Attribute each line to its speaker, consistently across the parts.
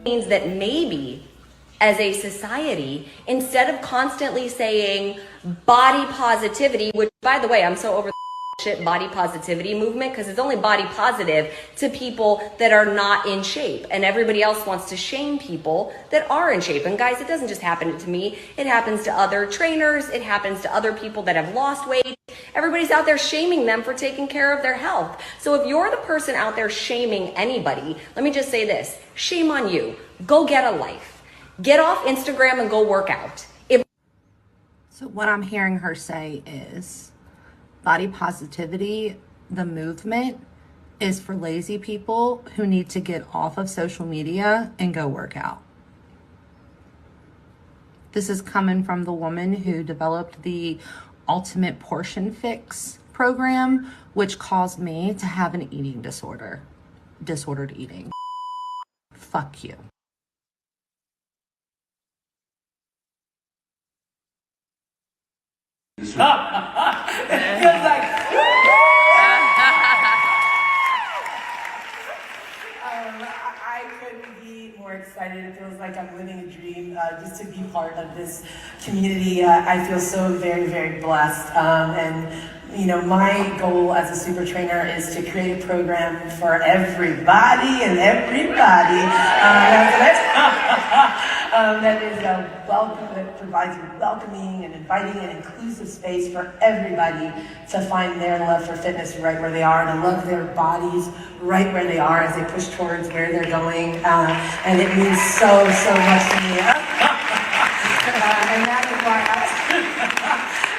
Speaker 1: means that maybe as a society, instead of constantly saying body positivity, which by the way, I'm so over the shit body positivity movement, because it's only body positive to people that are not in shape, and everybody else wants to shame people that are in shape. And guys, it doesn't just happen to me, it happens to other trainers, it happens to other people that have lost weight. Everybody's out there shaming them for taking care of their health. So if you're the person out there shaming anybody, let me just say this: shame on you. Go get a life. Get off Instagram and go work out.
Speaker 2: So what I'm hearing her say is body positivity, the movement, is for lazy people who need to get off of social media and go work out. This is coming from the woman who developed the Ultimate Portion Fix program, which caused me to have an eating disorder, disordered eating. Fuck you.
Speaker 3: It feels like I couldn't be more excited. It feels like I'm living a dream just to be part of this community. I feel so very, very blessed. And you know, my goal as a super trainer is to create a program for everybody and everybody. That is welcome, that provides a welcoming and inviting and inclusive space for everybody to find their love for fitness right where they are, to love their bodies right where they are as they push towards where they're going. And it means so, so much to me.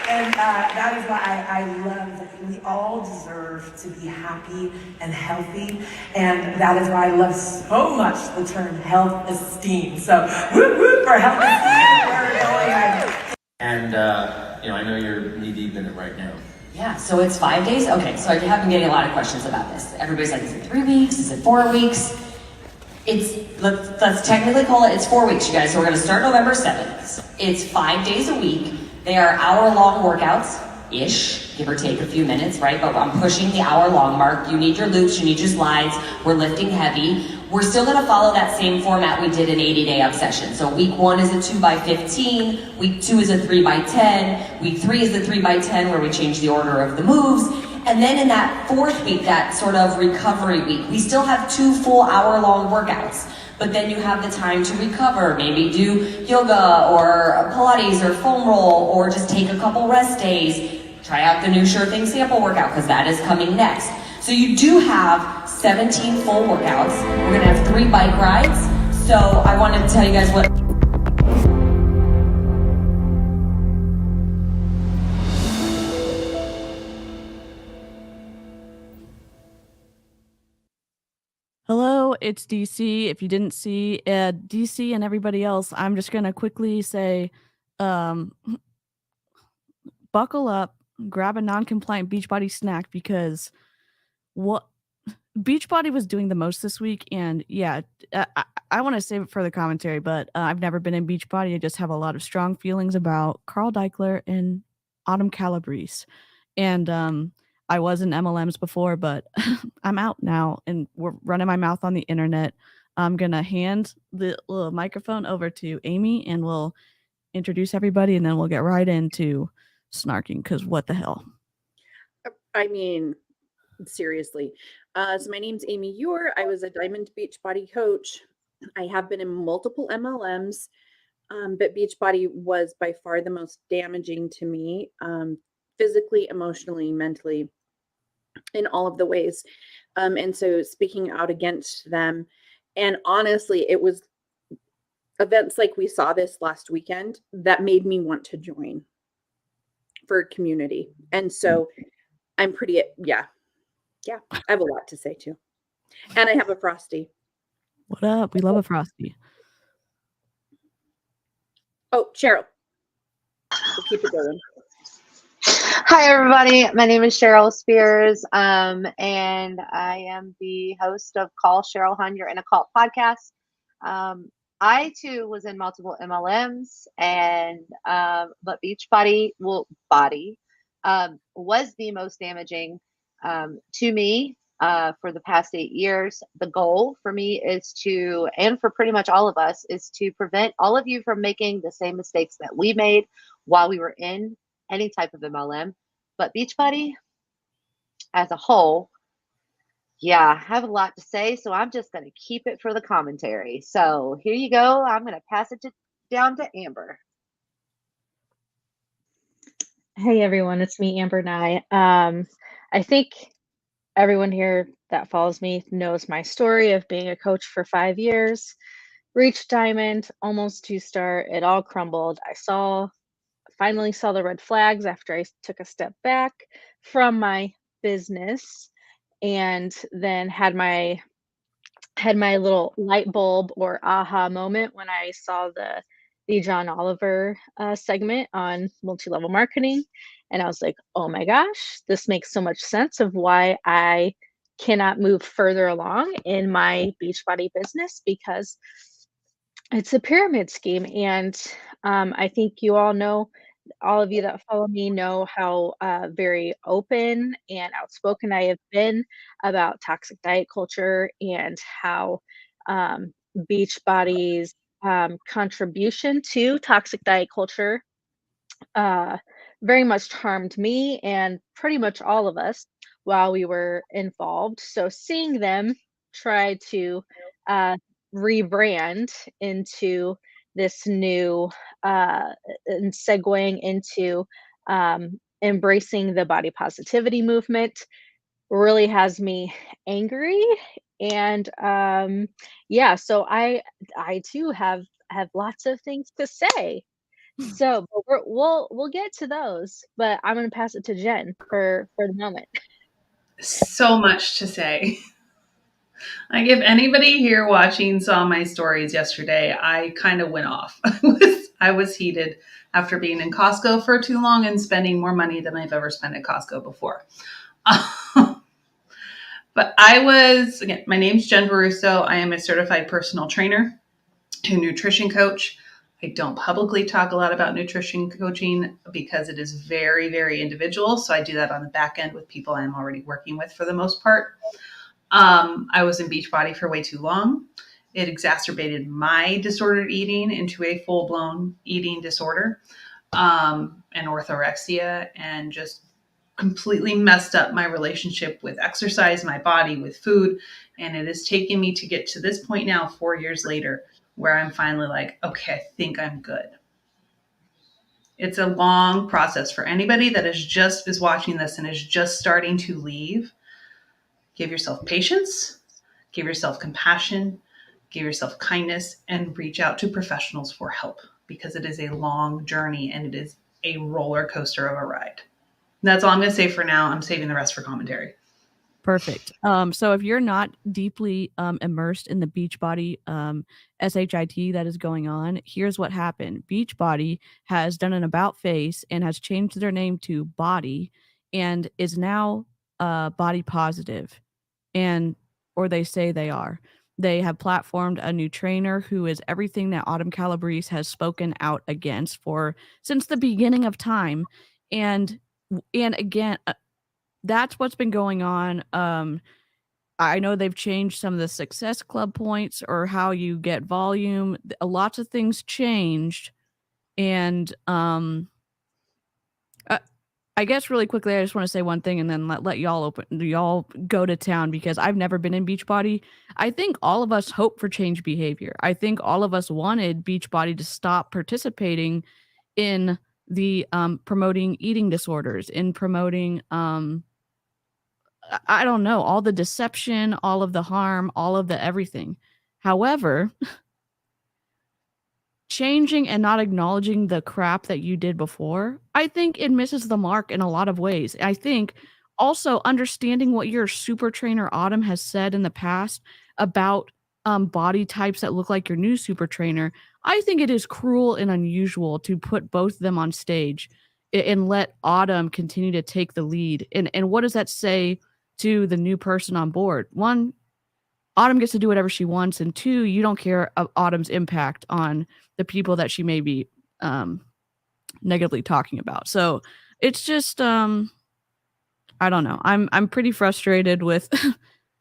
Speaker 3: And that is why I love that we all deserve to be happy and healthy. And that is why I love so much the term health esteem. So, whoop whoop for health esteem. We're going.
Speaker 4: And, you know, I know you're knee deep in it right now.
Speaker 5: Yeah, so it's 5 days? Okay, so I have been getting a lot of questions about this. Everybody's like, is it 3 weeks? Is it 4 weeks? Let's technically call it's 4 weeks, you guys. So we're gonna start November 7th. It's 5 days a week. They are hour-long workouts-ish, give or take a few minutes, right? But I'm pushing the hour-long mark. You need your loops, you need your slides. We're lifting heavy. We're still gonna follow that same format we did in 80-day obsession. So week 1 is a 2x15, week 2 is a 3x10, week 3 is the 3x10 where we change the order of the moves. And then in that 4th week, that sort of recovery week, we still have 2 full hour-long workouts. But then you have the time to recover, maybe do yoga or Pilates or foam roll, or just take a couple rest days. Try out the new Sure Thing sample workout, because that is coming next. So you do have 17 full workouts. We're gonna have 3 bike rides. So I wanted to tell you guys what.
Speaker 6: Hello, it's DC. If you didn't see DC and everybody else, I'm just going to quickly say, buckle up, grab a non-compliant Beachbody snack, because what Beachbody was doing the most this week. And yeah, I want to save it for the commentary, but I've never been in Beachbody. I just have a lot of strong feelings about Carl Deichler and Autumn Calabrese. And I was in MLMs before, but I'm out now and we're running my mouth on the internet. I'm going to hand the little microphone over to Amy and we'll introduce everybody and then we'll get right into snarking, because what the hell?
Speaker 7: I mean, seriously. So my name's Amy Ewer. I was a Diamond Beachbody coach. I have been in multiple MLMs, but Beachbody was by far the most damaging to me, physically, emotionally, mentally, in all of the ways. And so speaking out against them, and honestly, it was events like we saw this last weekend that made me want to join for community. And so I'm pretty, yeah, I have a lot to say too. And I have a Frosty.
Speaker 6: What up? We love a Frosty.
Speaker 7: Oh, Cheryl. We'll keep it going.
Speaker 8: Hi, everybody. My name is Cheryl Spears, and I am the host of Call Cheryl Hun, You're in a Cult podcast. I, too, was in multiple MLMs, and but Beachbody, was the most damaging to me for the past 8 years. The goal for me is to, and for pretty much all of us, is to prevent all of you from making the same mistakes that we made while we were in any type of MLM. But Beachbody as a whole, yeah, I have a lot to say, so I'm just going to keep it for the commentary. So here you go. I'm going to pass it down to Amber.
Speaker 9: Hey everyone, it's me, Amber Nye. I think everyone here that follows me knows my story of being a coach for 5 years, reached diamond, almost 2-star. It all crumbled. Finally saw the red flags after I took a step back from my business, and then had my little light bulb or aha moment when I saw the John Oliver segment on multi-level marketing, and I was like, "Oh my gosh, this makes so much sense of why I cannot move further along in my Beachbody business, because it's a pyramid scheme." And I think you all know, all of you that follow me know how very open and outspoken I have been about toxic diet culture, and how Beachbody's contribution to toxic diet culture uh, very much harmed me and pretty much all of us while we were involved. So seeing them try to uh, rebrand into this new and segueing into embracing the body positivity movement really has me angry. And yeah, so I too have lots of things to say. So, but we'll get to those, but I'm gonna pass it to Jen for the moment.
Speaker 10: So much to say. Like, if anybody here watching saw my stories yesterday, I kind of went off. I was heated after being in Costco for too long and spending more money than I've ever spent at Costco before. But again, my name's Jen Baruso. I am a certified personal trainer, a nutrition coach. I don't publicly talk a lot about nutrition coaching because it is very, very individual. So I do that on the back end with people I'm already working with for the most part. I was in Beachbody for way too long. It exacerbated my disordered eating into a full-blown eating disorder, and orthorexia, and just completely messed up my relationship with exercise, my body, with food. And it has taken me to get to this point now, 4 years later, where I'm finally like, okay, I think I'm good. It's a long process for anybody that is watching this and is just starting to leave. Give yourself patience, give yourself compassion, give yourself kindness, and reach out to professionals for help, because it is a long journey and it is a roller coaster of a ride. And that's all I'm going to say for now. I'm saving the rest for commentary.
Speaker 6: Perfect. So if you're not deeply immersed in the Beachbody SHIT that is going on, here's what happened. Beachbody has done an about face and has changed their name to Body, and is now body positive, or they say they are. They have platformed a new trainer who is everything that Autumn Calabrese has spoken out against since the beginning of time. And again, that's what's been going on. I know they've changed some of the Success Club points or how you get volume. Lots of things changed. And I guess really quickly, I just want to say one thing and then let y'all go to town, because I've never been in Beachbody. I think all of us hope for change behavior. I think all of us wanted Beachbody to stop participating in the promoting eating disorders, in promoting I don't know, all the deception, all of the harm, all of the everything. However, changing and not acknowledging the crap that you did before, I think it misses the mark in a lot of ways. I think also understanding what your super trainer Autumn has said in the past about body types that look like your new super trainer, I think it is cruel and unusual to put both of them on stage and let Autumn continue to take the lead. And what does that say to the new person on board? One, Autumn gets to do whatever she wants, and two, you don't care of Autumn's impact on the people that she may be negatively talking about. So it's just I don't know. I'm pretty frustrated with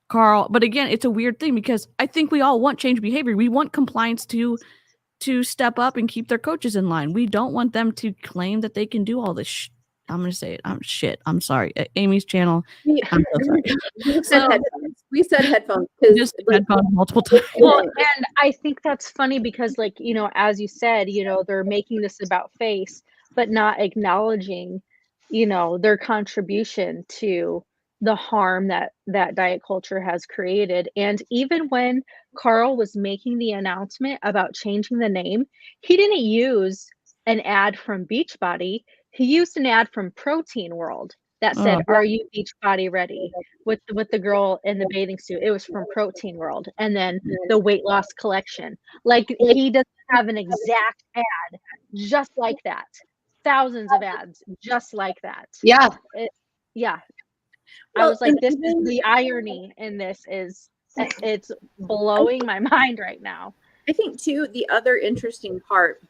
Speaker 6: Carl, but again, it's a weird thing because I think we all want change behavior. We want compliance to step up and keep their coaches in line. We don't want them to claim that they can do all this. I'm gonna say it. Shit. I'm sorry. Amy's channel. I'm so sorry.
Speaker 7: We said headphones
Speaker 6: Just headphones multiple times.
Speaker 9: Well, and I think that's funny because, like, you know, as you said, you know, they're making this about face, but not acknowledging, you know, their contribution to the harm that diet culture has created. And even when Carl was making the announcement about changing the name, he didn't use an ad from Beachbody. He used an ad from Protein World that said, "Are you Beachbody ready?" with the girl in the bathing suit. It was from Protein World, and then the weight loss collection. Like, he doesn't have an exact ad just like that. Thousands of ads just like that.
Speaker 8: Yeah.
Speaker 9: Yeah. I
Speaker 7: Well,
Speaker 9: was like,
Speaker 7: and
Speaker 9: this is the irony in this is it's blowing my mind right now.
Speaker 7: I think too, the other interesting part,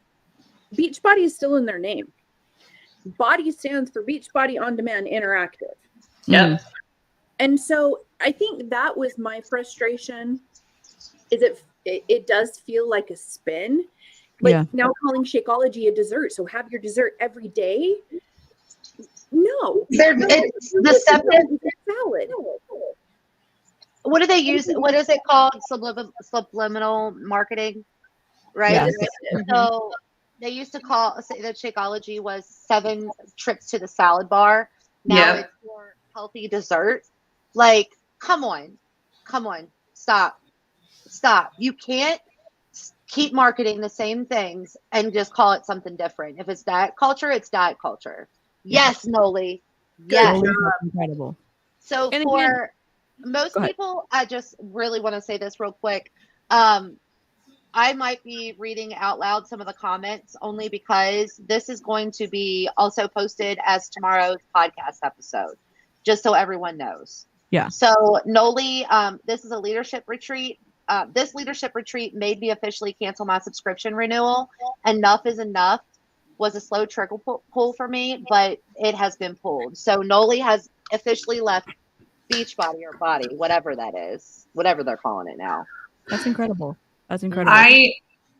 Speaker 7: Beachbody is still in their name. Body stands for Beachbody On Demand Interactive.
Speaker 10: Yep.
Speaker 7: And so I think that was my frustration. Is it does feel like a spin. Like now calling Shakeology a dessert. So have your dessert every day. No.
Speaker 8: It's deceptive.
Speaker 7: Salad.
Speaker 8: What do they use? What is it called? Subliminal marketing, right?
Speaker 6: Yes.
Speaker 8: So they used to say that Shakeology was 7 trips to the salad bar. Now it's for healthy dessert. Like, come on, stop. You can't keep marketing the same things and just call it something different. If it's diet culture, it's diet culture. Yes, Noli. Yes.
Speaker 6: Incredible.
Speaker 8: So
Speaker 6: And
Speaker 8: for
Speaker 6: again,
Speaker 8: most
Speaker 6: go ahead.
Speaker 8: people, I just really want to say this real quick. I might be reading out loud some of the comments only because this is going to be also posted as tomorrow's podcast episode, just so everyone knows.
Speaker 6: Yeah.
Speaker 8: So Noli, this is a leadership retreat. This leadership retreat made me officially cancel my subscription renewal. Enough is enough was a slow trickle pull for me, but it has been pulled. So Noli has officially left Beachbody or Body, whatever that is, whatever they're calling it now.
Speaker 6: That's incredible. That's incredible.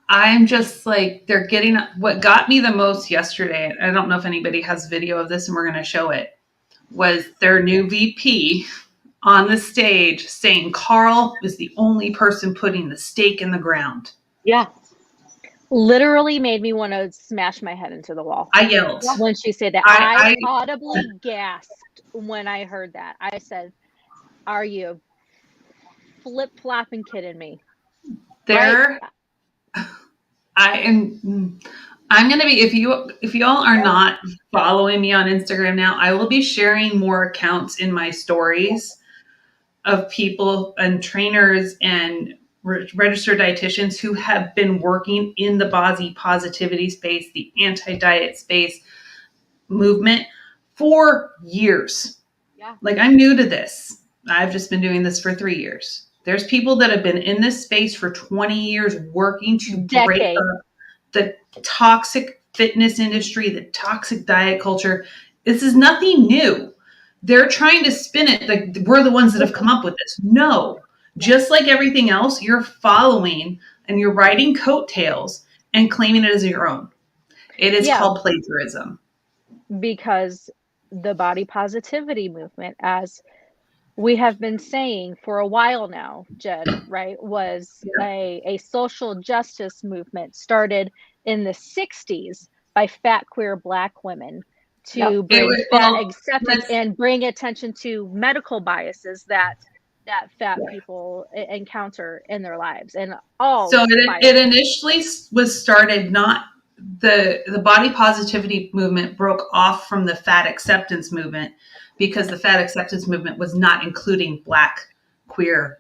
Speaker 10: I'm just like, they're getting, what got me the most yesterday, I don't know if anybody has video of this and we're going to show it, was their new VP on the stage saying Carl is the only person putting the stake in the ground.
Speaker 8: Yeah.
Speaker 9: Literally made me want to smash my head into the wall.
Speaker 10: I yelled.
Speaker 9: When she said that. I audibly gasped when I heard that. I said, "Are you flip-flopping kidding me?"
Speaker 10: There, I'm going to be, if you all are not following me on Instagram now, I will be sharing more accounts in my stories of people and trainers and registered dietitians who have been working in the body positivity space, the anti-diet space movement for years.
Speaker 8: Yeah.
Speaker 10: Like, I'm new to this. I've just been doing this for 3 years. There's people that have been in this space for 20 years working to break up the toxic fitness industry, the toxic diet culture. This is nothing new. They're trying to spin it like we're the ones that have come up with this. No, just like everything else, you're following and you're riding coattails and claiming it as your own. It is called plagiarism.
Speaker 9: Because the body positivity movement, as we have been saying for a while now, Jed, right, was a social justice movement started in the 60s by fat queer Black women to bring fat acceptance and bring attention to medical biases that fat people encounter in their lives. And
Speaker 10: so it initially was started not the body positivity movement broke off from the fat acceptance movement because the fat acceptance movement was not including Black queer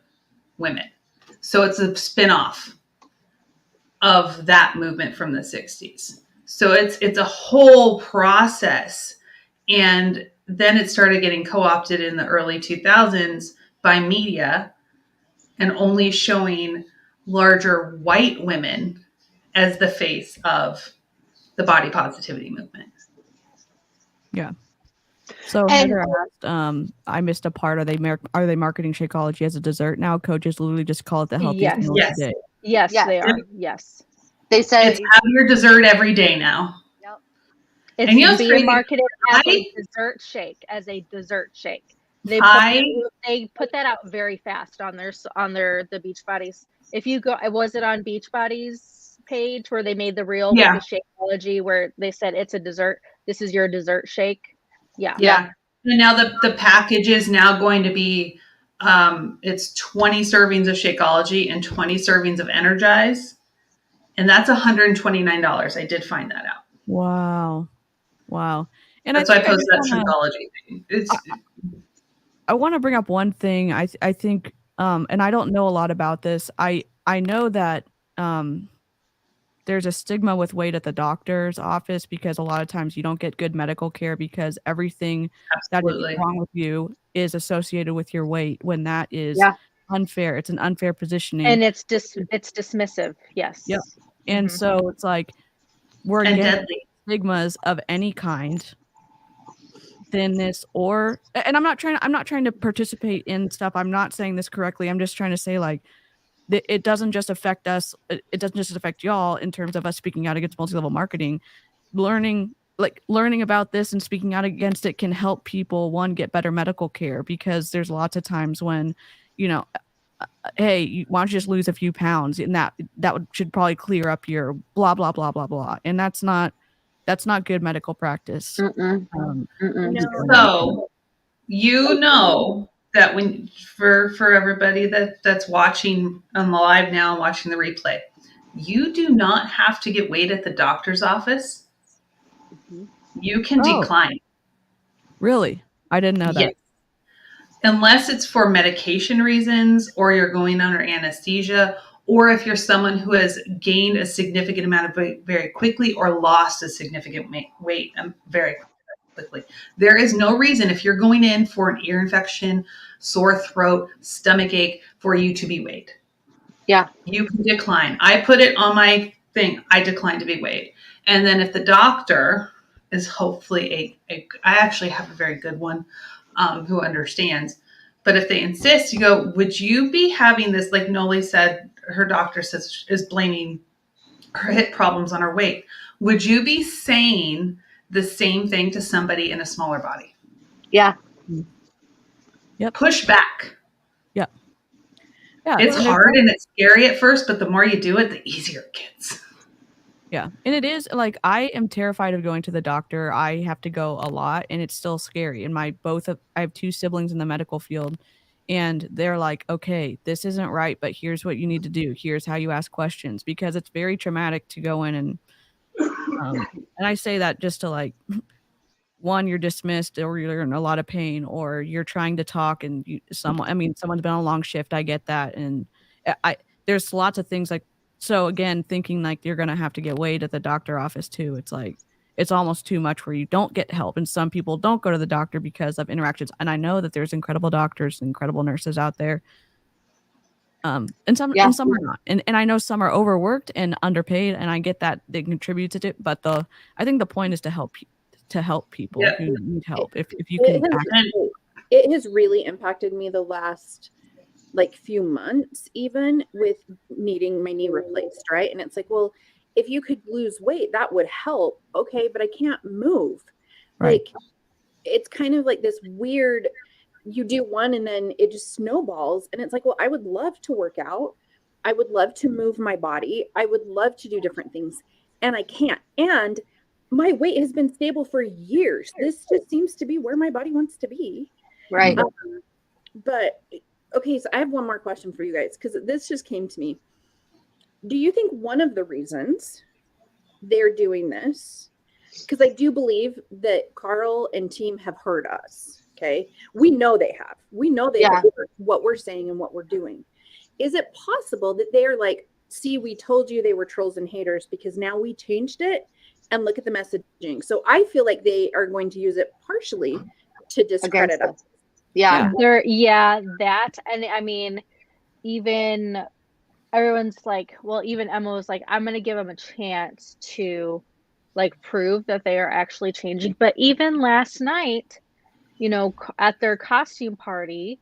Speaker 10: women. So it's a spinoff of that movement from the 60s. So it's a whole process. And then it started getting co-opted in the early 2000s by media and only showing larger white women as the face of the body positivity movement.
Speaker 6: Yeah. So
Speaker 8: And
Speaker 6: Heather asked, I missed a part. Are they marketing Shakeology as a dessert now? Coaches literally just call it the healthiest
Speaker 9: Yes.
Speaker 6: meal of
Speaker 10: Yes.
Speaker 6: the day.
Speaker 9: Yes,
Speaker 8: yes,
Speaker 9: they are. Yes.
Speaker 8: they said,
Speaker 10: It's have your dessert every day now.
Speaker 8: yep.
Speaker 9: It's
Speaker 10: And you know what's
Speaker 9: being
Speaker 10: crazy?
Speaker 9: marketed as a
Speaker 10: I
Speaker 9: dessert shake, as a dessert shake. They
Speaker 10: I
Speaker 9: put that out very fast on the Beachbodies. If you go, was it on Beachbodies page where they made the reel with
Speaker 10: yeah.
Speaker 9: the Shakeology where they said it's a dessert. This is your dessert shake. Yeah.
Speaker 10: Yeah. And now the package is now going to be it's 20 servings of Shakeology and 20 servings of Energize. And that's $129. I did find that out.
Speaker 6: Wow. Wow. And
Speaker 10: That's why I posted that
Speaker 6: just wanna,
Speaker 10: Shakeology thing. It's
Speaker 6: I want to bring up one thing. I think and I don't know a lot about this. I know that um there's a stigma with weight at the doctor's office because a lot of times you don't get good medical care because everything that is
Speaker 10: absolutely.
Speaker 6: wrong with you is associated with your weight when that is
Speaker 8: Yeah.
Speaker 6: unfair. It's an unfair positioning.
Speaker 9: And it's dismissive. Yes.
Speaker 6: Yep. And
Speaker 9: Mhm.
Speaker 6: so it's like we're
Speaker 10: And
Speaker 6: against
Speaker 10: deadly.
Speaker 6: stigmas of any kind, thinness or and I'm not trying to participate in stuff. I'm not saying this correctly. I'm just trying to say like it doesn't just affect us. It doesn't just affect y'all in terms of us speaking out against multi-level marketing. Learning about this and speaking out against it can help people one get better medical care because there's lots of times when you know hey, why don't you just lose a few pounds and should probably clear up your blah blah blah blah blah, and that's not good medical practice.
Speaker 8: Mm-mm. Mm-mm.
Speaker 10: So you know that when for everybody that's watching on the live now and watching the replay, you do not have to get weighed at the doctor's office. You can
Speaker 6: Oh,
Speaker 10: decline.
Speaker 6: really? I didn't know
Speaker 10: Yes.
Speaker 6: that.
Speaker 10: Unless it's for medication reasons or you're going under anesthesia or if you're someone who has gained a significant amount of weight very quickly or lost a significant weight very quickly. There is no reason if you're going in for an ear infection, sore throat, stomach ache for you to be weighed.
Speaker 8: Yeah.
Speaker 10: You can decline. I put it on my thing. I decline to be weighed. And then if the doctor is hopefully I actually have a very good one who understands. But if they insist, you go, would you be having this, like Noli said, her doctor says is blaming her hip problems on her weight. Would you be saying the same thing to somebody in a smaller body?
Speaker 8: Yeah.
Speaker 6: Yep.
Speaker 10: Push back.
Speaker 6: Yep. Yeah.
Speaker 10: It's hard and it's scary at first, but the more you do it, the easier it gets.
Speaker 6: Yeah. And it is like I am terrified of going to the doctor. I have to go a lot and it's still scary. And I have two siblings in the medical field and they're like, okay, this isn't right, but here's what you need to do. Here's how you ask questions because it's very traumatic to go in and I say that just to like one, you're dismissed or you're in a lot of pain or you're trying to talk and someone's been on a long shift. I get that. And there's lots of things like, so again, thinking like you're going to have to get weighed at the doctor office too. It's like, it's almost too much where you don't get help. And some people don't go to the doctor because of interactions. And I know that there's incredible doctors, incredible nurses out there. And some are not. And I know some are overworked and underpaid. And I get that they contribute to it. But I think the point is to help people who need help. If you can,
Speaker 7: it has really impacted me the last like few months, even with needing my knee replaced, right? And it's like, well, if you could lose weight, that would help. Okay, but I can't move.
Speaker 6: Right.
Speaker 7: Like, it's kind of like this weird. You do one and then it just snowballs, and it's like, well, I would love to work out. I would love to move my body. I would love to do different things, and I can't. And my weight has been stable for years. This just seems to be where my body wants to be.
Speaker 8: Right.
Speaker 7: But okay, so I have one more question for you guys because this just came to me. Do you think one of the reasons they're doing this, because I do believe that Carl and team have heard us, okay? We know they have. We know they have heard what we're saying and what we're doing. Is it possible that they're like, see, we told you they were trolls and haters because now we changed it and look at the messaging. So I feel like they are going to use it partially to discredit us.
Speaker 8: Yeah.
Speaker 9: That. And I mean, even everyone's like, well, even Emma was like, I'm going to give them a chance to like prove that they are actually changing. But even last night, at their costume party,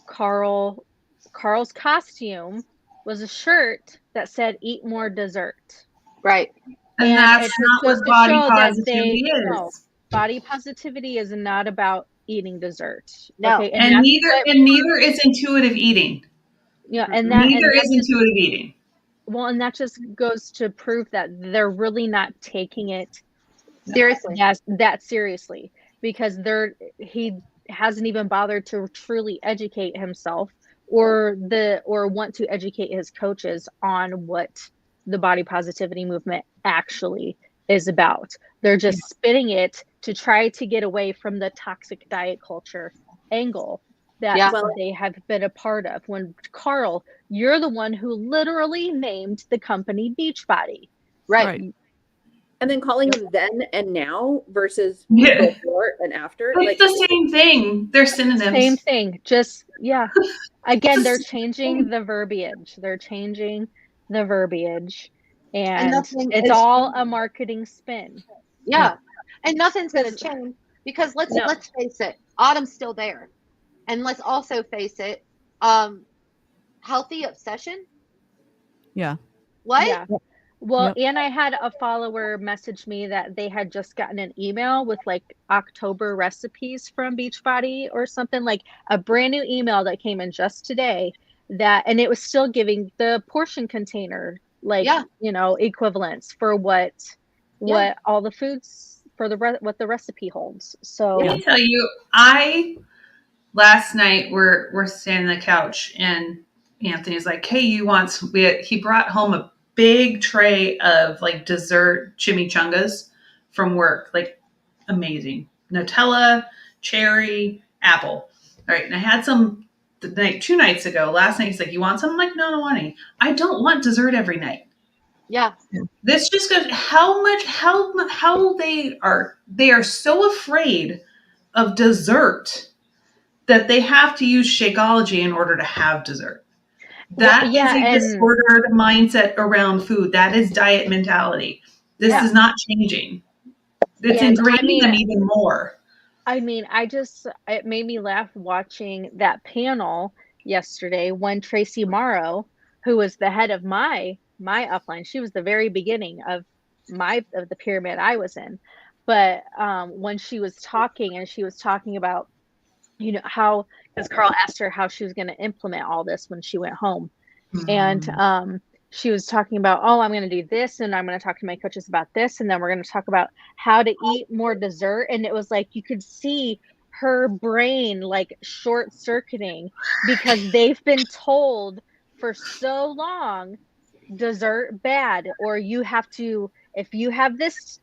Speaker 9: Carl's costume was a shirt that said "Eat more dessert,"
Speaker 8: Right.
Speaker 10: And
Speaker 9: and
Speaker 10: that's
Speaker 9: it
Speaker 10: not
Speaker 9: just goes
Speaker 10: what
Speaker 9: to
Speaker 10: body
Speaker 9: show that
Speaker 10: positivity
Speaker 9: no,
Speaker 10: is.
Speaker 9: body positivity is not about eating dessert.
Speaker 8: No.
Speaker 9: Okay, and
Speaker 10: And
Speaker 9: that's
Speaker 10: neither
Speaker 9: what
Speaker 10: and neither is intuitive eating.
Speaker 9: and
Speaker 10: Neither
Speaker 9: that
Speaker 10: is
Speaker 9: just
Speaker 10: intuitive eating.
Speaker 9: well, and that just goes to prove that they're really not taking it
Speaker 8: Seriously.
Speaker 9: that seriously, because he hasn't even bothered to truly educate himself or want to educate his coaches on what the body positivity movement actually is about. They're just spinning it to try to get away from the toxic diet culture angle that
Speaker 8: Yeah.
Speaker 7: Well,
Speaker 9: they have been a part of. When Carl, you're the one who literally named the company Beachbody.
Speaker 8: Right.
Speaker 7: and then calling them then and now versus
Speaker 10: Yeah.
Speaker 7: before and after,
Speaker 10: It's
Speaker 7: like
Speaker 10: the same thing. They're synonyms.
Speaker 9: Same thing. Just again, they're changing the verbiage. They're changing the verbiage,
Speaker 8: And
Speaker 9: and
Speaker 8: nothing
Speaker 9: it's
Speaker 8: is
Speaker 9: all a marketing spin.
Speaker 8: Yeah. And nothing's going to
Speaker 9: 'Cause
Speaker 8: change because
Speaker 9: no,
Speaker 8: let's face it, autumn's still there. And let's also face it, um healthy obsession?
Speaker 6: Yeah.
Speaker 8: What?
Speaker 9: yeah. Well,
Speaker 6: Yep.
Speaker 9: and I had a follower message me that they had just gotten an email with like October recipes from Beachbody or something, like a brand new email that came in just today, and it was still giving the portion container like
Speaker 8: Yeah.
Speaker 9: equivalents for what
Speaker 8: Yeah.
Speaker 9: all the foods for what the recipe holds.
Speaker 10: Let
Speaker 9: So
Speaker 10: me tell you, last night we're sitting on the couch and Anthony's like, "Hey, he brought home a big tray of like dessert chimichangas from work, like amazing Nutella, cherry, apple. All right, and I had some the night 2 nights ago. Last night he's like, "You want some?" I'm like, "No, I don't want any. I don't want dessert every night."
Speaker 8: Yeah.
Speaker 10: This just goes how they are so afraid of dessert that they have to use Shakeology in order to have dessert. That is
Speaker 9: yeah,
Speaker 10: a
Speaker 9: and
Speaker 10: disordered mindset around food. That is diet mentality. This
Speaker 9: yeah,
Speaker 10: is not changing. It's
Speaker 9: and
Speaker 10: ingraining them even more.
Speaker 9: it made me laugh watching that panel yesterday when Tracy Morrow, who was the head of my upline, she was the very beginning of the pyramid I was in. But when she was talking about, how, because Carl asked her how she was going to implement all this when she went home. And she was talking about, oh, I'm going to do this, and I'm going to talk to my coaches about this, and then we're going to talk about how to eat more dessert. And it was like you could see her brain like short circuiting because they've been told for so long dessert bad, or you have to, if you have this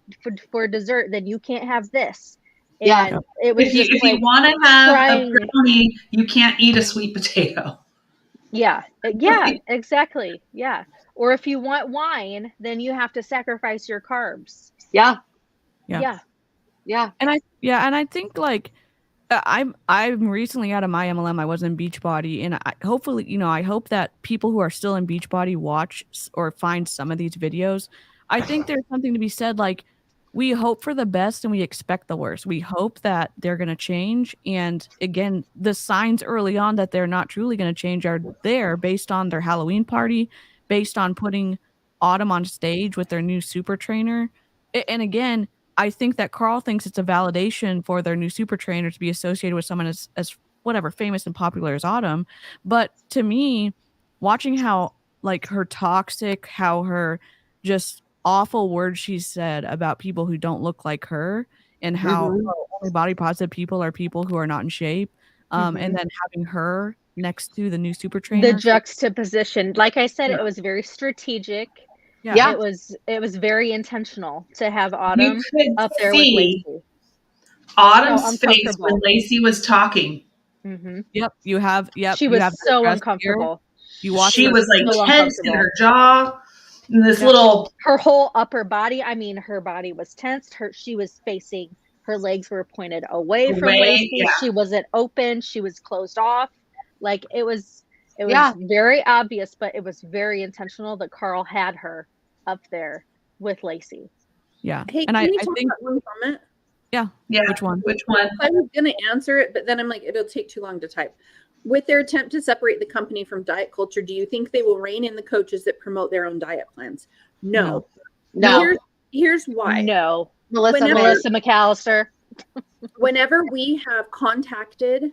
Speaker 9: for dessert, then you can't have this.
Speaker 8: Yeah.
Speaker 9: And it was just
Speaker 10: If
Speaker 9: like
Speaker 10: you want to have
Speaker 9: trying.
Speaker 10: a brownie, you can't eat a sweet potato.
Speaker 9: Yeah, exactly. Yeah. Or if you want wine, then you have to sacrifice your carbs.
Speaker 8: Yeah.
Speaker 6: Yeah.
Speaker 9: Yeah.
Speaker 8: Yeah.
Speaker 6: And I think like I'm recently out of my MLM. I was in Beachbody, and hopefully, I hope that people who are still in Beachbody watch or find some of these videos. I think there's something to be said, like we hope for the best and we expect the worst. We hope that they're going to change, and again, the signs early on that they're not truly going to change are there based on their Halloween party, based on putting Autumn on stage with their new super trainer, and again, I think that Carl thinks it's a validation for their new super trainer to be associated with someone as whatever famous and popular as Autumn. But to me, watching how like her toxic, how her just awful words she said about people who don't look like her, and how
Speaker 8: Mhm.
Speaker 6: only body positive people are people who are not in shape, and
Speaker 9: Mhm.
Speaker 6: then having her next to the new super
Speaker 9: The
Speaker 6: trainer.
Speaker 9: juxtaposition, like I said,
Speaker 10: Yeah.
Speaker 9: it was very strategic.
Speaker 6: Yeah.
Speaker 9: It was very intentional to have
Speaker 10: You
Speaker 9: Autumn
Speaker 10: could
Speaker 9: up there with
Speaker 10: see
Speaker 9: Lacey. So
Speaker 10: Autumn's face when
Speaker 9: uncomfortable.
Speaker 10: Lacey was talking.
Speaker 9: Hmm.
Speaker 6: Yep. You have
Speaker 9: She
Speaker 6: you
Speaker 9: was
Speaker 6: have her
Speaker 9: so
Speaker 6: dress here.
Speaker 9: uncomfortable.
Speaker 6: You watch
Speaker 10: She
Speaker 6: her.
Speaker 10: was like
Speaker 9: So
Speaker 10: tense in
Speaker 9: uncomfortable.
Speaker 10: her jaw. And this
Speaker 6: Yep.
Speaker 10: little
Speaker 9: Her whole upper body, I mean, her body was tensed. She was facing, her legs were pointed away from
Speaker 10: way,
Speaker 9: Lacey.
Speaker 10: yeah.
Speaker 9: She wasn't open. She was closed off. Like it was
Speaker 8: Yeah.
Speaker 9: very obvious, but it was very intentional that Carl had her up there with Lacey.
Speaker 6: Yeah.
Speaker 7: Hey,
Speaker 6: And
Speaker 7: can
Speaker 6: I
Speaker 7: we talk
Speaker 6: think
Speaker 7: about one comment?
Speaker 6: Yeah.
Speaker 10: Yeah.
Speaker 6: Which one?
Speaker 10: Which one?
Speaker 7: I was going to answer it, but then I'm like, it'll take too long to type. With their attempt to separate the company from diet culture, do you think they will rein in the coaches that promote their own diet plans? No.
Speaker 8: No.
Speaker 7: Here's why.
Speaker 9: No.
Speaker 8: Melissa
Speaker 9: Melissa McAllister.
Speaker 7: Whenever we have contacted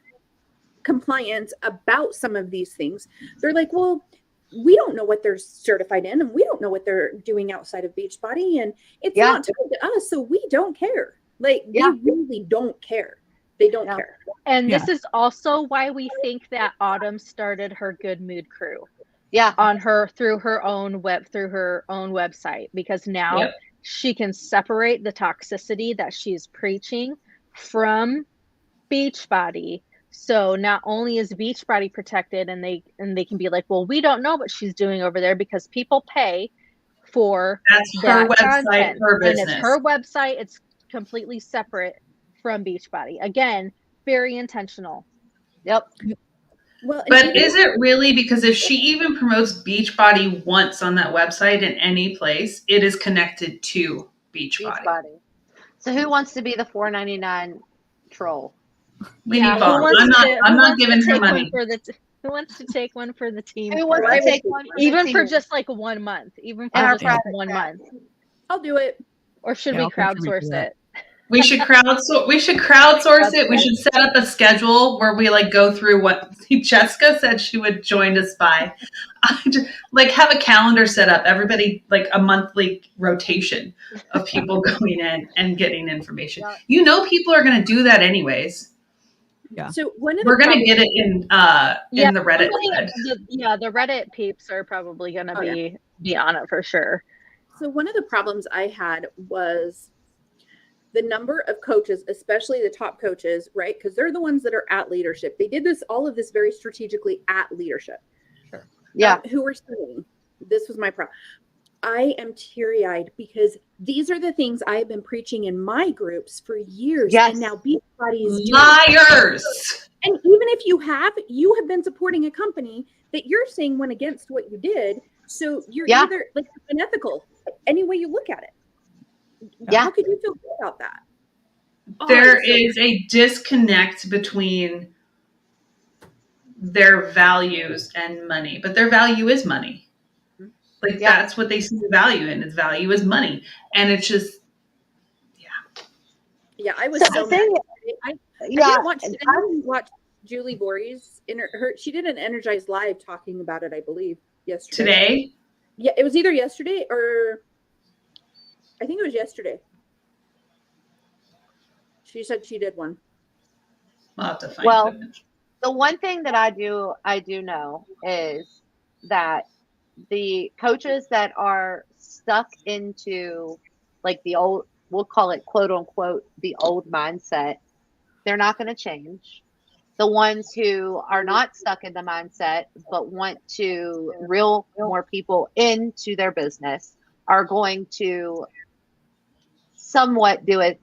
Speaker 7: compliance about some of these things, they're like, well, we don't know what they're certified in and we don't know what they're doing outside of Beachbody, and it's not tied to us, so we don't care. Like, they really don't care. They don't care.
Speaker 9: And this is also why we think that Autumn started her Good Mood Crew.
Speaker 8: Yeah.
Speaker 9: Through her own website, because now she can separate the toxicity that she's preaching from Beachbody. So not only is Beachbody protected, and they can be like, well, we don't know what she's doing over there because people pay for
Speaker 10: her website,
Speaker 9: content.
Speaker 10: her business.
Speaker 9: And it's her website. It's completely separate from Beachbody. Again, very intentional.
Speaker 8: Yep.
Speaker 7: Well,
Speaker 10: but is it really? Because if she even promotes Beachbody once on that website in any place, it is connected to Beachbody.
Speaker 8: So who wants to be the $4.99 troll?
Speaker 10: We need Bob. I'm not giving her money.
Speaker 9: Who wants to take one for the team?
Speaker 8: Who wants to take one
Speaker 9: even for just like 1 month? Even for just like 1 month.
Speaker 7: I'll do it.
Speaker 9: Or should we crowdsource it?
Speaker 10: We should crowdsource it. We should set up a schedule where we like go through what Jessica said she would join us by. Like have a calendar set up. Everybody like a monthly rotation of people going in and getting information. You know, people are going to do that anyways.
Speaker 6: Yeah.
Speaker 7: So we're
Speaker 10: going to get it in the Reddit thread.
Speaker 9: The Reddit peeps are probably going to be on it for sure.
Speaker 7: So one of the problems I had was the number of coaches, especially the top coaches, right? Because they're the ones that are at leadership. They did all of this very strategically at leadership.
Speaker 10: Sure.
Speaker 8: Yeah.
Speaker 7: Who were saying, this was my problem. I am teary-eyed because these are the things I have been preaching in my groups for years.
Speaker 8: Yes.
Speaker 7: And now Beachbody is
Speaker 10: liars.
Speaker 7: And even if you have been supporting a company that you're saying went against what you did. So you're either like unethical any way you look at it.
Speaker 8: Yeah.
Speaker 7: How could you feel good about that?
Speaker 10: There is a disconnect between their values and money, but their value is money. Like that's what they see the value in. Its value is money. And it's just,
Speaker 7: Yeah, I was so mad. I didn't watch Julie Voorhees in she did an Energized Live talking about it, I believe, yesterday.
Speaker 10: Today?
Speaker 7: Yeah, it was either yesterday or I think it was yesterday. She said she did one.
Speaker 10: I'll have to find it.
Speaker 8: The one thing that I do know is that the coaches that are stuck into like the old, we'll call it quote unquote, the old mindset, they're not going to change. The ones who are not stuck in the mindset, but want to reel more people into their business are going to somewhat do it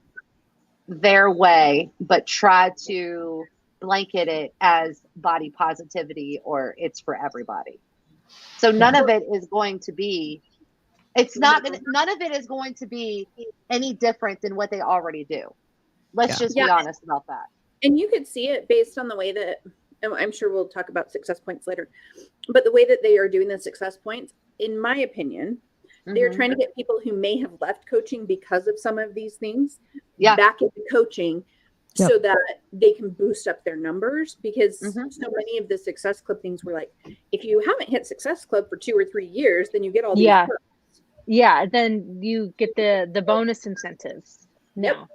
Speaker 8: their way, but try to blanket it as body positivity or it's for everybody. So none of it is going to be, none of it is going to be any different than what they already do. Let's just be honest about that.
Speaker 7: And you could see it based on the way that, and I'm sure we'll talk about success points later, but the way that they are doing the success points, in my opinion, they're trying to get people who may have left coaching because of some of these things back into coaching so that they can boost up their numbers, because so many of the Success Club things were like, if you haven't hit Success Club for 2 or 3 years, then you get all these perks.
Speaker 9: Yeah, then you get the bonus incentives. No.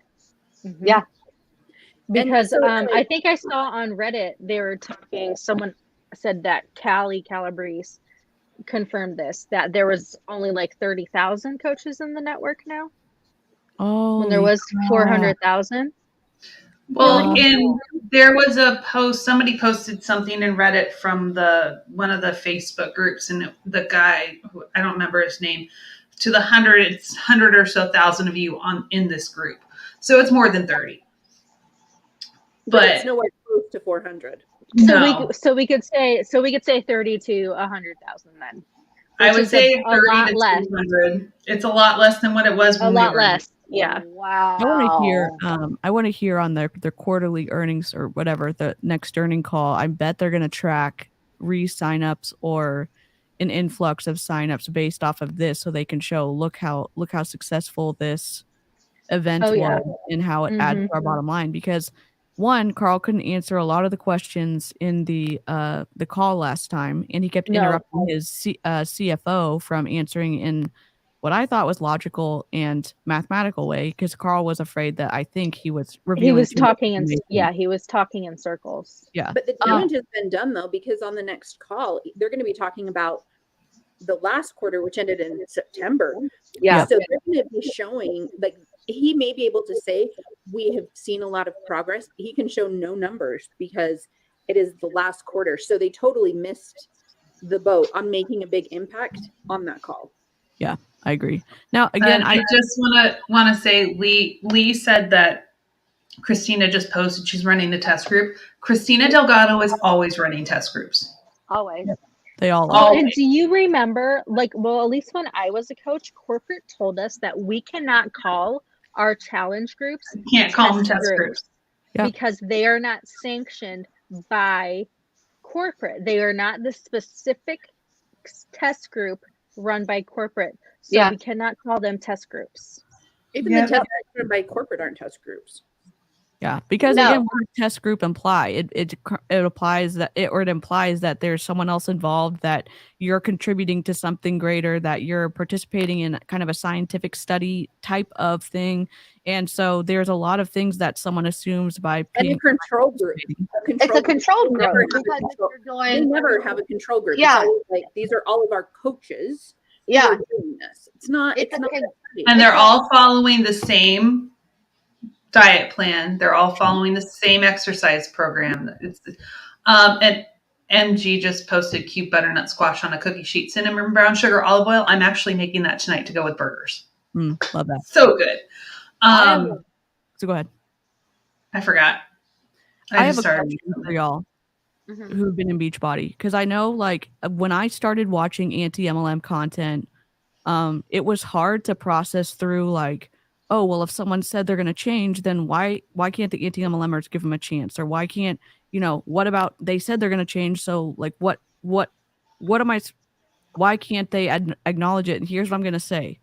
Speaker 8: Yeah.
Speaker 9: Because I think I saw on Reddit they were talking, someone said that Callie Calabrese confirmed this, that there was only like 30,000 coaches in the network now.
Speaker 6: Oh,
Speaker 9: when there was 400,000.
Speaker 10: Well, and there was a post, somebody posted something in Reddit from one of the Facebook groups, and the guy, who I don't remember his name, to the 100 or so thousand of you in this group. So it's more than 30.
Speaker 7: But it's nowhere close to 400.
Speaker 9: So we could say 30 to 100,000 then.
Speaker 10: I would say 30 to 200. It's a lot less than what it was when we were.
Speaker 9: Less. Yeah.
Speaker 8: Wow.
Speaker 6: I want to hear on their quarterly earnings or whatever, the next earning call. I bet they're going to track re-signups or an influx of signups based off of this, so they can show look how successful this event
Speaker 9: Oh, yeah.
Speaker 6: was and how it adds to our bottom line. Because one, Carl couldn't answer a lot of the questions in the call last time, and he kept
Speaker 9: No.
Speaker 6: interrupting his CFO from answering in what I thought was logical and mathematical way, because Carl was afraid that I think he was reviewing.
Speaker 9: He was
Speaker 6: too much
Speaker 9: talking in
Speaker 6: information.
Speaker 9: he was talking in circles.
Speaker 6: Yeah.
Speaker 7: But the damage has been done though, because on the next call, they're going to be talking about the last quarter, which ended in September.
Speaker 8: Yeah.
Speaker 7: So they're going to be showing, like, he may be able to say, we have seen a lot of progress. He can show no numbers because it is the last quarter. So they totally missed the boat on making a big impact on that call.
Speaker 6: Yeah, I agree. Now, again,
Speaker 10: I just want to say Lee said that Christina just posted she's running the test group. Christina Delgado is always running test groups.
Speaker 8: Always.
Speaker 6: They all
Speaker 9: Oh,
Speaker 6: are.
Speaker 9: and do you remember, like, well, at least when I was a coach, corporate told us that we cannot call our challenge groups
Speaker 10: Can't call them test groups.
Speaker 6: Yeah.
Speaker 9: because they are not sanctioned by corporate. They are not the specific test group run by corporate. So
Speaker 8: Yeah.
Speaker 9: we cannot call them test groups.
Speaker 7: Even
Speaker 10: Yeah.
Speaker 7: the test groups run by corporate aren't test groups.
Speaker 6: Yeah, because
Speaker 8: No.
Speaker 6: again, what does test group imply? It applies that it implies that there's someone else involved, that you're contributing to something greater, that you're participating in kind of a scientific study type of thing, and so there's a lot of things that someone assumes by
Speaker 7: And a control group.
Speaker 8: It's a control group
Speaker 7: Never
Speaker 8: because
Speaker 7: have a control-
Speaker 8: you're
Speaker 7: They
Speaker 8: doing.
Speaker 7: never have a control group.
Speaker 8: Yeah.
Speaker 7: It's always like, these are all of our coaches who
Speaker 8: Yeah.
Speaker 7: are doing this. It's not.
Speaker 8: It's
Speaker 7: It's
Speaker 8: a
Speaker 7: not.
Speaker 8: con-
Speaker 10: And they're all following the same diet plan. They're all following the same exercise program. And MG just posted cute butternut squash on a cookie sheet, cinnamon brown sugar, olive oil. I'm actually making that tonight to go with burgers.
Speaker 6: Love that.
Speaker 10: So good.
Speaker 6: So go ahead.
Speaker 10: I forgot.
Speaker 6: I have
Speaker 10: just
Speaker 6: a
Speaker 10: started.
Speaker 6: question for y'all
Speaker 8: Mhm.
Speaker 6: who've been in Beachbody, because I know, like, when I started watching anti-MLM content, it was hard to process through, like, oh, well, if someone said they're going to change, then why can't the anti-MLMers give them a chance? Or why can't, what about they said they're going to change? So, like, what am I, why can't they acknowledge it? And here's what I'm going to say.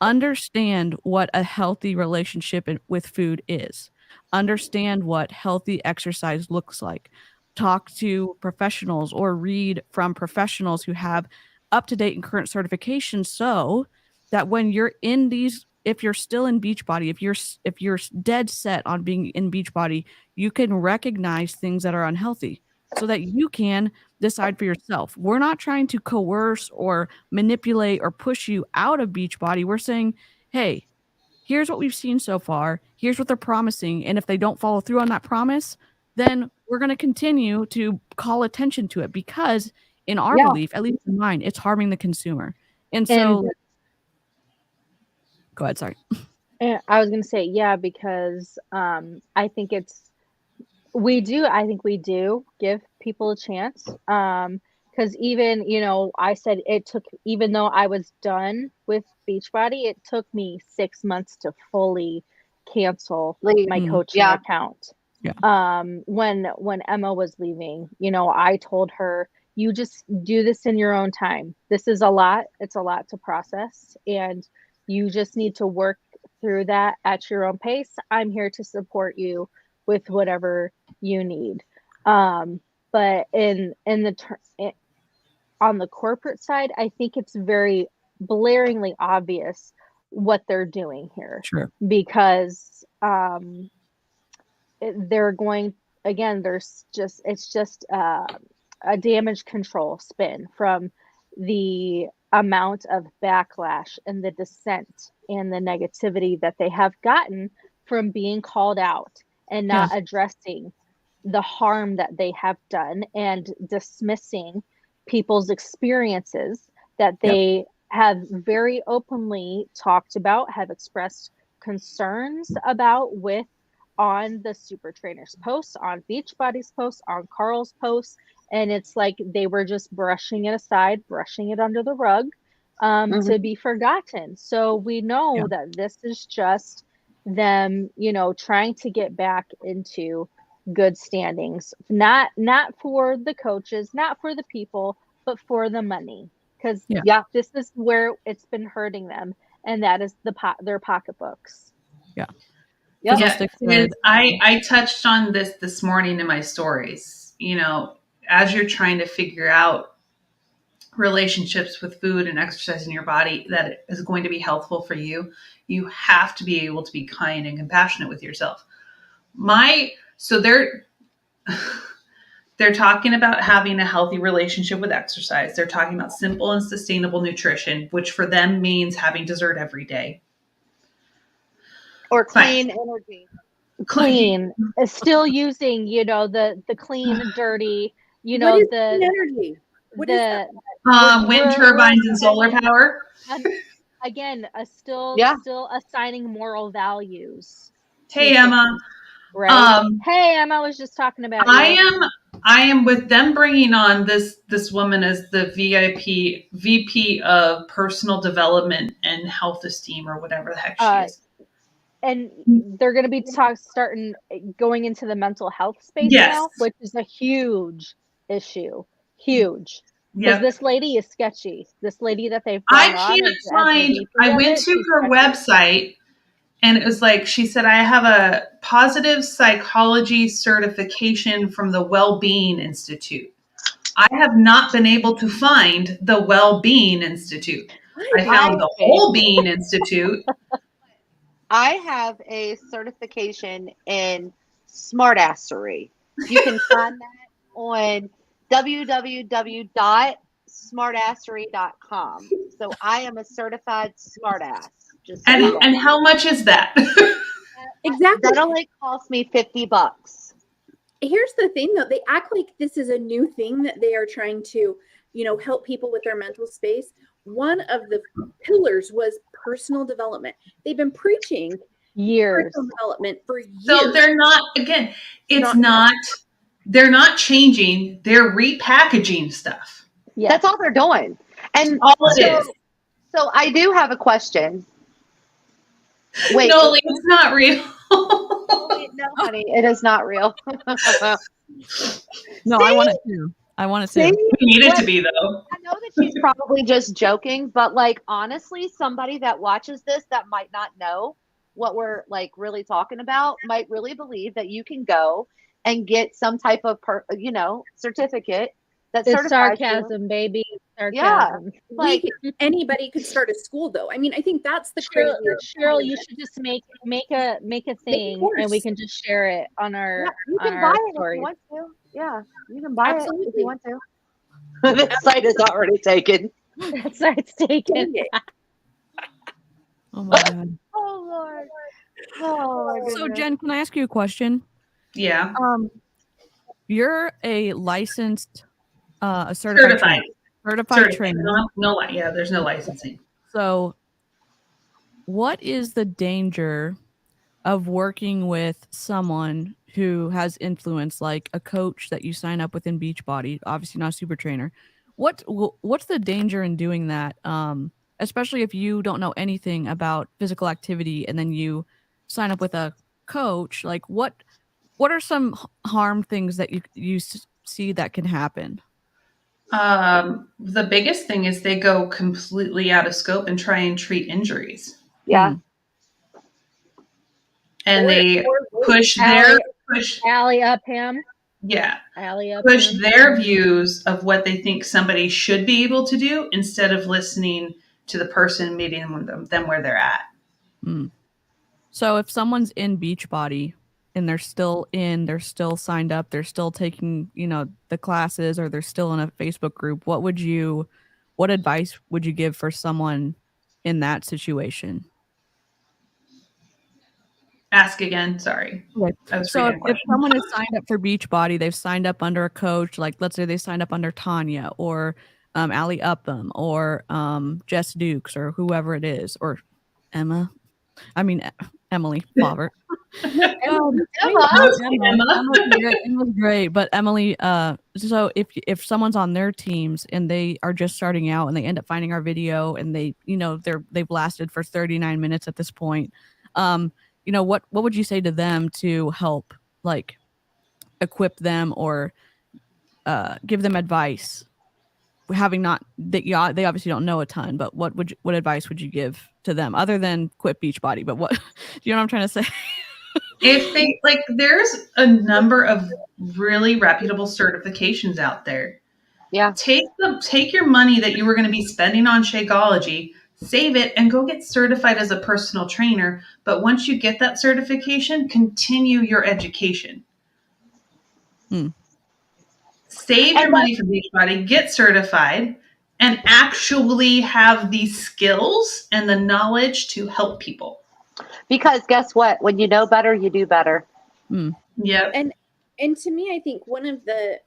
Speaker 6: Understand what a healthy relationship with food is. Understand what healthy exercise looks like. Talk to professionals or read from professionals who have up-to-date and current certifications, so that when you're in these, if you're still in Beachbody, if you're dead set on being in Beachbody, you can recognize things that are unhealthy so that you can decide for yourself. We're not trying to coerce or manipulate or push you out of Beachbody. We're saying, hey, here's what we've seen so far. Here's what they're promising. And if they don't follow through on that promise, then we're going to continue to call attention to it, because in our belief, at least in mine, it's harming the consumer. And so, go ahead. Sorry.
Speaker 9: I was going to say, yeah, because I think we do give people a chance. Because even, I said it took, even though I was done with Beachbody, it took me 6 months to fully cancel my coaching account.
Speaker 6: Yeah.
Speaker 9: When Emma was leaving, I told her, you just do this in your own time. This is a lot. It's a lot to process, and you just need to work through that at your own pace. I'm here to support you with whatever you need. But on the corporate side, I think it's very blaringly obvious what they're doing here.
Speaker 6: Sure.
Speaker 9: Because they're going, again, it's just a damage control spin from the amount of backlash and the dissent and the negativity that they have gotten from being called out and not addressing the harm that they have done and dismissing people's experiences that they have very openly talked about, have expressed concerns about on the Super Trainers posts, on Beachbody's posts, on Carl's posts. And it's like they were just brushing it aside, brushing it under the rug to be forgotten. So we know that this is just them, trying to get back into good standings, not for the coaches, not for the people, but for the money. Because
Speaker 6: Yeah.
Speaker 9: this is where it's been hurting them, and that is their pocketbooks.
Speaker 6: Yeah.
Speaker 8: Yep.
Speaker 10: Yeah, I touched on this morning in my stories. As you're trying to figure out relationships with food and exercise in your body that is going to be healthful for you, you have to be able to be kind and compassionate with yourself. So they're talking about having a healthy relationship with exercise. They're talking about simple and sustainable nutrition, which for them means having dessert every day.
Speaker 8: Or clean energy.
Speaker 9: Clean is still using, the clean, dirty,
Speaker 7: what is
Speaker 9: the
Speaker 7: clean energy? What is that?
Speaker 10: Wind turbines and solar power.
Speaker 9: Again, still assigning moral values.
Speaker 10: Hey, Emma.
Speaker 9: Right. Hey, Emma was just talking about you.
Speaker 10: I am with them bringing on this woman as the VP of personal development and health esteem, or whatever the heck she is.
Speaker 9: And they're going to be going into the mental health space now, which is a huge issue. Huge. Because this lady is sketchy. This lady that they've brought on.
Speaker 10: I went to her website, and it was like, she said, I have a positive psychology certification from the Well-Being Institute. I have not been able to find the Well-Being Institute. I found the Whole Being Institute.
Speaker 8: I have a certification in smartassery. You can find that on www.smartassery.com. So I am a certified smartass.
Speaker 10: And how much is that?
Speaker 7: Exactly.
Speaker 8: That only cost me $50.
Speaker 7: Here's the thing, though. They act like this is a new thing that they are trying to, help people with their mental space. One of the pillars was personal development. They've been preaching
Speaker 9: years
Speaker 7: personal development for years.
Speaker 10: So they're not, again, they're not changing, they're repackaging stuff.
Speaker 8: Yeah. That's all they're doing. And
Speaker 10: all it is.
Speaker 8: So I do have a question. Wait.
Speaker 10: No, it's not real.
Speaker 8: No, honey, it is not real.
Speaker 6: No, I want it to. I want it to.
Speaker 10: We need it to be, though.
Speaker 8: I know that she's probably just joking, but honestly, somebody that watches this that might not know what we're really talking about might really believe that you can go and get some type of certificate that's certified.
Speaker 9: Sarcasm, baby. Sarcasm.
Speaker 8: Yeah,
Speaker 7: anybody could start a school, though. I mean, I think that's the crazy.
Speaker 9: Cheryl, you should just make a thing, and we can just share it on our.
Speaker 8: Yeah, you can buy it if you want to. Yeah, you can buy it if you want to. The site is already taken.
Speaker 9: That site's taken.
Speaker 6: Oh my god.
Speaker 8: Oh Lord. Oh my goodness.
Speaker 6: So Jen, can I ask you a question?
Speaker 10: Yeah.
Speaker 6: You're a licensed, a
Speaker 10: certified
Speaker 6: trainer.
Speaker 10: Yeah, there's no licensing.
Speaker 6: So, what is the danger of working with someone who has influence, like a coach that you sign up with in Beachbody? Obviously, not a super trainer. What's the danger in doing that? Especially if you don't know anything about physical activity, and then you sign up with a coach. What are some harm things that you see that can happen?
Speaker 10: The biggest thing is they go completely out of scope and try and treat injuries.
Speaker 8: Yeah.
Speaker 10: And they push
Speaker 9: alley up him.
Speaker 10: Yeah.
Speaker 9: Alley up
Speaker 10: push
Speaker 9: him.
Speaker 10: their views of what they think somebody should be able to do instead of listening to the person, meeting them where they're at.
Speaker 6: Mm. So if someone's in Beachbody and they're still signed up, they're still taking, the classes, or they're still in a Facebook group, what advice would you give for someone in that situation?
Speaker 10: Ask again. Sorry.
Speaker 6: Right. So if someone is signed up for Beachbody, they've signed up under a coach, like let's say they signed up under Tanya or Allie Upham or Jess Dukes or whoever it is, or Emily Faubert. Emma's great, but Emily. So if someone's on their teams and they are just starting out and they end up finding our video and they've lasted for 39 minutes at this point, you know, what would you say to them to help like equip them or give them advice, having not that they obviously don't know a ton, but what advice would you give to them other than quit Beachbody? But what do you know what I'm trying to say?
Speaker 10: If they like, there's a number of really reputable certifications out there.
Speaker 8: Yeah.
Speaker 10: Take your money that you were going to be spending on Shakeology, save it, and go get certified as a personal trainer. But once you get that certification, continue your education. Save your money for Beachbody, get certified, and actually have the skills and the knowledge to help people.
Speaker 8: Because guess what? When you know better, you do better.
Speaker 10: Yeah.
Speaker 7: And to me, I think one of the,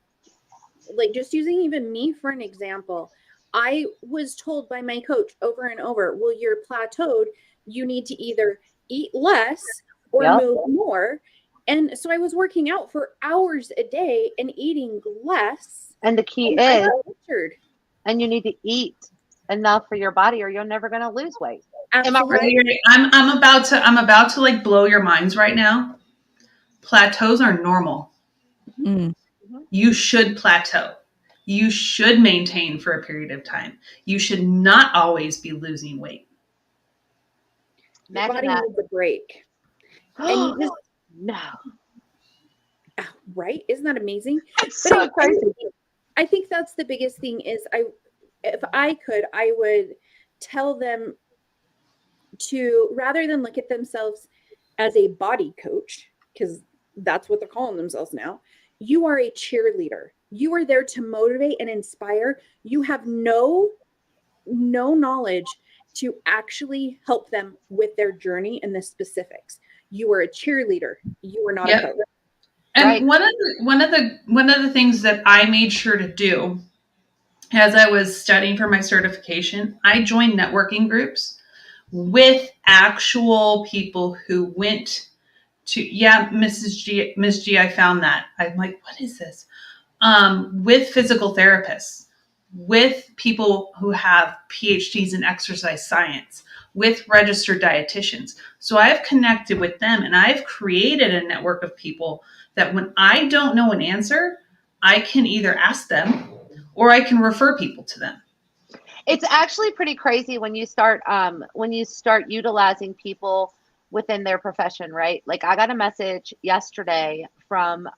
Speaker 7: like, just using even me for an example, I was told by my coach over and over, well, you're plateaued. You need to either eat less or move more. And so I was working out for hours a day and eating less.
Speaker 8: And the key is, and you need to eat enough for your body or you're never going to lose weight. Am I right?
Speaker 10: I'm about to like blow your minds right now. Plateaus are normal. You should plateau. You should maintain for a period of time. You should not always be losing weight.
Speaker 7: Your body needs a break. And you just right? Isn't that amazing?
Speaker 8: It's so crazy.
Speaker 7: I think that's the biggest thing is if I could, I would tell them to, rather than look at themselves as a body coach, because that's what they're calling themselves now. You are a cheerleader. You are there to motivate and inspire. You have no knowledge to actually help them with their journey and the specifics. You are a cheerleader. You are not a coach.
Speaker 10: And one of the things that I made sure to do as I was studying for my certification, I joined networking groups with actual people who went to, Miss G, I found that. I'm like, what is this? With physical therapists, with people who have PhDs in exercise science, with registered dietitians. So I've connected with them and I've created a network of people that when I don't know an answer, I can either ask them or I can refer people to them.
Speaker 8: It's actually pretty crazy when you start utilizing people within their profession, right? Like I got a message yesterday from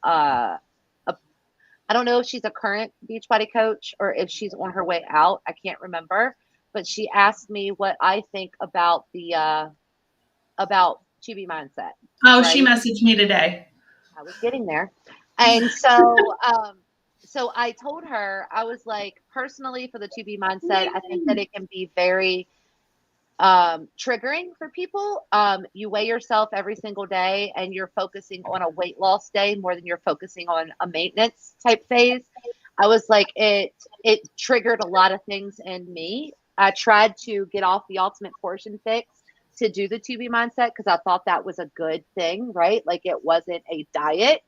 Speaker 8: I don't know if she's a current Beachbody coach or if she's on her way out. I can't remember, but she asked me what I think about the about TB mindset.
Speaker 10: Oh, right? She messaged me today.
Speaker 8: I was getting there, and so so I told her, I was like, personally, for the TB mindset, I think that it can be very triggering for people. You weigh yourself every single day and you're focusing on a weight loss day more than you're focusing on a maintenance type phase. I was like, it triggered a lot of things in me. I tried to get off the ultimate portion fix to do the 2B mindset because I thought that was a good thing, right? Like it wasn't a diet.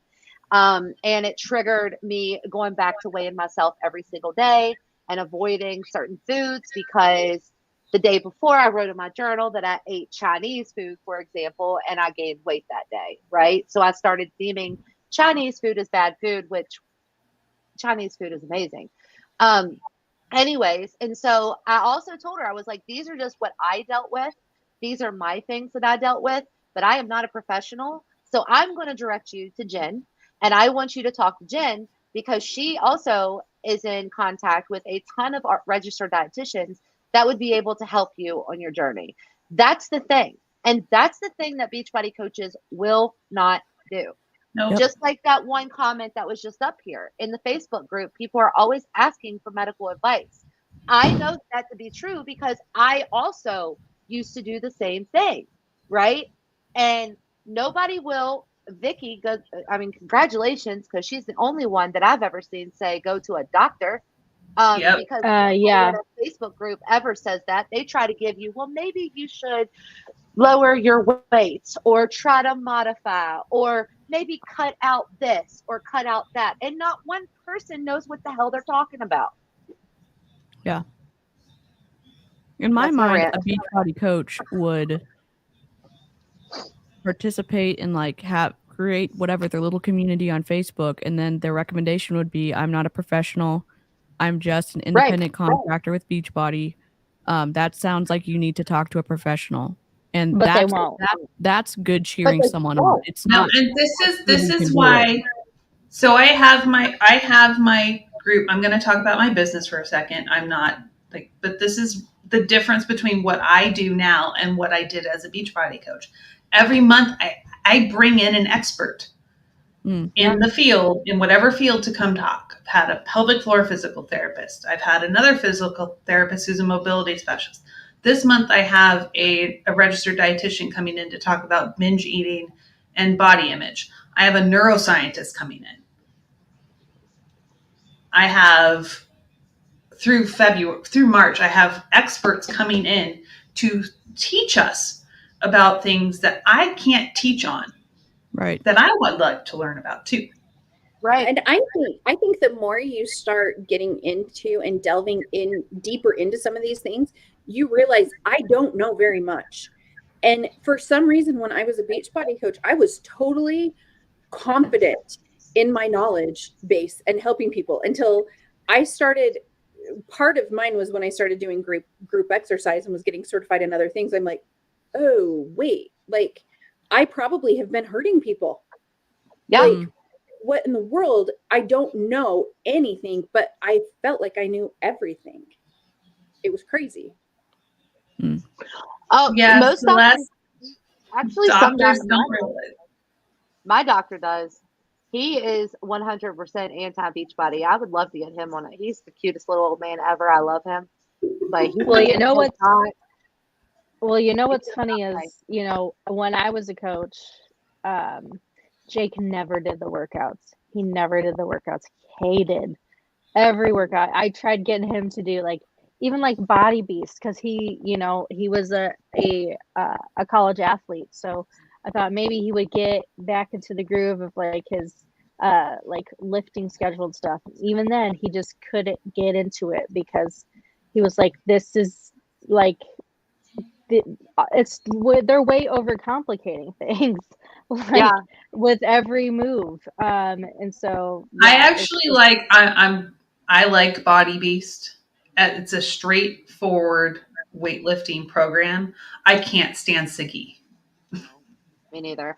Speaker 8: And it triggered me going back to weighing myself every single day and avoiding certain foods because the day before I wrote in my journal that I ate Chinese food, for example, and I gained weight that day, right? So I started deeming Chinese food as bad food, which Chinese food is amazing. Anyways, and so I also told her, I was like, these are just what I dealt with. These are my things that I dealt with, but I am not a professional. So I'm going to direct you to Jen, and I want you to talk to Jen because she also is in contact with a ton of registered dietitians that would be able to help you on your journey. That's the thing. And that's the thing that Beachbody coaches will not do. No. Just like that one comment that was just up here in the Facebook group, people are always asking for medical advice. I know that to be true because I also used to do the same thing, right? And nobody will, Vicky, congratulations, because she's the only one that I've ever seen say go to a doctor. Because a Facebook group ever says that, they try to give you, well, maybe you should lower your weight or try to modify or maybe cut out this or cut out that. And not one person knows what the hell they're talking about.
Speaker 6: Yeah. In my mind, a Beachbody coach would participate and like create whatever their little community on Facebook, and then their recommendation would be, I'm not a professional, I'm just an independent contractor with Beachbody. That sounds like you need to talk to a professional. And
Speaker 9: But they won't.
Speaker 6: that's good cheering someone on. It's
Speaker 10: No,
Speaker 6: not.
Speaker 10: and this
Speaker 6: you can
Speaker 10: is
Speaker 6: do
Speaker 10: why. So I have my group. I'm going to talk about my business for a second. I'm not like, but this is the difference between what I do now and what I did as a Beachbody coach. Every month, I bring in an expert in the field, in whatever field, to come talk. I've had a pelvic floor physical therapist. I've had another physical therapist who's a mobility specialist. This month, I have a registered dietitian coming in to talk about binge eating and body image. I have a neuroscientist coming in. I have through March, I have experts coming in to teach us about things that I can't teach on.
Speaker 6: Right.
Speaker 10: That I would like to learn about too.
Speaker 7: Right. And I think the more you start getting into and delving in deeper into some of these things, you realize I don't know very much. And for some reason, when I was a Beachbody coach, I was totally confident in my knowledge base and helping people until I started. Part of mine was when I started doing group exercise and was getting certified in other things. I'm like, oh, wait, like I probably have been hurting people.
Speaker 8: Yeah.
Speaker 7: Like, what in the world? I don't know anything, but I felt like I knew everything. It was crazy.
Speaker 8: Oh,
Speaker 10: yeah.
Speaker 8: Most doctors, actually, some
Speaker 10: doctors don't realize.
Speaker 8: My doctor does. He is 100% anti Beachbody. I would love to get him on it. He's the cutest little old man ever. I love him. But he
Speaker 9: Well, you know what's funny is, when I was a coach, Jake never did the workouts. He never did the workouts. He hated every workout. I tried getting him to do even Body Beast, because he was a college athlete. So I thought maybe he would get back into the groove of his lifting scheduled stuff. Even then, he just couldn't get into it because he was like, this is they're way overcomplicating things with every move. And so
Speaker 10: I actually I like Body Beast. It's a straightforward weightlifting program. I can't stand Siggy.
Speaker 8: Me neither.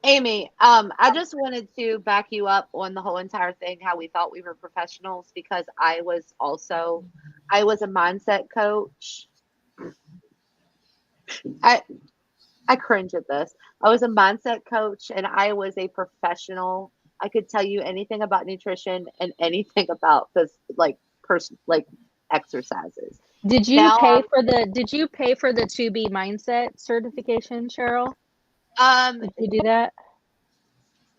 Speaker 8: Amy, I just wanted to back you up on the whole entire thing, how we thought we were professionals, because I was a mindset coach. I cringe at this. I was a mindset coach and I was a professional. I could tell you anything about nutrition and anything about this exercises.
Speaker 9: Did you pay for the 2B mindset certification, Cheryl? Did you do that?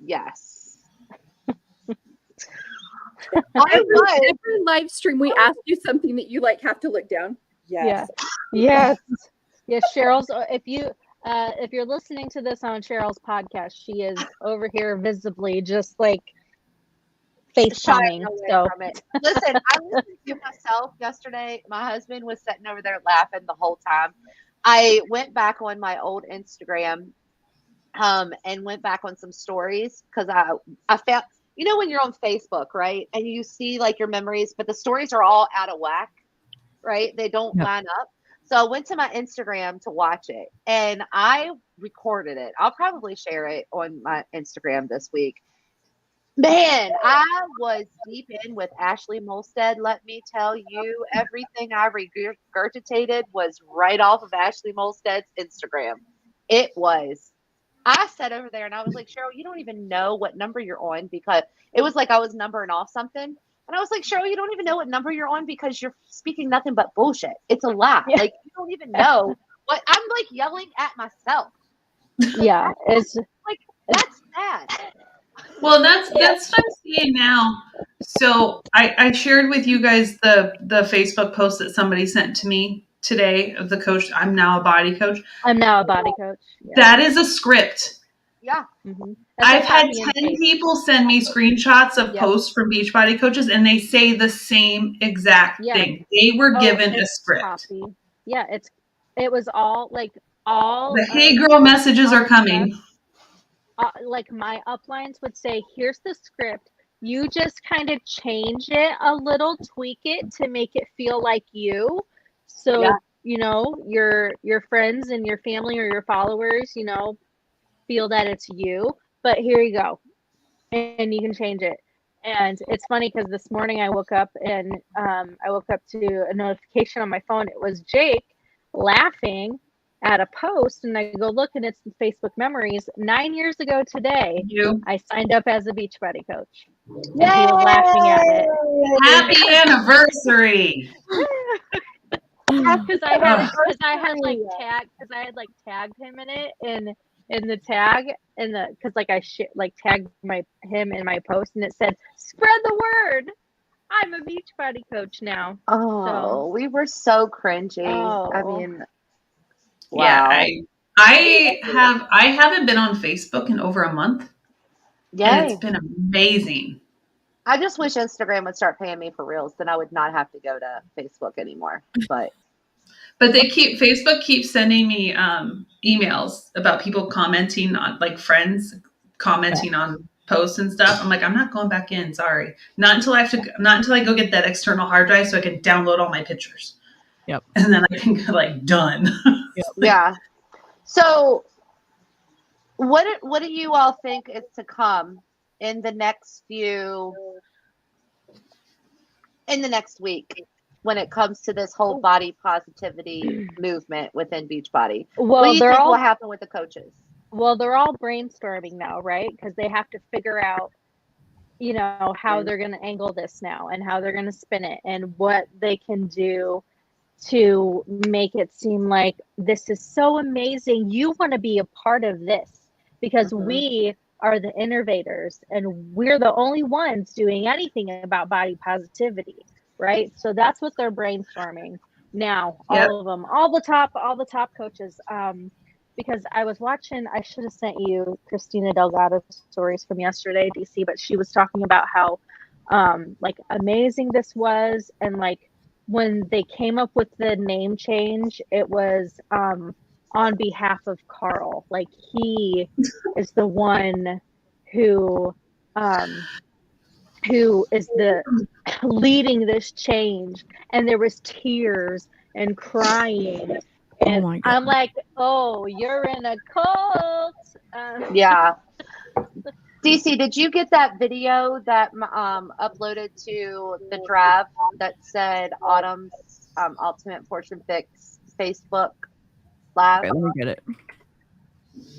Speaker 8: Yes.
Speaker 7: Every live stream we ask you something that you have to look down. Yes.
Speaker 9: Yes. Yes, Cheryl's, if you're listening to this on Cheryl's podcast, she is over here visibly just face palming. So
Speaker 8: from it. Listen, I listened to myself yesterday. My husband was sitting over there laughing the whole time. I went back on my old Instagram and went back on some stories because I found, when you're on Facebook, right? And you see your memories, but the stories are all out of whack, right? They don't line up. So I went to my Instagram to watch it and I recorded it. I'll probably share it on my Instagram this week. Man, I was deep in with Ashley Molstead. Let me tell you, everything I regurgitated was right off of Ashley Molstead's Instagram. It was. I sat over there and I was like, Cheryl, you don't even know what number you're on, because it was like I was numbering off something. And I was like, Cheryl, you don't even know what number you're on because you're speaking nothing but bullshit. It's a lie.
Speaker 9: Yeah.
Speaker 8: You don't even know what I'm yelling at myself.
Speaker 9: Yeah. It's
Speaker 8: that's bad.
Speaker 10: Well, that's what I'm seeing now. So I shared with you guys the Facebook post that somebody sent to me today of the coach. I'm now a body coach.
Speaker 9: Yeah.
Speaker 10: That is a script.
Speaker 8: Yeah.
Speaker 9: Mm-hmm.
Speaker 10: I've had 10 people send me screenshots of posts from Beachbody coaches, and they say the same exact thing. They were given a script.
Speaker 9: Copy. Yeah, it was all
Speaker 10: the hey girl messages are coming.
Speaker 9: like my uplines would say, here's the script. You just kind of change it a little, tweak it to make it feel like you. So,
Speaker 8: Yeah.
Speaker 9: you know, your friends and your family or your followers, you know, feel that it's you. But here you go. And you can change it. And it's funny because this morning I woke up and I woke up to a notification on my phone. It was Jake laughing at a post, and I go look, and it's Facebook memories. 9 years ago today,
Speaker 10: You.
Speaker 9: I signed up as a Beachbody coach, and he was laughing at it
Speaker 10: Happy anniversary.
Speaker 9: because I had
Speaker 10: Ugh.
Speaker 9: like tagged him in it in the tag in the because like I tagged him in my post, and it said spread the word. I'm a Beachbody coach now.
Speaker 8: Oh, we were so cringy. I
Speaker 9: Oh.
Speaker 8: mean,
Speaker 10: Yeah,
Speaker 8: wow.
Speaker 10: I haven't been on Facebook in over a month, and it's
Speaker 8: Yay.
Speaker 10: been amazing.
Speaker 8: I just wish Instagram would start paying me for reels. Then I would not have to go to Facebook anymore. But
Speaker 10: Facebook keeps sending me emails about people commenting on, like, friends commenting on posts and stuff. I'm like, I'm not going back in. Sorry, not until I go get that external hard drive so I can download all my pictures.
Speaker 6: Yep.
Speaker 10: And then I can like done.
Speaker 6: Yep.
Speaker 8: yeah. So what do you all think is to come in the next week when it comes to this whole body positivity movement within Beachbody? What do you think will happen with the coaches?
Speaker 9: Well, they're all brainstorming now, right? Because they have to figure out, you know, how they're going to angle this now and how they're going to spin it and what they can do to make it seem like this is so amazing. You want to be a part of this because we are the innovators and we're the only ones doing anything about body positivity, right? So that's what they're brainstorming now.
Speaker 10: Yep.
Speaker 9: All of them, all the top coaches. Because I was watching, I should have sent you Christina Delgado's stories from yesterday, DC, but she was talking about how like amazing this was, and like when they came up with the name change, it was on behalf of Carl. Like he is the one who is the leading this change, and there was tears and crying. And
Speaker 6: Oh my God.
Speaker 9: I'm like, oh, you're in a cult.
Speaker 8: Yeah. DC, did you get that video that uploaded to the draft that said Autumn's Ultimate Portion Fix Facebook Live?
Speaker 6: Okay, let me get it.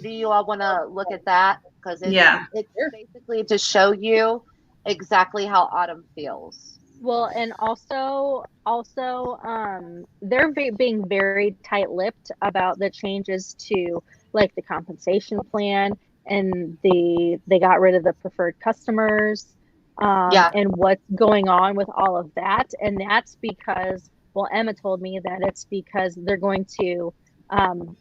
Speaker 8: Do you all want to look at that? Because it's basically to show you exactly how Autumn feels.
Speaker 9: Well, and also, they're being very tight-lipped about the changes to like the compensation plan, and they got rid of the preferred customers, and what's going on with all of that. And that's because, well, Emma told me that it's because they're going to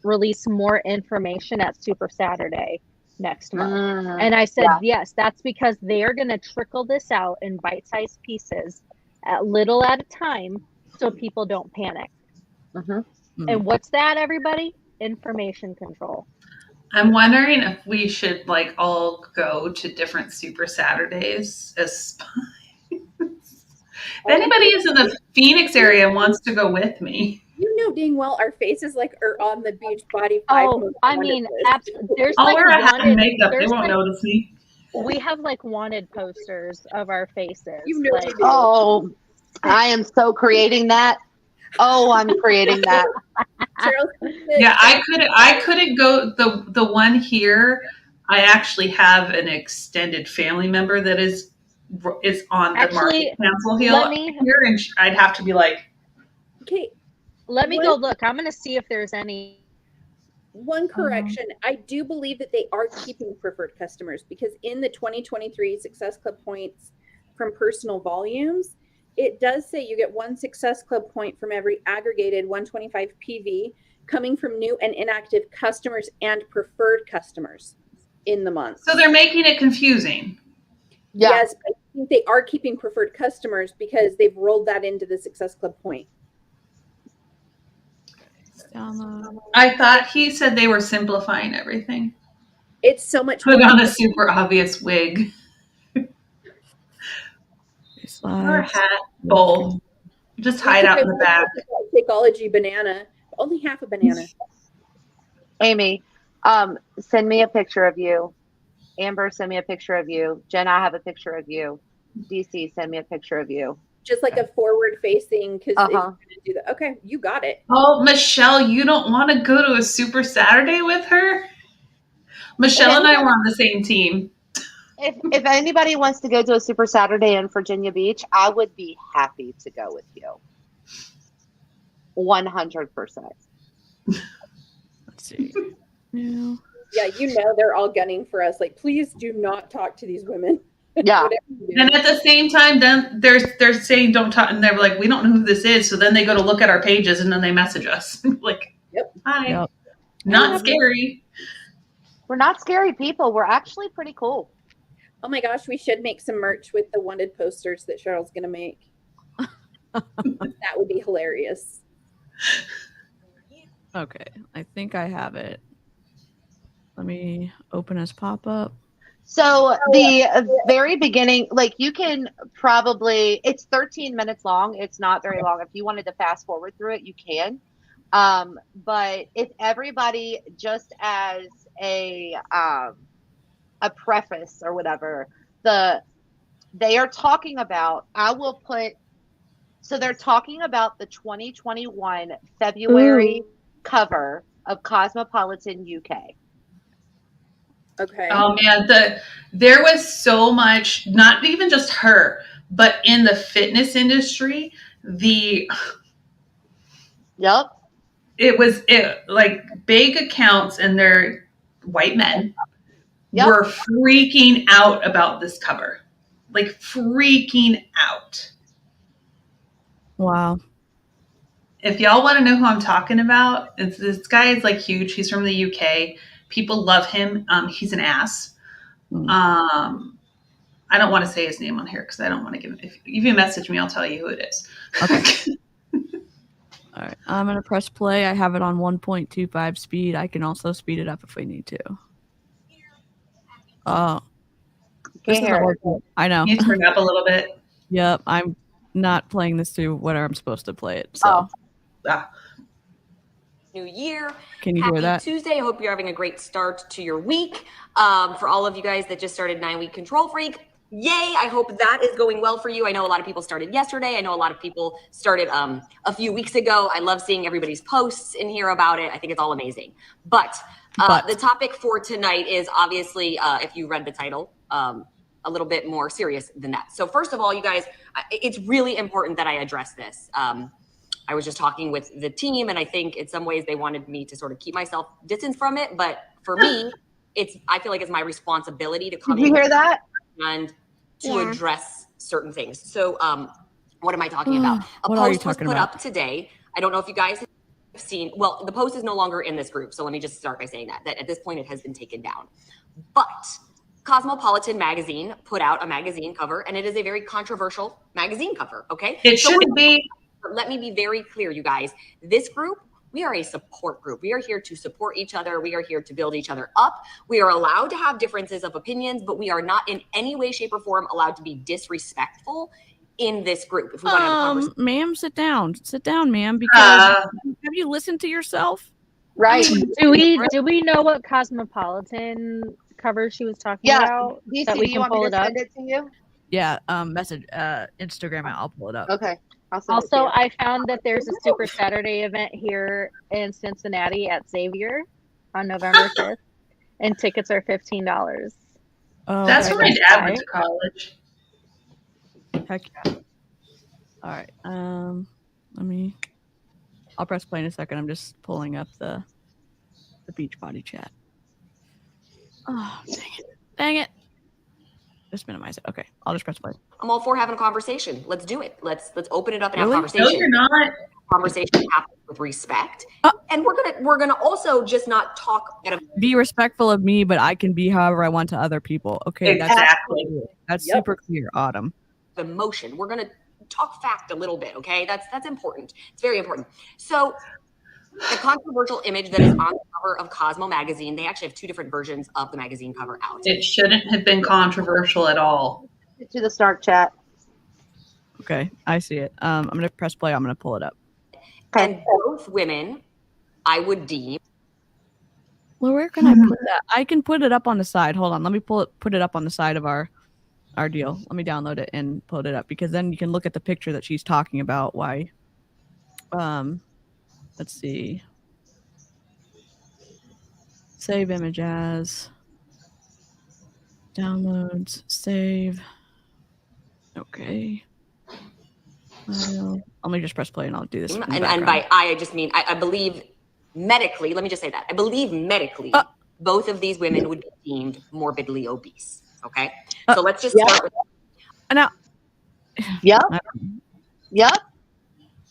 Speaker 9: release more information at Super Saturday next month. And I said, yes, that's because they are going to trickle this out in bite-sized pieces at a time so people don't panic. And what's that, everybody? Information control.
Speaker 10: I'm wondering if we should like all go to different Super Saturdays as if anybody is in the Phoenix area and wants to go with me.
Speaker 7: You know dang well our faces like are on the Beachbody 5.
Speaker 9: Oh, I mean, absolutely.
Speaker 10: I'll wear a hat and makeup. They won't notice me.
Speaker 9: We have like wanted posters of our faces.
Speaker 7: You know,
Speaker 9: like,
Speaker 8: oh, I am so creating that. Oh, I'm creating that.
Speaker 10: Yeah, I couldn't go the one here. I actually have an extended family member that is on the Market Council Hill here, and I'd have to be like,
Speaker 7: okay,
Speaker 9: let me go look. I'm going to see if there's any.
Speaker 7: One correction, I do believe that they are keeping preferred customers, because in the 2023 Success Club points from personal volumes, it does say you get 1 Success Club point from every aggregated 125 PV coming from new and inactive customers and preferred customers in the month.
Speaker 10: So they're making it confusing.
Speaker 8: Yeah.
Speaker 7: Yes, I think they are keeping preferred customers because they've rolled that into the Success Club point.
Speaker 10: I thought he said they were simplifying everything.
Speaker 7: It's so much
Speaker 10: Put
Speaker 7: fun.
Speaker 10: on a super obvious wig or a
Speaker 6: Slides.
Speaker 10: hat, both. Just hide out in the back.
Speaker 7: Shakeology banana, only half a banana.
Speaker 8: Amy, send me a picture of you. Amber, send me a picture of you. Jen, I have a picture of you. DC, send me a picture of you.
Speaker 7: Just like a forward facing, because if you're
Speaker 8: Uh-huh.
Speaker 7: gonna do that, okay, you got it.
Speaker 10: Oh, Michelle, you don't want to go to a Super Saturday with her? Michelle and I were on the same team.
Speaker 8: If anybody wants to go to a Super Saturday in Virginia Beach, I would be happy to go with you. 100%.
Speaker 6: Let's see. Yeah.
Speaker 7: Yeah, you know they're all gunning for us. Like, please do not talk to these women.
Speaker 8: Yeah.
Speaker 7: Whatever you do.
Speaker 10: And at the same time, then they're saying don't talk, and they're like, we don't know who this is. So then they go to look at our pages, and then they message us like,
Speaker 7: Yep.
Speaker 10: hi,
Speaker 6: Yep.
Speaker 10: not scary.
Speaker 8: We're not scary people. We're actually pretty cool.
Speaker 7: Oh my gosh, we should make some merch with the wanted posters that Cheryl's gonna make. That would be hilarious.
Speaker 6: Okay, I think I have it. Let me open as pop-up.
Speaker 8: So the very beginning, like you can probably, it's 13 minutes long. It's not very long. If you wanted to fast forward through it, you can. But if everybody, just as a preface or whatever, they are talking about, so they're talking about the 2021 February cover of Cosmopolitan UK.
Speaker 7: Okay.
Speaker 10: Oh man, there was so much, not even just her, but in the fitness industry,
Speaker 8: Yep.
Speaker 10: it like big accounts and they're white men were freaking out about this cover. Like freaking out.
Speaker 6: Wow.
Speaker 10: If y'all want to know who I'm talking about, this guy is like huge. He's from the UK. People love him. He's an ass. I don't want to say his name on here because I don't want to give him. If you message me, I'll tell you who it is.
Speaker 6: Okay. All right. I'm going to press play. I have it on 1.25 speed. I can also speed it up if we need to. Oh. This isn't working. I know.
Speaker 10: You turn up a little bit.
Speaker 6: Yep. I'm not playing this to where I'm supposed to play it. So.
Speaker 1: New year.
Speaker 6: Can you
Speaker 1: Happy
Speaker 6: hear that?
Speaker 1: Tuesday. I hope you're having a great start to your week. For all of you guys that just started 9-week Control Freak, yay. I hope that is going well for you. I know a lot of people started yesterday. I know a lot of people started a few weeks ago. I love seeing everybody's posts in here about it. I think it's all amazing. But the topic for tonight is obviously, if you read the title, a little bit more serious than that. So first of all, you guys, it's really important that I address this. I was just talking with the team, and I think in some ways they wanted me to sort of keep myself distanced from it. But for me, I feel like it's my responsibility to come
Speaker 8: in. Did you hear that?
Speaker 1: And to address certain things. So what am I talking about? A
Speaker 6: What are you
Speaker 1: post was
Speaker 6: talking
Speaker 1: put
Speaker 6: about?
Speaker 1: up today. I don't know if you guys have seen, well, the post is no longer in this group. So let me just start by saying that at this point it has been taken down. But Cosmopolitan magazine put out a magazine cover, and it is a very controversial magazine cover, okay?
Speaker 10: It shouldn't be.
Speaker 1: Let me be very clear, you guys. This group, we are a support group. We are here to support each other. We are here to build each other up. We are allowed to have differences of opinions, but we are not in any way, shape, or form allowed to be disrespectful in this group. If we want to have a conversation.
Speaker 6: Ma'am, sit down, ma'am, because have you listened to yourself?
Speaker 8: Right.
Speaker 9: Do we know what Cosmopolitan cover she was talking about?
Speaker 8: DC,
Speaker 9: That we
Speaker 8: do you
Speaker 9: can
Speaker 8: want
Speaker 9: pull
Speaker 8: me
Speaker 9: it
Speaker 8: to
Speaker 9: up?
Speaker 8: send it to you?
Speaker 6: Yeah, message Instagram. I'll pull it up.
Speaker 8: Okay. I'll send it to
Speaker 9: Also,
Speaker 8: you.
Speaker 9: I found that there's a Super Saturday event here in Cincinnati at Xavier on November 5th, and tickets are $15.
Speaker 6: Oh,
Speaker 10: That's
Speaker 6: okay.
Speaker 10: where my dad went to college.
Speaker 6: Heck yeah. All right. I'll press play in a second. I'm just pulling up the Beachbody chat. Oh, dang it. Just minimize it. Okay, I'll just press play.
Speaker 1: I'm all for having a conversation. Let's do it. Let's open it up and have a
Speaker 6: Really?
Speaker 1: conversation.
Speaker 10: No, you're not.
Speaker 1: Conversation happens with respect. And we're gonna also just not talk at a
Speaker 6: Be respectful of me, but I can be however I want to other people. Okay,
Speaker 10: Exactly.
Speaker 6: That's super clear, Autumn.
Speaker 1: emotion. We're gonna talk fact a little bit, okay? That's important. It's very important. So The controversial image that is on the cover of Cosmo magazine, they actually have 2 different versions of the magazine cover out.
Speaker 10: It shouldn't have been controversial at all.
Speaker 8: To the Snark chat.
Speaker 6: Okay, I see it. I'm gonna press play. I'm gonna pull it up.
Speaker 1: And both women, I would deem.
Speaker 6: Well, where can I put that? I can put it up on the side. Hold on, let me put it up on the side of our deal. Let me download it and put it up, because then you can look at the picture that she's talking about. Why? Let's see. Save image as. Downloads. Save. Okay. Let me just press play and I'll do this.
Speaker 1: And by I just mean I believe medically. Let me just say that I believe medically both of these women would be deemed morbidly obese. Okay, so let's just start with
Speaker 6: now.
Speaker 8: Yep. Yep.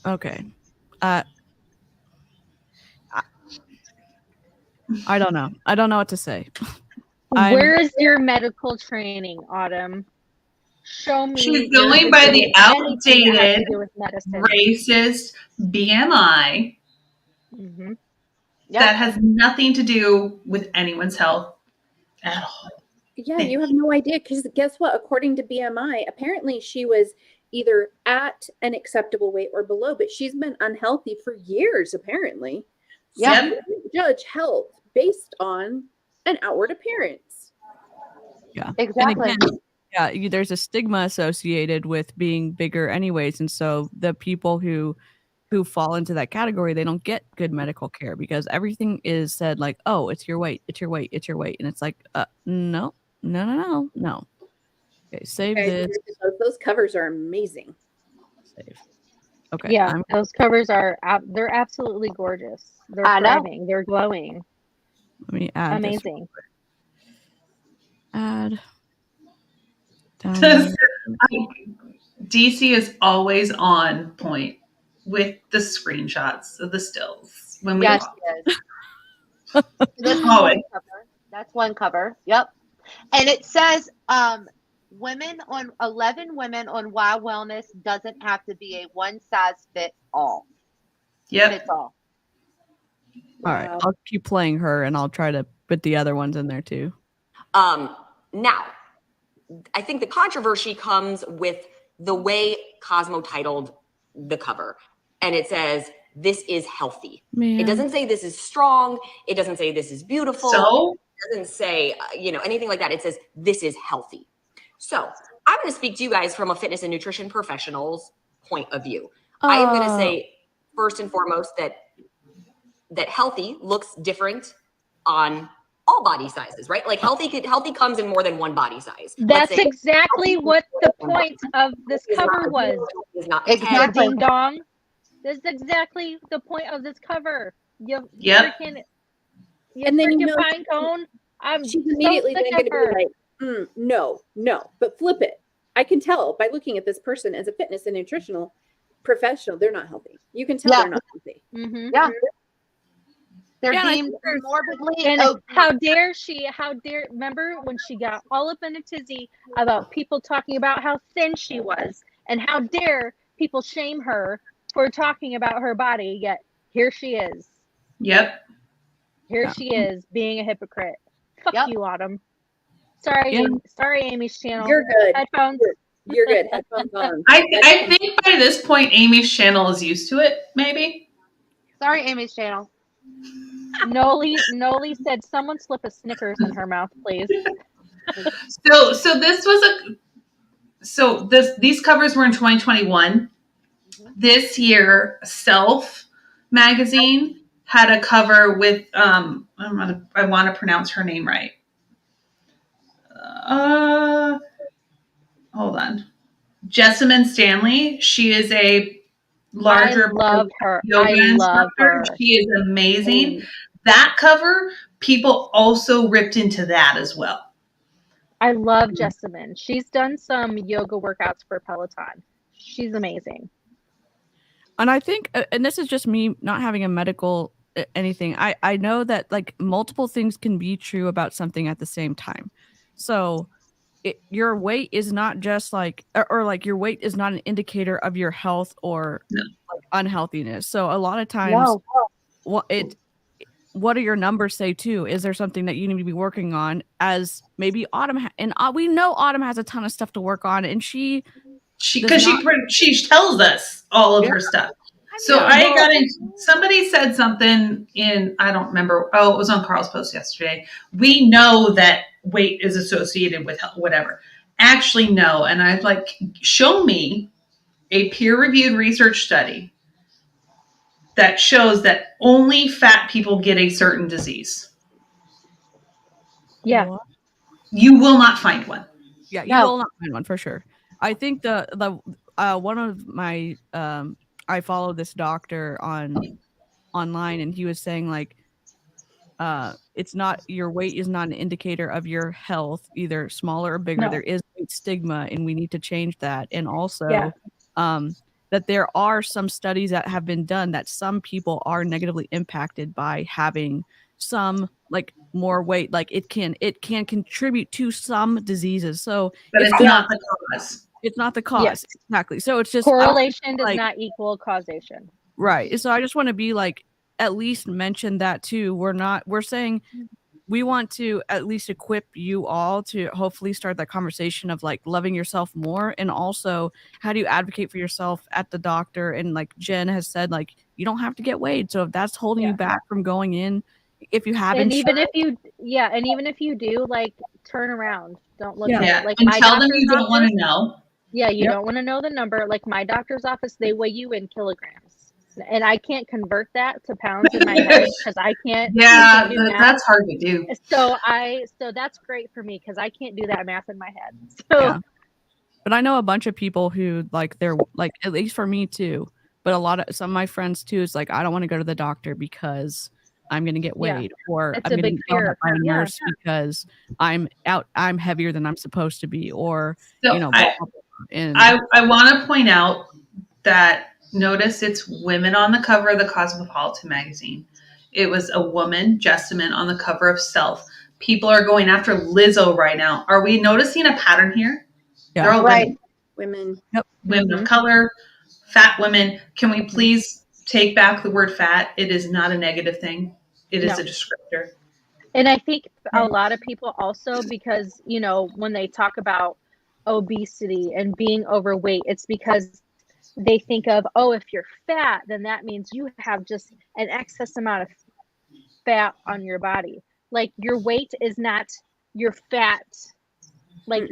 Speaker 6: Okay. I don't know. I don't know what to say.
Speaker 9: Where is your medical training, Autumn? Show me.
Speaker 10: She's going by the outdated, racist BMI that has nothing to do with anyone's health at all.
Speaker 7: Yeah, you have no idea, because guess what? According to BMI, apparently she was either at an acceptable weight or below, but she's been unhealthy for years, apparently. So
Speaker 8: Yeah.
Speaker 7: you can't judge health based on an outward appearance.
Speaker 6: Yeah,
Speaker 8: Exactly.
Speaker 6: And again, there's a stigma associated with being bigger, anyways, and so the people who fall into that category, they don't get good medical care because everything is said like, "Oh, it's your weight, it's your weight, it's your weight," and it's like, no. Okay, save this.
Speaker 7: Those covers are amazing.
Speaker 6: Save. Okay.
Speaker 9: Yeah, those covers are they're absolutely gorgeous. They're thriving. They're glowing.
Speaker 6: Let me add.
Speaker 9: Amazing.
Speaker 6: Add.
Speaker 10: DC is always on point with the screenshots of the stills when we walk.
Speaker 8: That's one cover. Yep. And it says 11 women on Wow Wellness doesn't have to be a one size fit all.
Speaker 10: Yep.
Speaker 8: Fits all.
Speaker 6: All right. I'll keep playing her and I'll try to put the other ones in there too.
Speaker 1: Now, I think the controversy comes with the way Cosmo titled the cover. And it says, "This is healthy."
Speaker 6: Man.
Speaker 1: It doesn't say this is strong. It doesn't say this is beautiful.
Speaker 10: So?
Speaker 1: It doesn't say, anything like that. It says, "This is healthy." So I'm going to speak to you guys from a fitness and nutrition professional's point of view. I am going to say, first and foremost, that healthy looks different on all body sizes, right? Like healthy comes in more than one body size.
Speaker 9: That's exactly what the point of this cover was.
Speaker 8: Exactly.
Speaker 9: Ding dong. That's exactly the point of this cover. You freaking,
Speaker 7: and then
Speaker 9: pine cone.
Speaker 7: She's immediately then going to be like, no. But flip it. I can tell by looking at this person as a fitness and nutritional professional, they're not healthy. You can tell they're not healthy.
Speaker 9: Mm-hmm.
Speaker 8: Yeah. They're deemed morbidly.
Speaker 9: And how dare she? Remember when she got all up in a tizzy about people talking about how thin she was, and how dare people shame her for talking about her body? Yet here she is.
Speaker 10: Yep.
Speaker 9: Here she is being a hypocrite. Fuck you, Autumn. Sorry, sorry, Amy's channel.
Speaker 7: You're good.
Speaker 9: Headphones.
Speaker 7: You're good. Headphones on.
Speaker 10: I think by this point, Amy's channel is used to it. Maybe.
Speaker 8: Sorry, Amy's channel.
Speaker 9: Noli said, "Someone slip a Snickers in her mouth, please."
Speaker 10: These covers were in 2021. This year, Self magazine had a cover with I want to pronounce her name right. Hold on, Jessamine Stanley. She is a larger.
Speaker 9: I love her.
Speaker 10: Yoga instructor. She is amazing. That cover, people also ripped into that as well.
Speaker 9: I love Jessamine. She's done some yoga workouts for Peloton. She's amazing.
Speaker 6: And I think, and this is just me not having a medical anything. I know that like multiple things can be true about something at the same time. So your weight is not just like, or like your weight is not an indicator of your health or like unhealthiness. So a lot of times what do your numbers say too? Is there something that you need to be working on? As maybe Autumn and we know Autumn has a ton of stuff to work on, and she
Speaker 10: tells us all of her stuff. So
Speaker 6: Yeah,
Speaker 10: I got in. Somebody said something in, I don't remember. Oh, it was on Carl's post yesterday. We know that weight is associated with whatever. Actually, no. And I've like, show me a peer-reviewed research study that shows that only fat people get a certain disease.
Speaker 9: Yeah.
Speaker 6: What?
Speaker 10: You will not find one.
Speaker 6: Yeah, you
Speaker 9: No.
Speaker 6: will not find one for sure. I think the one of my I follow this doctor online, and he was saying like it's not, your weight is not an indicator of your health, either smaller or bigger.
Speaker 9: No.
Speaker 6: There is weight stigma, and we need to change that. And also
Speaker 9: Yeah.
Speaker 6: that there are some studies that have been done that some people are negatively impacted by having some like more weight. Like it can contribute to some diseases. So
Speaker 10: But it's not the cause.
Speaker 6: It's not the cause.
Speaker 9: Yes.
Speaker 6: Exactly. So it's just
Speaker 9: Correlation does
Speaker 6: like,
Speaker 9: not equal causation.
Speaker 6: right. So I just want to be like, at least mention that too. We're saying we want to at least equip you all to hopefully start that conversation of like loving yourself more. And also, how do you advocate for yourself at the doctor? And like Jen has said, like, you don't have to get weighed. So if that's holding you back from going in, if you have
Speaker 9: And
Speaker 6: insurance,
Speaker 9: even if you do, like, turn around. Don't look
Speaker 6: Yeah.
Speaker 9: at
Speaker 10: Yeah.
Speaker 9: it. Like
Speaker 10: And
Speaker 9: my
Speaker 10: tell them
Speaker 9: doctor's
Speaker 10: you don't want
Speaker 9: office.
Speaker 10: to know.
Speaker 9: Yeah, you
Speaker 6: Yep.
Speaker 9: don't want to know the number. Like my doctor's office, they weigh you in kilograms, and I can't convert that to pounds in my head because I can't. I
Speaker 10: Yeah,
Speaker 9: can't do math.
Speaker 10: that's hard to do.
Speaker 9: So that's great for me because I can't do that math in my head. So
Speaker 6: Yeah. But I know a bunch of people who like they're like, at least for me too, but some of my friends too is like, I don't want to go to the doctor because I'm going to get
Speaker 9: Yeah.
Speaker 6: weighed, or
Speaker 9: It's
Speaker 6: I'm
Speaker 9: a
Speaker 6: going to
Speaker 9: big
Speaker 6: get yelled
Speaker 9: fear.
Speaker 6: at by a
Speaker 9: Yeah.
Speaker 6: nurse because I'm heavier than I'm supposed to be, or
Speaker 10: So
Speaker 6: blah, blah, blah. And
Speaker 10: I want to point out that, notice it's women on the cover of the Cosmopolitan magazine. It was a woman, Jessamine, on the cover of Self. People are going after Lizzo right now. Are we noticing a pattern here?
Speaker 6: Yeah.
Speaker 10: They're all
Speaker 9: Right.
Speaker 10: women.
Speaker 7: Women.
Speaker 10: Women of color, fat women. Can we please take back the word fat? It is not a negative thing. It is
Speaker 9: No.
Speaker 10: a descriptor.
Speaker 9: And I think a lot of people also, because, when they talk about obesity and being overweight, it's because they think of, oh, if you're fat, then that means you have just an excess amount of fat on your body. Like your weight is not your fat, like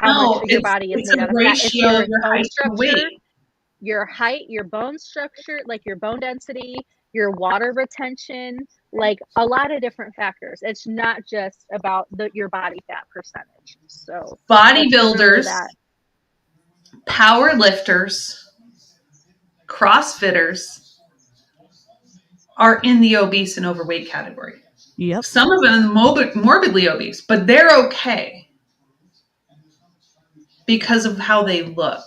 Speaker 9: how much of your body is made out of fat. It's
Speaker 10: ratio
Speaker 9: your
Speaker 10: of your
Speaker 9: bone
Speaker 10: height to
Speaker 9: structure,
Speaker 10: weight.
Speaker 9: your height, your bone structure, like your bone density, your water retention, like a lot of different factors. It's not just about your body fat percentage. So
Speaker 10: Bodybuilders,
Speaker 9: that.
Speaker 10: power lifters, CrossFitters are in the obese and overweight category.
Speaker 6: yep.
Speaker 10: Some of them morbidly obese, but they're okay because of how they look.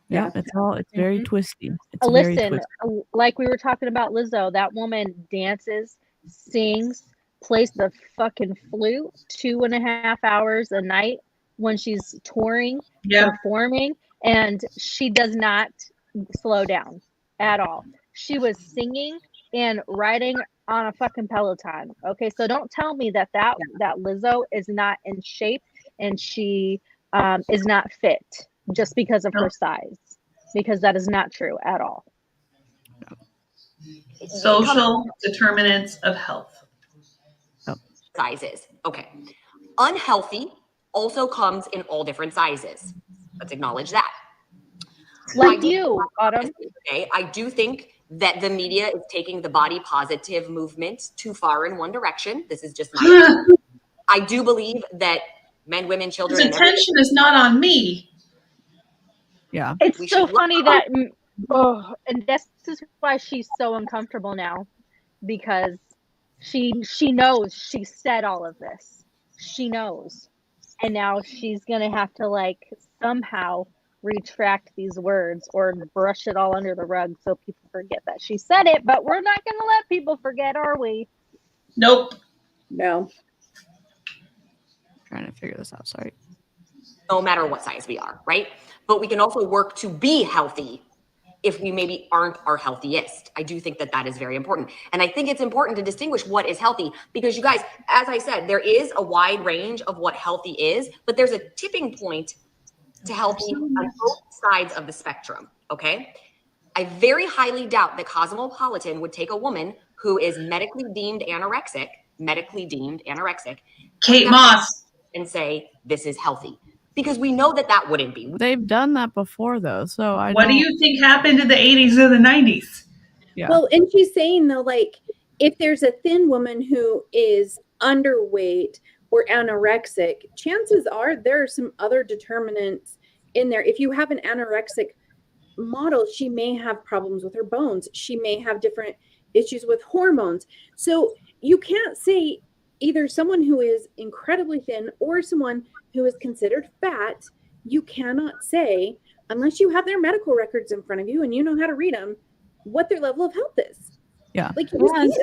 Speaker 6: Yeah, it's very twisty. It's very
Speaker 9: Listen,
Speaker 6: twisty.
Speaker 9: like we were talking about Lizzo, that woman dances, sings, plays the fucking flute 2.5 hours a night when she's touring, performing, and she does not slow down at all. She was singing and riding on a fucking Peloton. Okay, so don't tell me that Lizzo is not in shape and she is not fit just because of her size, because that is not true at all.
Speaker 10: Social determinants of health.
Speaker 1: Sizes. Okay. Unhealthy also comes in all different sizes. Let's acknowledge that.
Speaker 9: Like you, Autumn.
Speaker 1: Okay, I do think that the media is taking the body positive movement too far in one direction. This is just my opinion. I do believe that men, women, children,
Speaker 10: His attention is not on me.
Speaker 6: Yeah.
Speaker 9: It's so funny that, and this is why she's so uncomfortable now, because she knows she said all of this. She knows. And now she's going to have to like somehow retract these words or brush it all under the rug so people forget that she said it, but we're not going to let people forget, are we?
Speaker 10: Nope.
Speaker 7: No.
Speaker 6: Trying to figure this out. Sorry.
Speaker 1: No matter what size we are, right? But we can also work to be healthy if we maybe aren't our healthiest. I do think that that is very important. And I think it's important to distinguish what is healthy, because you guys, as I said, there is a wide range of what healthy is, but there's a tipping point to healthy on both sides of the spectrum, okay? I very highly doubt that Cosmopolitan would take a woman who is medically deemed anorexic,
Speaker 10: Kate Moss,
Speaker 1: and say, this is healthy. Because we know that that wouldn't be.
Speaker 6: They've done that before, though. So
Speaker 10: what do you think happened in the 80s or the 90s?
Speaker 6: Yeah.
Speaker 7: Well, and she's saying though, like, if there's a thin woman who is underweight or anorexic, chances are there are some other determinants in there. If you have an anorexic model, she may have problems with her bones. She may have different issues with hormones. So you can't say either someone who is incredibly thin or someone who is considered fat. You cannot say, unless you have their medical records in front of you and you know how to read them, what their level of health is.
Speaker 6: Yeah.
Speaker 7: Like, you just can't.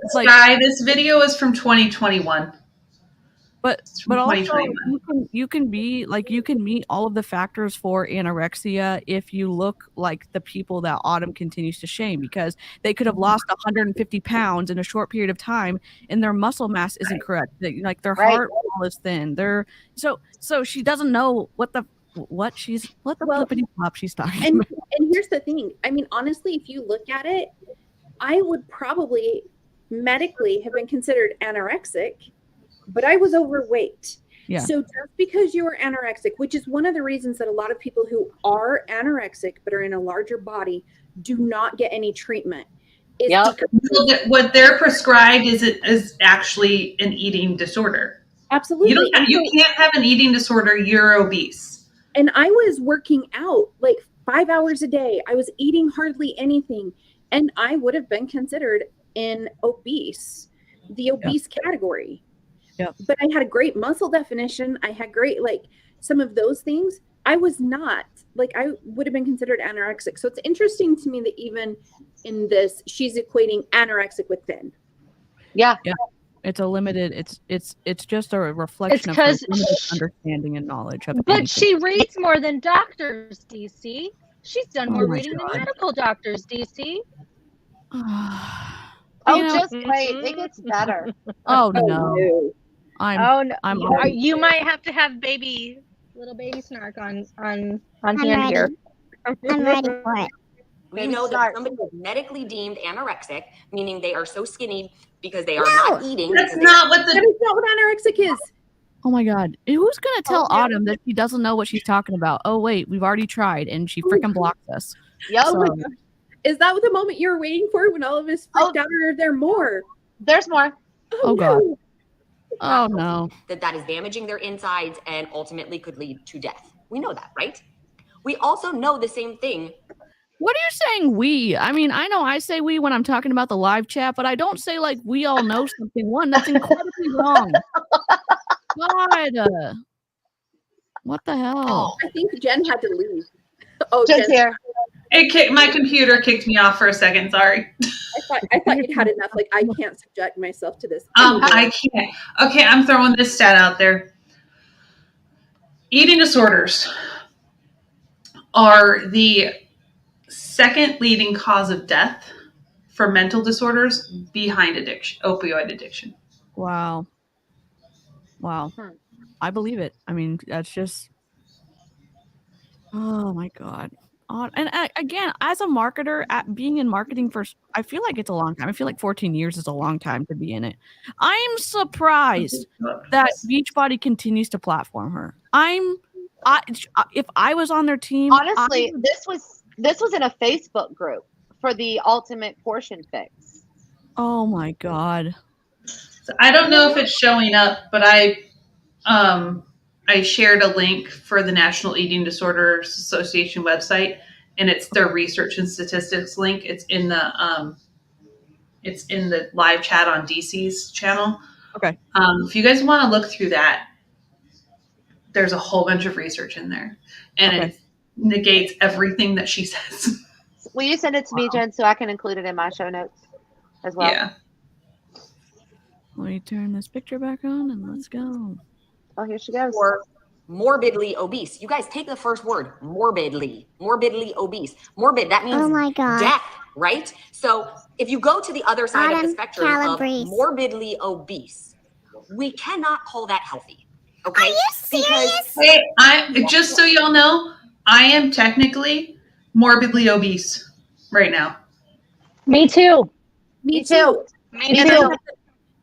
Speaker 10: Sky, this video is from 2021.
Speaker 6: But also you can be like, you can meet all of the factors for anorexia if you look like the people that Autumn continues to shame, because they could have lost 150 pounds in a short period of time and their muscle mass isn't correct. Like their heart wall is thin. They're so she doesn't know what the flippity flop she's talking about.
Speaker 7: And here's the thing. I mean, honestly, if you look at it, I would probably medically have been considered anorexic, but I was overweight.
Speaker 6: Yeah.
Speaker 7: So just because you're anorexic, which is one of the reasons that a lot of people who are anorexic but are in a larger body do not get any treatment.
Speaker 10: What they're prescribed is actually an eating disorder.
Speaker 7: Absolutely.
Speaker 10: You can't have an eating disorder. You're obese.
Speaker 7: And I was working out like 5 hours a day. I was eating hardly anything. And I would have been considered the obese category.
Speaker 6: Yeah.
Speaker 7: But I had a great muscle definition. I had great, like, some of those things. I was not, like, I would have been considered anorexic. So it's interesting to me that even in this, she's equating anorexic with thin.
Speaker 8: Yeah.
Speaker 6: Yeah. It's a limited, it's just a reflection of her limited understanding and knowledge of
Speaker 9: But
Speaker 6: anything.
Speaker 9: she reads more than doctors, DC. She's done more
Speaker 6: my
Speaker 9: reading
Speaker 6: God.
Speaker 9: than medical doctors, DC.
Speaker 8: Just wait. It gets better.
Speaker 6: Oh no. I'm
Speaker 9: You might have to have little baby Snark on hand here.
Speaker 11: I'm ready for it.
Speaker 1: We know that somebody is medically deemed anorexic, meaning they are so skinny because they are not eating.
Speaker 10: That is not what
Speaker 7: anorexic is.
Speaker 6: Oh my God. Who's going to tell Autumn that she doesn't know what she's talking about? Oh, wait, we've already tried and she freaking blocked us.
Speaker 8: Yep.
Speaker 6: So,
Speaker 7: is that the moment you were waiting for when all of us freaked out, or are there more?
Speaker 8: There's more.
Speaker 6: Oh God. Oh no.
Speaker 1: That is damaging their insides and ultimately could lead to death. We know that, right? We also know the same thing.
Speaker 6: What are you saying we? I mean, I know I say we when I'm talking about the live chat, but I don't say like we all know something. That's incredibly wrong. God. What the hell?
Speaker 7: I think Jen had to leave.
Speaker 8: Jen's here.
Speaker 10: My computer kicked me off for a second. Sorry.
Speaker 7: I thought you'd had enough. Like, I can't subject myself to this.
Speaker 10: I can't. Okay, I'm throwing this stat out there. Eating disorders are the second leading cause of death for mental disorders behind opioid addiction.
Speaker 6: Wow. I believe it. I mean, that's just, oh my God. And again, as a marketer, being in marketing I feel like it's a long time. I feel like 14 years is a long time to be in it. I'm surprised that Beachbody continues to platform her. If I was on their team,
Speaker 8: honestly, this was in a Facebook group for the Ultimate Portion Fix.
Speaker 6: Oh my God.
Speaker 10: So I don't know if it's showing up, but I shared a link for the National Eating Disorders Association website, and it's their research and statistics link. It's in the live chat on DC's channel.
Speaker 6: Okay.
Speaker 10: If you guys want to look through that, there's a whole bunch of research in there, and it negates everything that she says.
Speaker 8: Will you send it to me, Jen, so I can include it in my show notes as well?
Speaker 10: Yeah.
Speaker 6: Let me turn this picture back on and let's go.
Speaker 8: Oh, here she goes.
Speaker 1: morbidly obese. You guys take the first word, morbidly obese. Morbid, that means
Speaker 11: Oh my God.
Speaker 1: death, right? So if you go to the other side of the
Speaker 11: Autumn
Speaker 1: spectrum
Speaker 11: Calabrese.
Speaker 1: of morbidly obese, we cannot call that healthy. Okay?
Speaker 11: Are you serious?
Speaker 10: Hey, just so y'all know, I am technically morbidly obese right now.
Speaker 9: Me too.
Speaker 7: Me
Speaker 8: Me too.
Speaker 9: Me
Speaker 8: Me
Speaker 7: And
Speaker 9: too.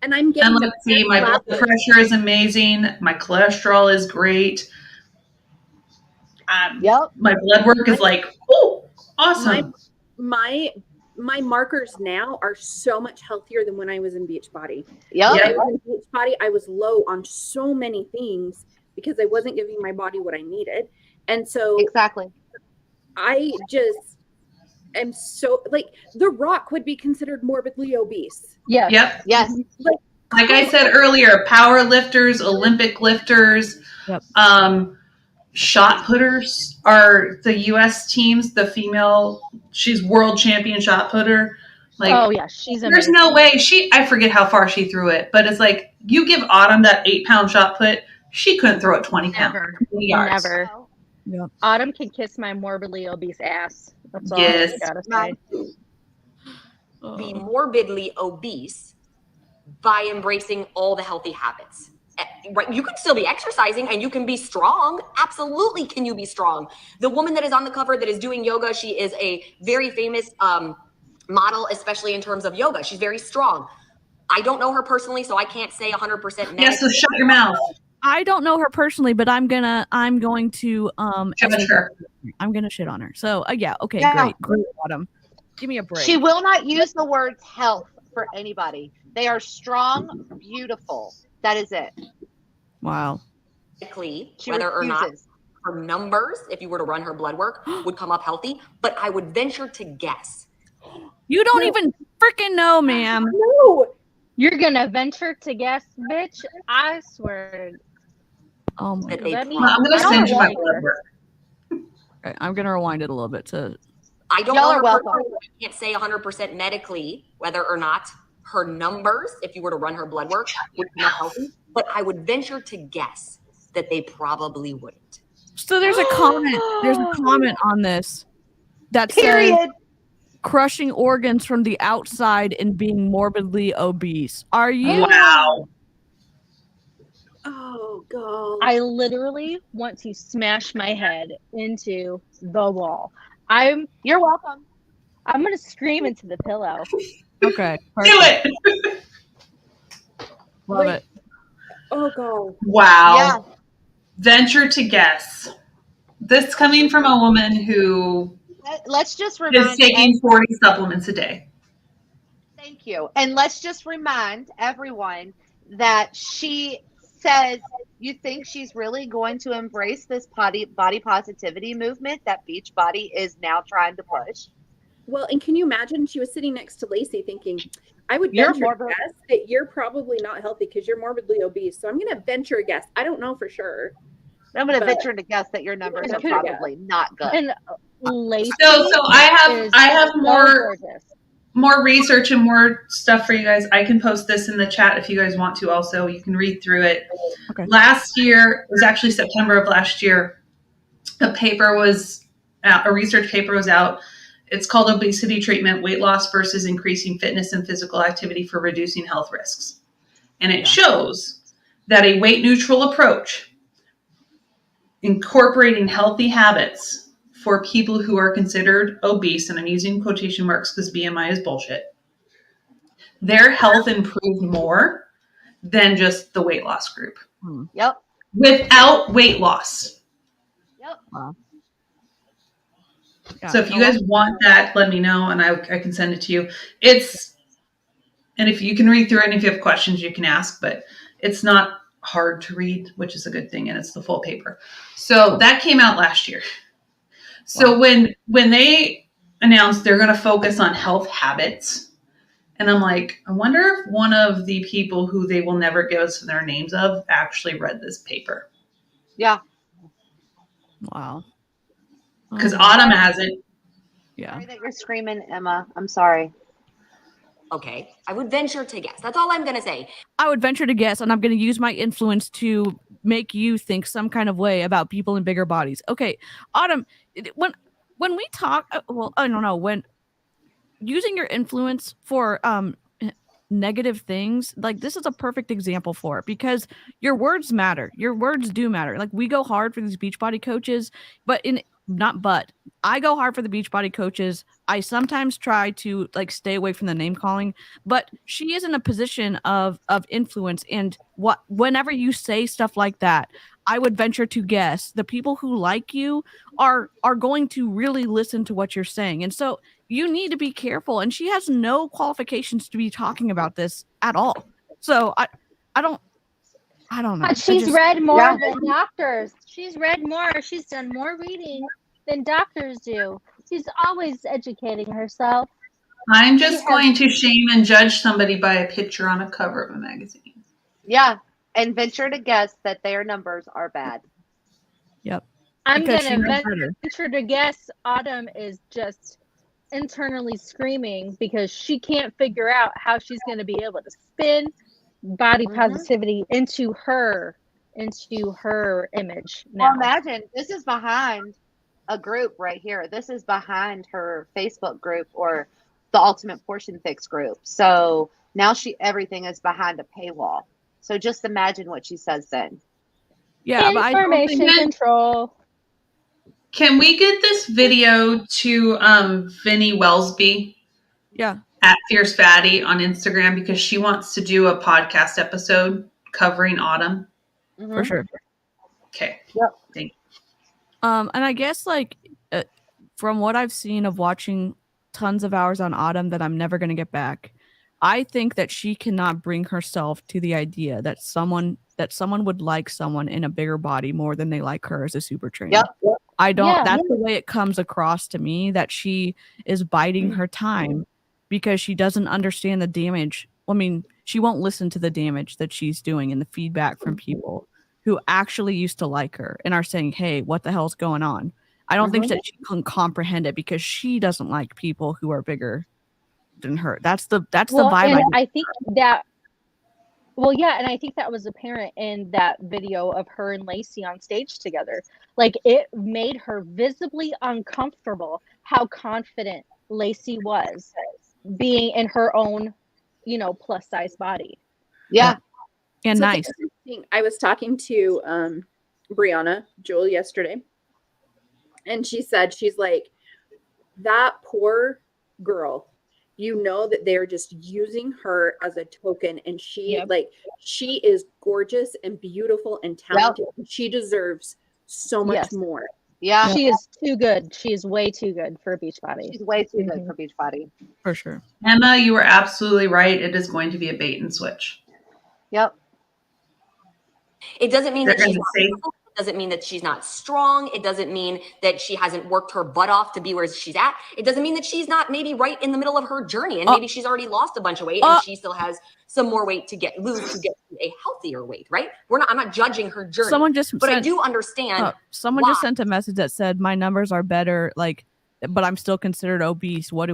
Speaker 7: and I'm
Speaker 10: And
Speaker 7: getting
Speaker 10: let's see, my blood
Speaker 7: levels.
Speaker 10: pressure is amazing. My cholesterol is great.
Speaker 8: Yep.
Speaker 10: My blood work is like, oh, awesome.
Speaker 7: My markers now are so much healthier than when I was in Beachbody.
Speaker 8: Yep.
Speaker 7: When I
Speaker 10: Yep.
Speaker 7: was in Beachbody, I was low on so many things because I wasn't giving my body what I needed. And so
Speaker 8: Exactly.
Speaker 7: I just am so like The Rock would be considered morbidly obese.
Speaker 9: Yes.
Speaker 10: Yep.
Speaker 8: Yes.
Speaker 10: Like I said earlier, power lifters, Olympic lifters,
Speaker 6: Yep.
Speaker 10: shot putters are the U.S. teams. The female, she's world champion shot putter. Like,
Speaker 9: Oh yeah, she's
Speaker 10: there's
Speaker 9: amazing.
Speaker 10: no way I forget how far she threw it, but it's like you give Autumn that 8-pound shot put, she couldn't throw it 20
Speaker 9: Never.
Speaker 10: yards.
Speaker 9: Never.
Speaker 6: Yep.
Speaker 9: Autumn can kiss my morbidly obese ass. That's all
Speaker 10: Yes.
Speaker 9: I gotta say.
Speaker 1: Be morbidly obese by embracing all the healthy habits. Right? You can still be exercising and you can be strong. Absolutely, can you be strong? The woman that is on the cover that is doing yoga, she is a very famous model, especially in terms of yoga. She's very strong. I don't know her personally, so I can't say 100%
Speaker 10: Yes, so shut your mouth.
Speaker 6: I don't know her personally, but I'm going to
Speaker 10: Judge her.
Speaker 6: I'm gonna shit on her. So yeah, okay,
Speaker 8: Yeah.
Speaker 6: great, Autumn. Give me a break.
Speaker 8: She will not use the words health for anybody. They are strong, beautiful. That is it.
Speaker 6: Wow.
Speaker 8: She
Speaker 1: Whether or not
Speaker 8: refuses.
Speaker 1: her numbers, if you were to run her blood work, would come up healthy. But I would venture to guess.
Speaker 6: You don't even freaking know, ma'am.
Speaker 7: No.
Speaker 9: You're gonna venture to guess, bitch. I swear.
Speaker 6: Oh my
Speaker 1: That
Speaker 6: god.
Speaker 1: they
Speaker 9: Let me-
Speaker 10: I'm gonna
Speaker 9: Y'all
Speaker 10: send
Speaker 9: are
Speaker 10: you my
Speaker 9: welcome.
Speaker 10: blood work.
Speaker 6: Okay, I'm gonna rewind it a little bit to
Speaker 1: I don't
Speaker 8: Y'all
Speaker 1: know
Speaker 8: are
Speaker 1: her
Speaker 8: welcome.
Speaker 1: personally. I can't say 100% medically whether or not her numbers, if you were to run her blood work, would come up healthy. But I would venture to guess that they probably wouldn't.
Speaker 6: So there's a comment. There's a comment on this that says
Speaker 8: Period.
Speaker 6: crushing organs from the outside and being morbidly obese. Are you
Speaker 10: Wow.
Speaker 7: Oh god.
Speaker 9: I literally want to smash my head into the wall.
Speaker 8: You're welcome.
Speaker 9: I'm gonna scream into the pillow.
Speaker 6: okay?
Speaker 10: Do
Speaker 6: Perfect.
Speaker 10: it.
Speaker 6: Love
Speaker 7: Like,
Speaker 6: it.
Speaker 7: oh god.
Speaker 10: Wow.
Speaker 8: Yeah.
Speaker 10: Venture to guess. This coming from a woman who
Speaker 8: Let's just
Speaker 10: is
Speaker 8: remind
Speaker 10: taking 40 supplements a day.
Speaker 8: Thank you. And let's just remind everyone that she says, you think she's really going to embrace this body positivity movement that Beachbody is now trying to push?
Speaker 7: Well, and can you imagine she was sitting next to Lacey thinking, I would
Speaker 8: You're
Speaker 7: venture to
Speaker 8: morbid-
Speaker 7: guess that you're probably not healthy because you're morbidly obese. So I'm going to venture a guess. I don't know for sure.
Speaker 8: I'm going to
Speaker 7: But-
Speaker 8: venture to guess that your numbers are
Speaker 9: Could-
Speaker 8: probably not good.
Speaker 9: And Lacey
Speaker 10: So I
Speaker 9: is
Speaker 10: have
Speaker 9: so
Speaker 10: more
Speaker 9: gorgeous.
Speaker 10: research and more stuff for you guys. I can post this in the chat if you guys want to also. You can read through it.
Speaker 6: Okay.
Speaker 10: Last year, it was actually September of last year, a research paper was out. It's called Obesity Treatment, Weight Loss versus Increasing Fitness and Physical Activity for Reducing Health Risks. And it shows that a weight neutral approach, incorporating healthy habits for people who are considered obese, and I'm using quotation marks because BMI is bullshit, their health improved more than just the weight loss group.
Speaker 8: Yep.
Speaker 10: Without weight loss.
Speaker 8: Yep.
Speaker 6: Wow. Yeah,
Speaker 10: So if you guys want that, let me know and I can send it to you. And if you can read through it and if you have questions, you can ask, but it's not hard to read, which is a good thing. And it's the full paper. So that came out last year. So when they announced they're going to focus on health habits, and I'm like, I wonder if one of the people who they will never give us their names of actually read this paper.
Speaker 8: Yeah.
Speaker 6: Wow.
Speaker 10: Because Autumn hasn't.
Speaker 6: Yeah.
Speaker 8: Sorry that you're screaming, Emma. I'm sorry.
Speaker 1: Okay, I would venture to guess. That's all I'm gonna say.
Speaker 6: I would venture to guess, and I'm going to use my influence to make you think some kind of way about people in bigger bodies. Okay, Autumn, when we talk, well, I don't know, when using your influence for negative things, like this is a perfect example for it, because your words matter. Your words do matter. Like we go hard for these Beachbody coaches, but I go hard for the Beachbody coaches. I sometimes try to like stay away from the name calling, but she is in a position of influence, and whenever you say stuff like that, I would venture to guess the people who like you are going to really listen to what you're saying. And so you need to be careful, and she has no qualifications to be talking about this at all. So I don't know.
Speaker 9: But she's read more
Speaker 8: Yeah.
Speaker 9: than doctors. She's read more. She's done more reading than doctors do. She's always educating herself.
Speaker 10: I'm
Speaker 9: She
Speaker 10: just
Speaker 9: has-
Speaker 10: going to shame and judge somebody by a picture on a cover of a magazine.
Speaker 8: Yeah. And venture to guess that their numbers are bad.
Speaker 6: Yep.
Speaker 9: I'm
Speaker 6: Because
Speaker 9: gonna
Speaker 6: she knows better.
Speaker 9: venture to guess Autumn is just internally screaming because she can't figure out how she's going to be able to spin body positivity into her image now.
Speaker 8: Well, imagine this is behind a group right here. This is behind her Facebook group or the Ultimate Portion Fix group. So now everything is behind a paywall. So just imagine what she says then.
Speaker 6: Yeah, but I don't think
Speaker 9: Information control.
Speaker 10: Can we get this video to Vinny Wellsby
Speaker 6: yeah.
Speaker 10: at Fierce Fatty on Instagram, because she wants to do a podcast episode covering Autumn?
Speaker 6: For sure.
Speaker 10: Okay.
Speaker 8: Yep.
Speaker 10: Thank you.
Speaker 6: And I guess like from what I've seen of watching tons of hours on Autumn that I'm never going to get back, I think that she cannot bring herself to the idea that someone would like someone in a bigger body more than they like her as a super trainer.
Speaker 8: Yep.
Speaker 6: I don't.
Speaker 9: Yeah.
Speaker 6: That's the way it comes across to me, that she is biding her time because she doesn't understand the damage. I mean, she won't listen to the damage that she's doing and the feedback from people who actually used to like her and are saying, "Hey, what the hell's going on?" I don't think that she can comprehend it because she doesn't like people who are bigger than her. That's the vibe.
Speaker 9: And I think that. Well, yeah, and I think that was apparent in that video of her and Lacey on stage together. Like, it made her visibly uncomfortable how confident Lacey was being in her own, plus size body.
Speaker 8: Yeah.
Speaker 6: And
Speaker 7: So
Speaker 6: nice.
Speaker 7: it's interesting. I was talking to Brianna Jewel yesterday, and she said, she's like, that poor girl, that they're just using her as a token, and she is gorgeous and beautiful and talented.
Speaker 8: Yep.
Speaker 7: She deserves so much more.
Speaker 8: Yeah.
Speaker 9: She is too good. She is way too good for Beachbody.
Speaker 8: She's way too good for Beachbody.
Speaker 6: For sure.
Speaker 10: Emma, you were absolutely right. It is going to be a bait and switch.
Speaker 8: Yep.
Speaker 1: It doesn't mean that
Speaker 10: They're
Speaker 1: she's
Speaker 10: gonna
Speaker 1: not
Speaker 10: say-
Speaker 1: beautiful. It doesn't mean that she's not strong. It doesn't mean that she hasn't worked her butt off to be where she's at. It doesn't mean that she's not maybe right in the middle of her journey, and maybe she's already lost a bunch of weight and she still has some more weight to lose to get to a healthier weight, right? I'm not judging her journey. But I do understand.
Speaker 6: Someone just sent a message that said my numbers are better, but I'm still considered obese. Let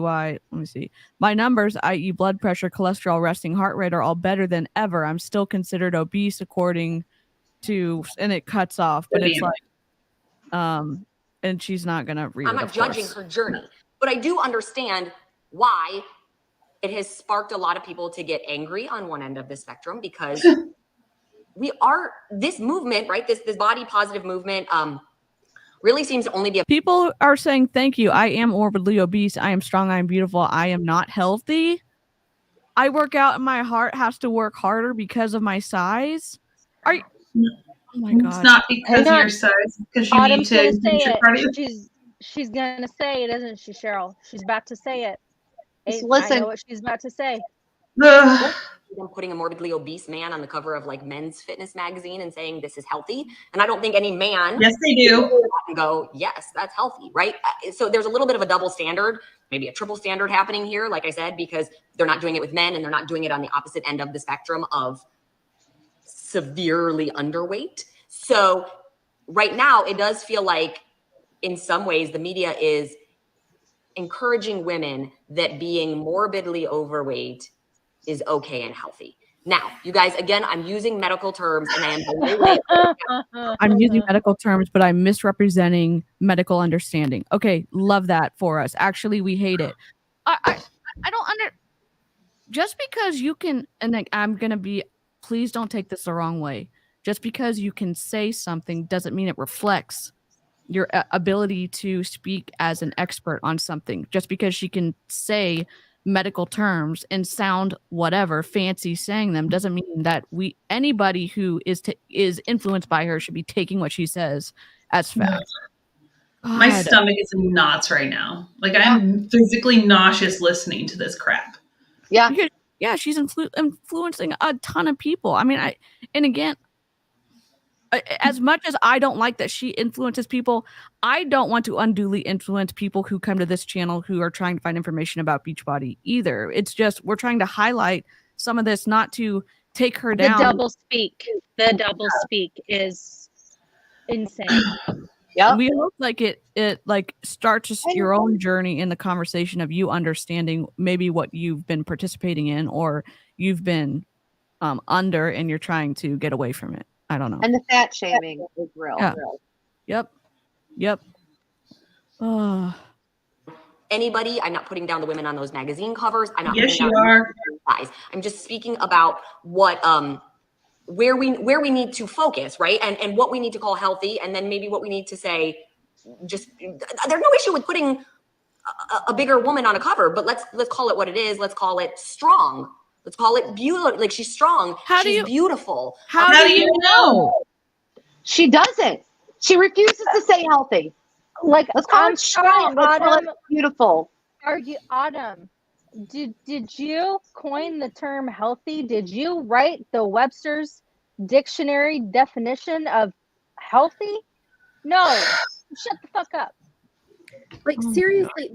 Speaker 6: me see. My numbers, i.e. blood pressure, cholesterol, resting heart rate, are all better than ever. I'm still considered obese according to, and it cuts off, but it's like, and she's not going to read
Speaker 1: I'm
Speaker 6: it,
Speaker 1: not judging her journey, but I do understand why it has sparked a lot of people to get angry on one end of the spectrum, because this movement, right? This body positive movement, really seems to only be
Speaker 6: people are saying, thank you. I am morbidly obese. I am strong. I am beautiful. I am not healthy. I work out and my heart has to work harder because of my size. Oh my God.
Speaker 10: It's not because of your size, because you
Speaker 9: Autumn's
Speaker 10: need to
Speaker 9: gonna say
Speaker 10: increase your
Speaker 9: it.
Speaker 10: cardio.
Speaker 9: She's gonna say it, isn't she, Cheryl? She's about to say it.
Speaker 8: Just
Speaker 9: I
Speaker 8: listen.
Speaker 9: know what she's about to say.
Speaker 10: Ugh.
Speaker 1: putting a morbidly obese man on the cover of like Men's Fitness magazine and saying this is healthy. And I don't think any man
Speaker 10: Yes, they do.
Speaker 1: can go, yes, that's healthy, right? So there's a little bit of a double standard, maybe a triple standard happening here, like I said, because they're not doing it with men and they're not doing it on the opposite end of the spectrum of severely underweight. So right now, it does feel like in some ways the media is encouraging women that being morbidly overweight is okay and healthy. Now, you guys, again, I'm using medical terms and I am the way
Speaker 6: I'm using medical terms, but I'm misrepresenting medical understanding. Okay, love that for us. Actually, we hate it. I don't just because you can, and like, I'm gonna be, please don't take this the wrong way. Just because you can say something doesn't mean it reflects your ability to speak as an expert on something. Just because she can say medical terms and sound whatever fancy saying them doesn't mean that anybody who is influenced by her should be taking what she says as fact.
Speaker 10: My stomach is in knots right now. Like I'm physically nauseous listening to this crap.
Speaker 8: Yeah.
Speaker 6: Because, yeah, she's influencing a ton of people. I mean, and again, as much as I don't like that she influences people, I don't want to unduly influence people who come to this channel who are trying to find information about Beachbody either. It's just we're trying to highlight some of this, not to take her down.
Speaker 9: The double speak is insane.
Speaker 8: Yep.
Speaker 6: We hope like it like starts your own journey in the conversation of you understanding maybe what you've been participating in or you've been under and you're trying to get away from it. I don't know.
Speaker 8: And the fat shaming is real.
Speaker 6: Yeah. Yep.
Speaker 1: Anybody, I'm not putting down the women on those magazine covers. I'm not.
Speaker 10: Yes, you are.
Speaker 1: Guys, I'm just speaking about what where we need to focus, right? And what we need to call healthy, and then maybe what we need to say. Just there's no issue with putting a bigger woman on a cover, but let's call it what it is. Let's call it strong. Let's call it beautiful. Like she's strong. She's beautiful.
Speaker 10: How do you know?
Speaker 8: She doesn't. She refuses to say healthy.
Speaker 9: Like,
Speaker 8: let's call it strong. Let's call it beautiful.
Speaker 9: Autumn, did you coin the term healthy? Did you write the Webster's dictionary definition of healthy? No. Shut the fuck up.
Speaker 7: Like, seriously,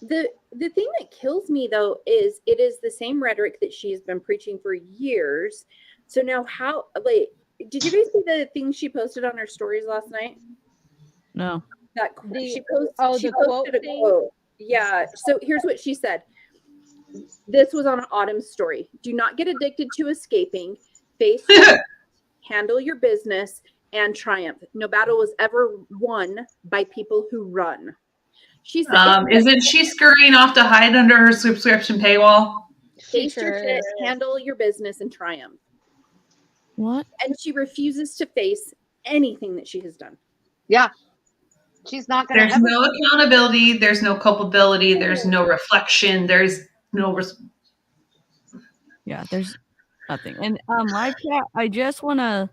Speaker 7: the thing that kills me though is it is the same rhetoric that she has been preaching for years. So now how, like, did you guys see the thing she posted on her stories last night?
Speaker 6: No.
Speaker 7: She posted a quote. Yeah. So here's what she said. This was on Autumn's story. Do not get addicted to escaping. Face handle your business and triumph. No battle was ever won by people who run. She said,
Speaker 10: isn't she scurrying off to hide under her subscription paywall?
Speaker 7: Face your shit, handle your business, and triumph.
Speaker 6: What?
Speaker 7: And she refuses to face anything that she has done.
Speaker 8: Yeah. She's not going to.
Speaker 10: There's no accountability. There's no culpability. There's no reflection. There's no.
Speaker 6: Yeah, there's nothing. And live chat, I just want to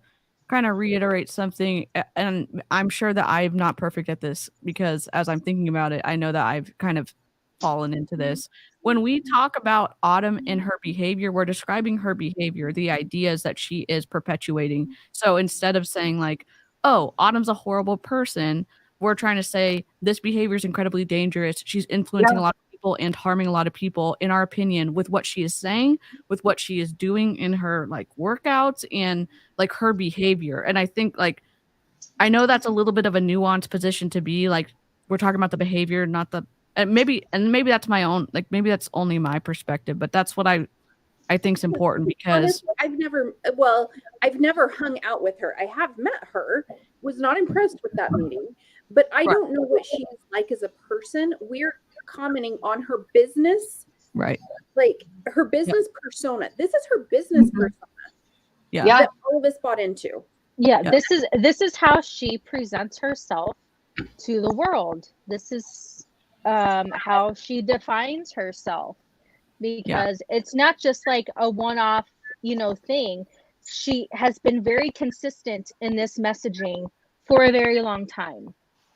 Speaker 6: kind of reiterate something, and I'm sure that I'm not perfect at this because as I'm thinking about it, I know that I've kind of fallen into this. When we talk about Autumn and her behavior, we're describing her behavior, the ideas that she is perpetuating. So instead of saying like, oh, Autumn's a horrible person, we're trying to say this behavior is incredibly dangerous. She's influencing a lot of people and harming a lot of people, in our opinion, with what she is saying, with what she is doing in her like workouts and like her behavior. And I think like, I know that's a little bit of a nuanced position to be like, we're talking about the behavior, not the, and maybe that's my own, like maybe that's only my perspective, but that's what I think is important because
Speaker 7: honestly, I've never hung out with her. I have met her, was not impressed with that meeting, but I don't know what she's like as a person. We're commenting on her business,
Speaker 6: right?
Speaker 7: Like her business persona. This is her business persona.
Speaker 6: Yeah.
Speaker 7: That all of us bought into.
Speaker 9: Yeah, this is how she presents herself to the world. This is how she defines herself, because it's not just like a one-off, thing. She has been very consistent in this messaging for a very long time.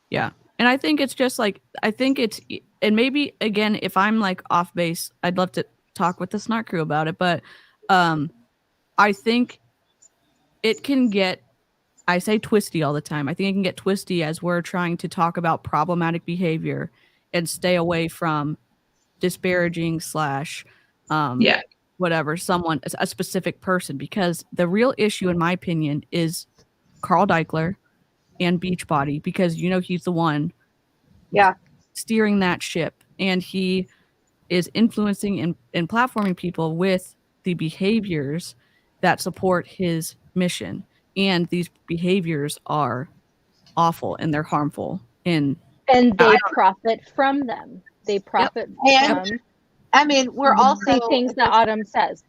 Speaker 6: Yeah. And I think it's just like, and maybe again, if I'm like off base, I'd love to talk with the Snark crew about it. But I think it can get, I say twisty all the time. I think it can get twisty as we're trying to talk about problematic behavior and stay away from disparaging / whatever, someone, a specific person, because the real issue, in my opinion, is Carl Deichler and Beachbody, because he's the one steering that ship, and he is influencing and platforming people with the behaviors that support his mission. And these behaviors are awful and they're harmful. And
Speaker 9: And they profit from them. They profit
Speaker 8: And
Speaker 9: from
Speaker 8: I mean, we're also
Speaker 9: the things that Autumn says.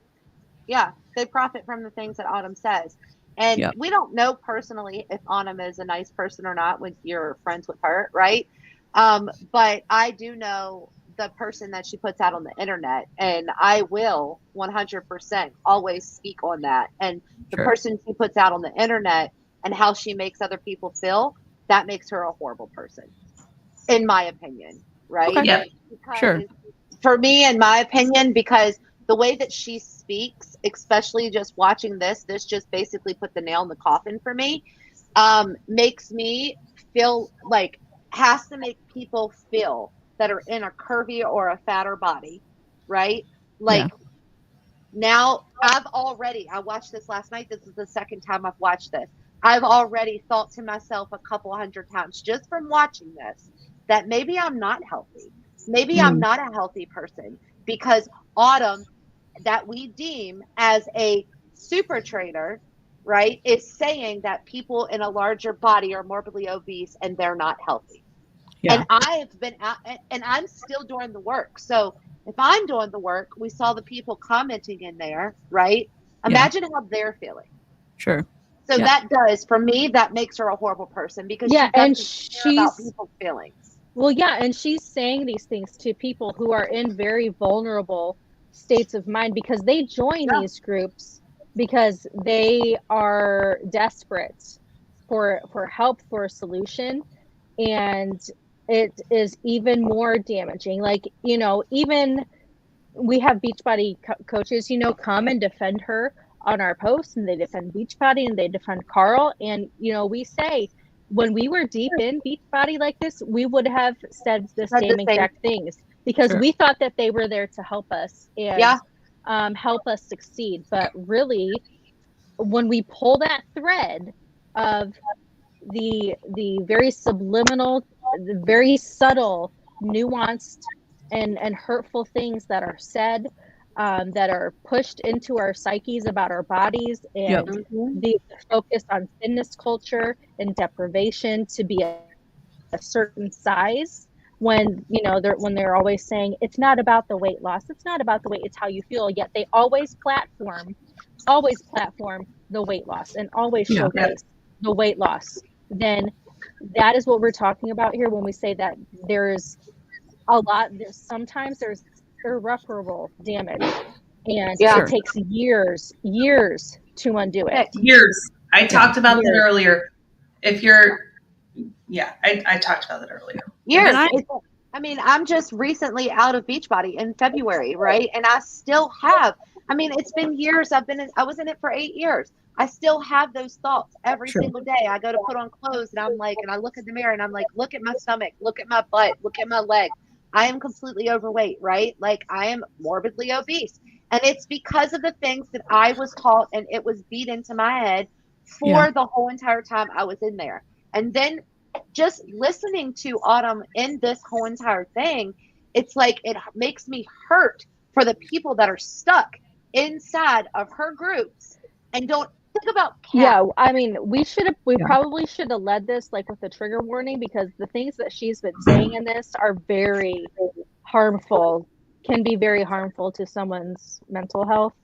Speaker 8: Yeah, they profit from the things that Autumn says. And we don't know personally if Autumn is a nice person or not when you're friends with her, right? But I do know the person that she puts out on the internet, and I will 100% always speak on that. And the person she puts out on the internet and how she makes other people feel, that makes her a horrible person, in my opinion, right?
Speaker 6: Okay.
Speaker 10: Yep.
Speaker 8: Because for me, in my opinion, because the way that she speaks, especially just watching this just basically put the nail in the coffin for me, makes me feel like, has to make people feel that are in a curvy or a fatter body, right? Like now I watched this last night. This is the second time I've watched this. I've already thought to myself a couple hundred times just from watching this that maybe I'm not healthy. Maybe I'm not a healthy person because Autumn, that we deem as a super trainer, right, is saying that people in a larger body are morbidly obese and they're not healthy. And I've been out and I'm still doing the work. So if I'm doing the work, we saw the people commenting in there, right? Imagine how they're feeling.
Speaker 6: Sure.
Speaker 8: So that does, for me, that makes her a horrible person because she doesn't care about people's feelings.
Speaker 9: Well, yeah, and she's saying these things to people who are in very vulnerable states of mind because they join these groups because they are desperate for help, for a solution, and it is even more damaging. Like, you know, even we have Beachbody coaches, you know, come and defend her on our posts, and they defend Beachbody and they defend Carl. And, you know, we say when we were deep in Beachbody like this, we would have said the same exact things because we thought that they were there to help us and help us succeed. But really, when we pull that thread of the very subliminal, the very subtle, nuanced, and hurtful things that are said, that are pushed into our psyches about our bodies, and the focus on thinness culture and deprivation to be a certain size. When you know they're always saying it's not about the weight loss, it's not about the weight, it's how you feel. Yet they always platform the weight loss and always showcase the weight loss. Then that is what we're talking about here when we say that there's sometimes there's irreparable damage, and it takes years to undo it.
Speaker 10: Years. I talked about that earlier. If you're, I talked about that earlier.
Speaker 8: Years. I mean, I'm just recently out of Beachbody in February, right? And I still have. I mean, it's been years. I was in it for 8 years. I still have those thoughts every single day. I go to put on clothes and I'm like, and I look at the mirror and I'm like, look at my stomach, look at my butt, look at my leg. I am completely overweight, right? Like I am morbidly obese. And it's because of the things that I was taught and it was beat into my head for the whole entire time I was in there. And then just listening to Autumn in this whole entire thing, it's like it makes me hurt for the people that are stuck inside of her groups and don't think about
Speaker 9: I mean, we probably should have led this like with a trigger warning, because the things that she's been saying in this are very harmful, can be very harmful to someone's mental health.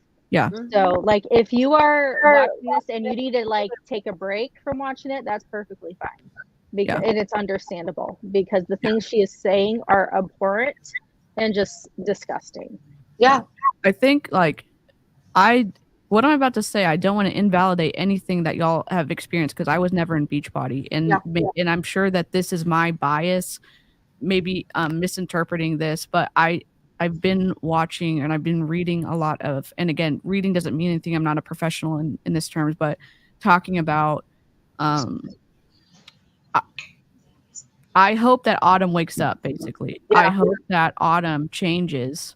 Speaker 9: So like if you are watching this and you need to like take a break from watching it, that's perfectly fine. Because and it's understandable because the things she is saying are abhorrent and just disgusting.
Speaker 6: I think like what I'm about to say, I don't want to invalidate anything that y'all have experienced because I was never in Beachbody, and I'm sure that this is my bias, maybe misinterpreting this, but I've been watching and I've been reading a lot of, and again, reading doesn't mean anything. I'm not a professional in this terms, but talking about, I hope that Autumn wakes up. Basically, I hope that Autumn changes.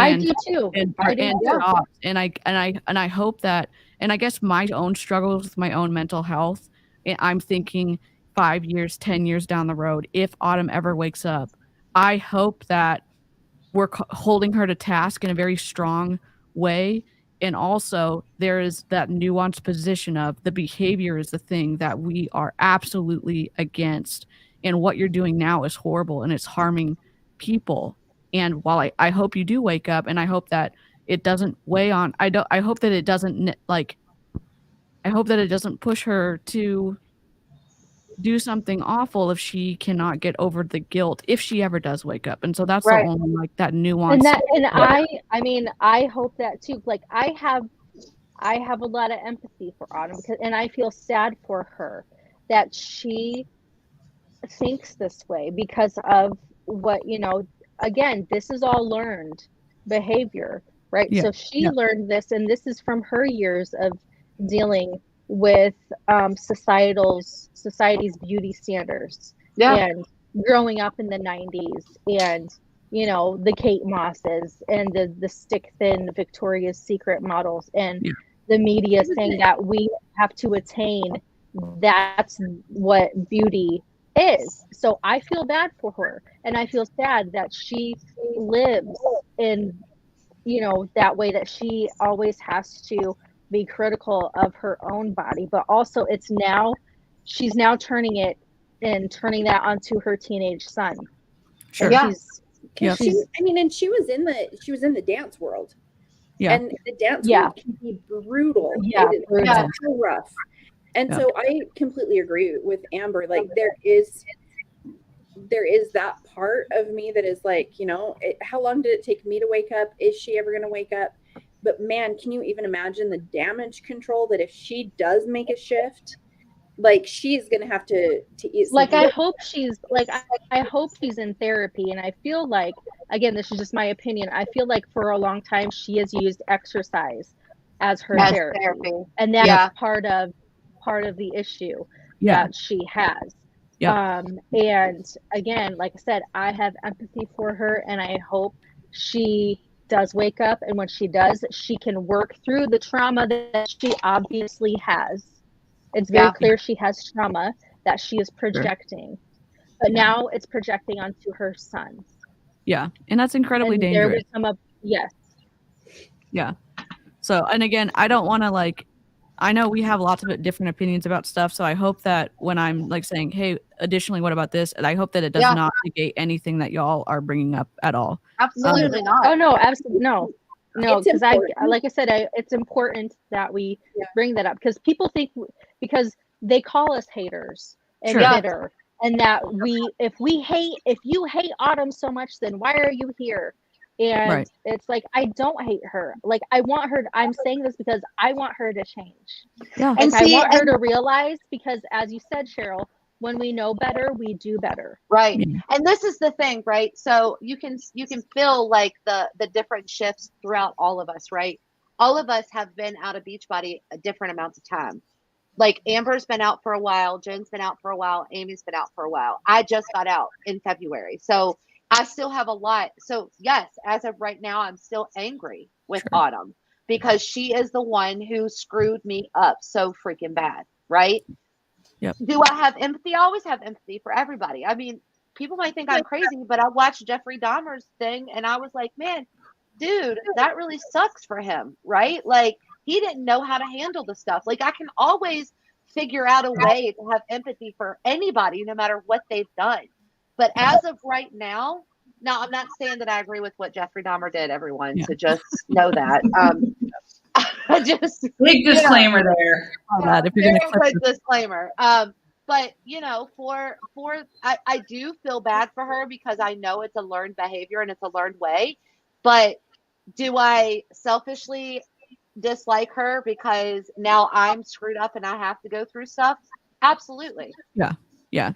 Speaker 9: I do too.
Speaker 6: And I hope that, and I guess my own struggles with my own mental health, I'm thinking 5 years, 10 years down the road, if Autumn ever wakes up, I hope that we're holding her to task in a very strong way. And also, there is that nuanced position of the behavior is the thing that we are absolutely against. And what you're doing now is horrible and it's harming people. And while I hope you do wake up, and I hope that it doesn't weigh on, I hope that it doesn't I hope that it doesn't push her to do something awful if she cannot get over the guilt if she ever does wake up. And so that's the
Speaker 9: Right.
Speaker 6: only like that nuance.
Speaker 9: And that, and I mean, I hope that too. Like I have a lot of empathy for Autumn because, and I feel sad for her that she thinks this way because of what, again, this is all learned behavior, right?
Speaker 6: Yeah.
Speaker 9: So she learned this, and this is from her years of dealing with society's beauty standards and growing up in the 90s, and the Kate Mosses and the stick thin Victoria's Secret models, and the media saying that we have to attain, that's what beauty is. So I feel bad for her, and I feel sad that she lives in that way, that she always has to be critical of her own body, but also she's now turning that onto her teenage son.
Speaker 6: Sure.
Speaker 9: And
Speaker 7: and she was in the dance world.
Speaker 6: Yeah.
Speaker 7: And the dance world can be brutal.
Speaker 9: Yeah,
Speaker 7: it's so rough. And so I completely agree with Amber. Like there is that part of me that is like, how long did it take me to wake up? Is she ever going to wake up? But man, can you even imagine the damage control that if she does make a shift, like she's going to have to eat.
Speaker 9: Like I hope she's in therapy, and I feel like, again, this is just my opinion, I feel like for a long time she has used exercise as her therapy, and that's part of the issue that she has. And again, like I said, I have empathy for her, and I hope she does wake up, and when she does, she can work through the trauma that she obviously has. It's very clear she has trauma that she is projecting, but now it's projecting onto her son.
Speaker 6: Yeah, and that's incredibly dangerous.
Speaker 9: There will come up,
Speaker 6: Yeah. So, and again, I don't want to I know we have lots of different opinions about stuff, so I hope that when I'm saying, hey, additionally, what about this? And I hope that it does not negate anything that y'all are bringing up at all.
Speaker 8: Absolutely not.
Speaker 9: Oh no, absolutely no, because like I said, it's important that we bring that up, because people think, because they call us haters and bitter, and that if you hate Autumn so much, then why are you here? And it's like, I don't hate her. Like, I'm saying this because I want her to change. Yeah. And I want her to realize, because as you said, Cheryl, when we know better, we do better.
Speaker 8: Right. And this is the thing, right? So you can feel like the different shifts throughout all of us, right? All of us have been out of Beachbody a different amounts of time. Like Amber's been out for a while, Jen's been out for a while, Amy's been out for a while. I just got out in February. So I still have a lot. So yes, as of right now, I'm still angry with Autumn, because she is the one who screwed me up so freaking bad, right?
Speaker 6: Yep.
Speaker 8: Do I have empathy? I always have empathy for everybody. I mean, people might think I'm crazy, but I watched Jeffrey Dahmer's thing and I was like, man, dude, that really sucks for him, right? Like, he didn't know how to handle the stuff. Like, I can always figure out a way to have empathy for anybody, no matter what they've done. But as of right now, I'm not saying that I agree with what Jeffrey Dahmer did, everyone. So just know that. I just
Speaker 10: big disclaimer there.
Speaker 6: If you're
Speaker 8: very good disclaimer. But I do feel bad for her, because I know it's a learned behavior and it's a learned way. But do I selfishly dislike her because now I'm screwed up and I have to go through stuff? Absolutely.
Speaker 6: Yeah.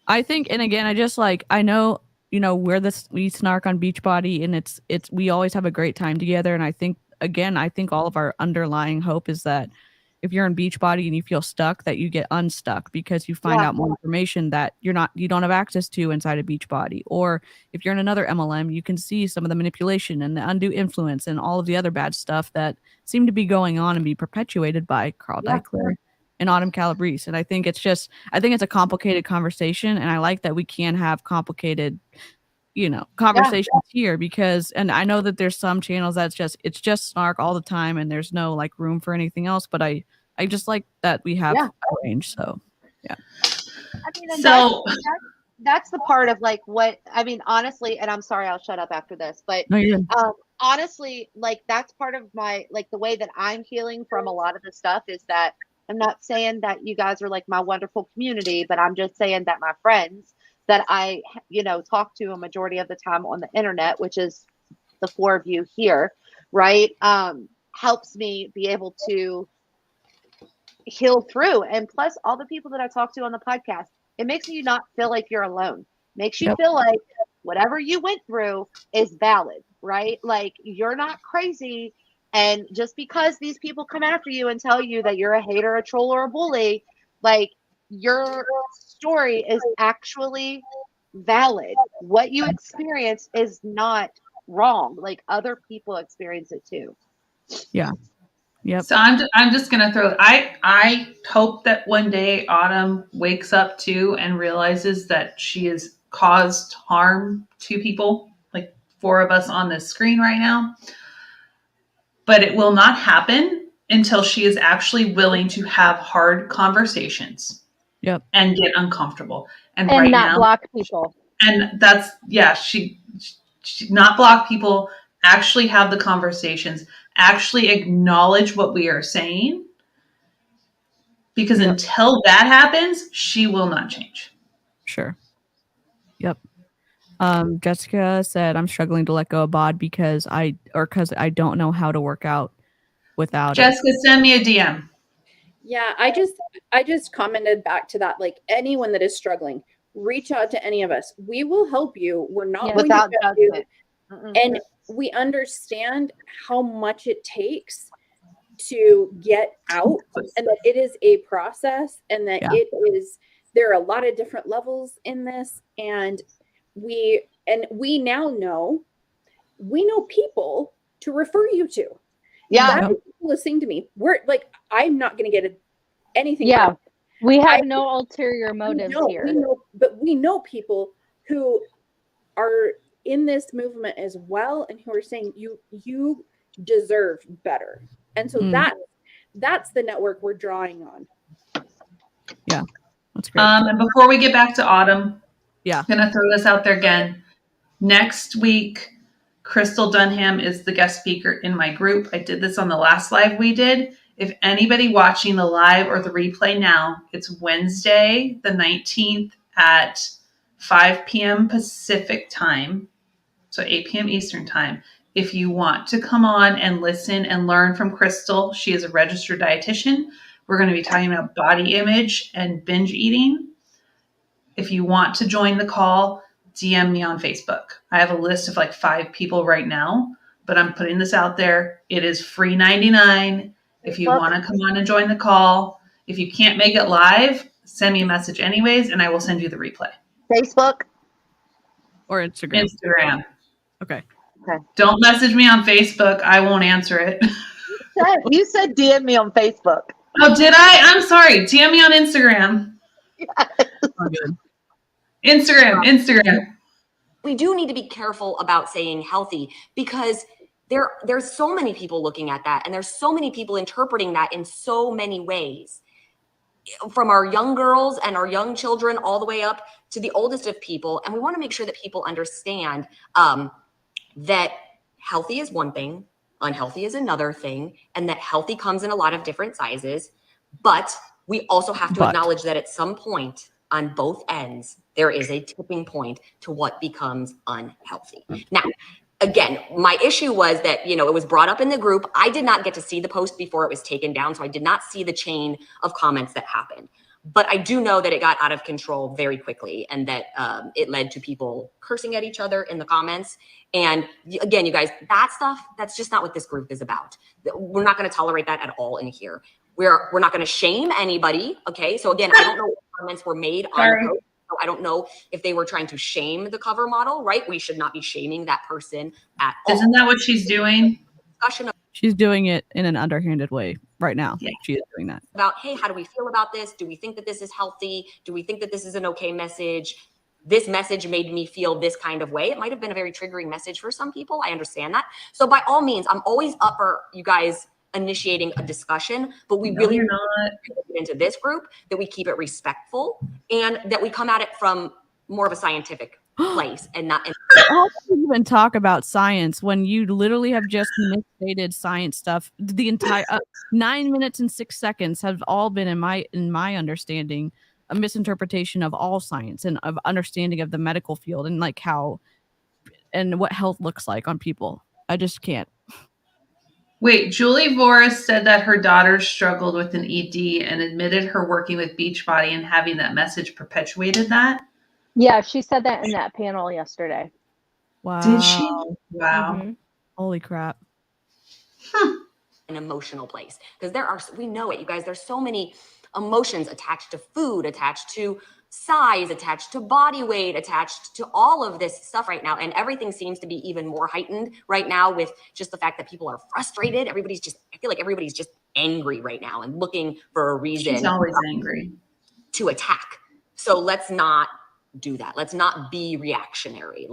Speaker 6: I think, and again, I know, we snark on Beachbody, and it's we always have a great time together. And I think all of our underlying hope is that if you're in Beachbody and you feel stuck, that you get unstuck, because you find out more information that you don't have access to inside of Beachbody. Or if you're in another MLM, you can see some of the manipulation and the undue influence and all of the other bad stuff that seem to be going on and be perpetuated by Carl Deichler and Autumn Calabrese. And I think it's a complicated conversation, and I like that we can have complicated, conversations here, because, and I know that there's some channels that's it's just Snark all the time and there's no like room for anything else, but I just like that we have a range. So yeah.
Speaker 8: I mean, and
Speaker 10: So
Speaker 8: that's the part of like what I mean, honestly, and I'm sorry, I'll shut up after this, but
Speaker 6: No, you're good.
Speaker 8: honestly, like that's part of my like the way that I'm healing from a lot of the stuff is that I'm not saying that you guys are like my wonderful community, but I'm just saying that my friends that I, talk to a majority of the time on the internet, which is the four of you here, right? Helps me be able to heal through. And plus all the people that I talk to on the podcast, it makes you not feel like you're alone. Makes you feel like whatever you went through is valid, right? Like you're not crazy. And just because these people come after you and tell you that you're a hater, a troll, or a bully, like your story is actually valid. What you experience is not wrong. Like other people experience it too.
Speaker 6: Yeah. Yep.
Speaker 10: So I'm just gonna throw. I hope that one day Autumn wakes up too and realizes that she has caused harm to people, like 4 of us on this screen right now. But it will not happen until she is actually willing to have hard conversations.
Speaker 6: Yep.
Speaker 10: And get uncomfortable. And
Speaker 9: And
Speaker 10: right
Speaker 9: not
Speaker 10: now,
Speaker 9: block people.
Speaker 10: and that's she not block people. Actually have the conversations. Actually acknowledge what we are saying. Because until that happens, she will not change.
Speaker 6: Sure. Yep. Jessica said, I'm struggling to let go of bod because I don't know how to work out without
Speaker 10: Jessica, send me a DM.
Speaker 7: Yeah, I just commented back to that. Like anyone that is struggling, reach out to any of us. We will help you. We're not going
Speaker 8: Without
Speaker 7: to judge you.
Speaker 8: judgment.
Speaker 7: And we understand how much it takes to get out, and that it is a process, and that there are a lot of different levels in this, and we now know people to refer you to.
Speaker 8: Yeah.
Speaker 7: That's listening to me. We're like, I'm not going to get anything.
Speaker 9: Yeah. We have no ulterior motives here.
Speaker 7: We know people who are in this movement as well, and who are saying you deserve better. And so that's the network we're drawing on.
Speaker 6: Yeah, that's great.
Speaker 10: And before we get back to Autumn,
Speaker 6: I'm
Speaker 10: gonna throw this out there again. Next week, Crystal Dunham is the guest speaker in my group. I did this on the last live we did. If anybody watching the live or the replay now, it's Wednesday, the 19th at 5 p.m. Pacific time, so 8 p.m. Eastern time. If you want to come on and listen and learn from Crystal, she is a registered dietitian. We're going to be talking about body image and binge eating. If you want to join the call, DM me on Facebook. I have a list of like 5 people right now, but I'm putting this out there. It is free 99. If you want to come on and join the call, if you can't make it live, send me a message anyways, and I will send you the replay.
Speaker 8: Facebook
Speaker 6: or Instagram.
Speaker 10: Instagram.
Speaker 6: Okay.
Speaker 10: Don't message me on Facebook. I won't answer it.
Speaker 8: You said DM me on Facebook.
Speaker 10: Oh, did I? I'm sorry. DM me on Instagram. Instagram.
Speaker 1: We do need to be careful about saying healthy, because there's so many people looking at that, and there's so many people interpreting that in so many ways, from our young girls and our young children all the way up to the oldest of people. And we want to make sure that people understand that healthy is one thing, unhealthy is another thing, and that healthy comes in a lot of different sizes. But we also have to acknowledge that at some point on both ends, there is a tipping point to what becomes unhealthy. Now, again, my issue was that, it was brought up in the group. I did not get to see the post before it was taken down, so I did not see the chain of comments that happened. But I do know that it got out of control very quickly, and that it led to people cursing at each other in the comments. And again, you guys, that stuff, that's just not what this group is about. We're not going to tolerate that at all in here. We're not going to shame anybody. Okay. So again, I don't know what comments were made on the post. So I don't know if they were trying to shame the cover model, right? We should not be shaming that person at all.
Speaker 10: Isn't that what she's doing?
Speaker 6: She's doing it in an underhanded way right now. Yeah. She is doing that.
Speaker 1: About, hey, how do we feel about this? Do we think that this is healthy? Do we think that this is an okay message? this message made me feel this kind of way. It might have been a very triggering message for some people. I understand that. So by all means, I'm always up for you guys initiating a discussion, but we really
Speaker 10: you're not.
Speaker 1: get into this group, that we keep it respectful and that we come at it from more of a scientific place and not.
Speaker 6: How can you even talk about science when you literally have just misstated science stuff? The entire 9 minutes and 6 seconds have all been, in my understanding, a misinterpretation of all science and of understanding of the medical field and like how and what health looks like on people. I just can't.
Speaker 10: Wait, Julie Voris said that her daughter struggled with an ED and admitted her working with Beachbody and having that message perpetuated that.
Speaker 9: Yeah, she said that in that panel yesterday.
Speaker 6: Wow.
Speaker 10: Did she? Wow.
Speaker 9: Mm-hmm.
Speaker 6: Holy crap.
Speaker 1: An emotional place, because we know it, you guys, there's so many emotions attached to food, attached to size, attached to body weight, attached to all of this stuff right now. And everything seems to be even more heightened right now with just the fact that people are frustrated. I feel like everybody's just angry right now and looking for a reason.
Speaker 10: She's always angry.
Speaker 1: To attack. So let's not do that. Let's not be reactionary.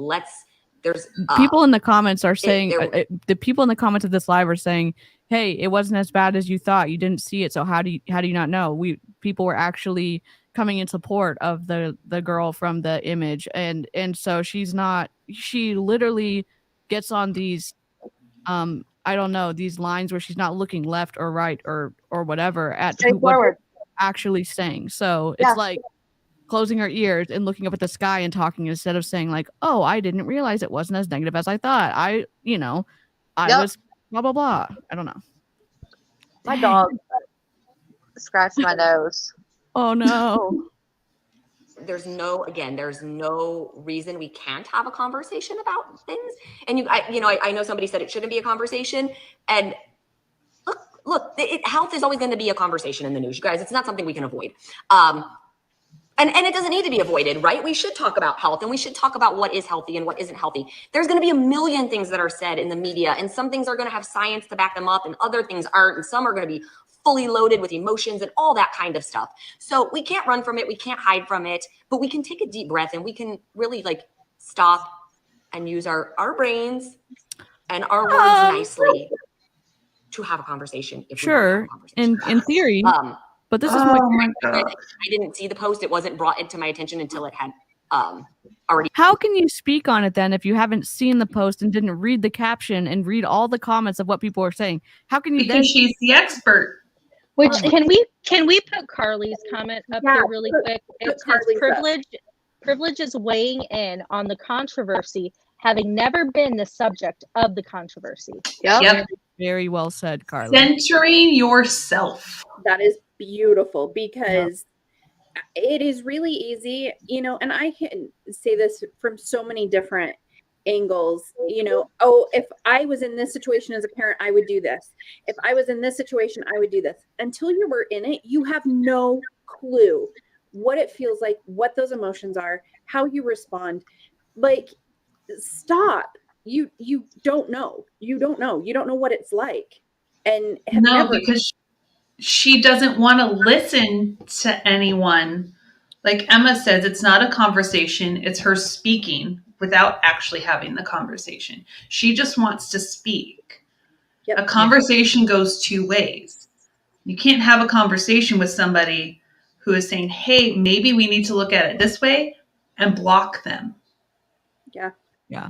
Speaker 1: There's
Speaker 6: people in the comments are saying, the people in the comments of this live are saying, hey, it wasn't as bad as you thought. You didn't see it. So how do you not know? People were actually coming in support of the girl from the image. And so she literally gets on these, I don't know, these lines where she's not looking left or right or whatever at what they're actually saying. So it's like closing her ears and looking up at the sky and talking instead of saying like, oh, I didn't realize it wasn't as negative as I thought. I was blah, blah, blah. I don't know.
Speaker 8: My dog scratched my nose.
Speaker 6: Oh no.
Speaker 1: There's no reason we can't have a conversation about things. And I know somebody said it shouldn't be a conversation. And look, health is always going to be a conversation in the news, you guys. It's not something we can avoid. And it doesn't need to be avoided, right? We should talk about health and we should talk about what is healthy and what isn't healthy. There's going to be a million things that are said in the media, and some things are going to have science to back them up and other things aren't. And some are going to be fully loaded with emotions and all that kind of stuff. So we can't run from it. We can't hide from it, but we can take a deep breath and we can really stop and use our brains and our words nicely to have a conversation. If
Speaker 6: sure. In theory. But this is
Speaker 1: I didn't see the post. It wasn't brought into my attention until it had already.
Speaker 6: How can you speak on it then if you haven't seen the post and didn't read the caption and read all the comments of what people are saying? How can you
Speaker 10: because she's the expert.
Speaker 9: Which can we put Carly's comment up there really quick? It says privilege is weighing in on the controversy, having never been the subject of the controversy.
Speaker 10: Yep.
Speaker 6: Very well said, Carly.
Speaker 10: Centering yourself.
Speaker 7: That is beautiful because it is really easy, and I can say this from so many different angles, if I was in this situation as a parent, I would do this. If I was in this situation, I would do this. Until you were in it, you have no clue what it feels like, what those emotions are, how you respond. Stop. You don't know. You don't know what it's like. And
Speaker 10: because she doesn't want to listen to anyone. Like Emma says, it's not a conversation. It's her speaking without actually having the conversation. She just wants to speak. Yep. A conversation goes two ways. You can't have a conversation with somebody who is saying, hey, maybe we need to look at it this way, and block them.
Speaker 7: Yeah.
Speaker 6: Yeah.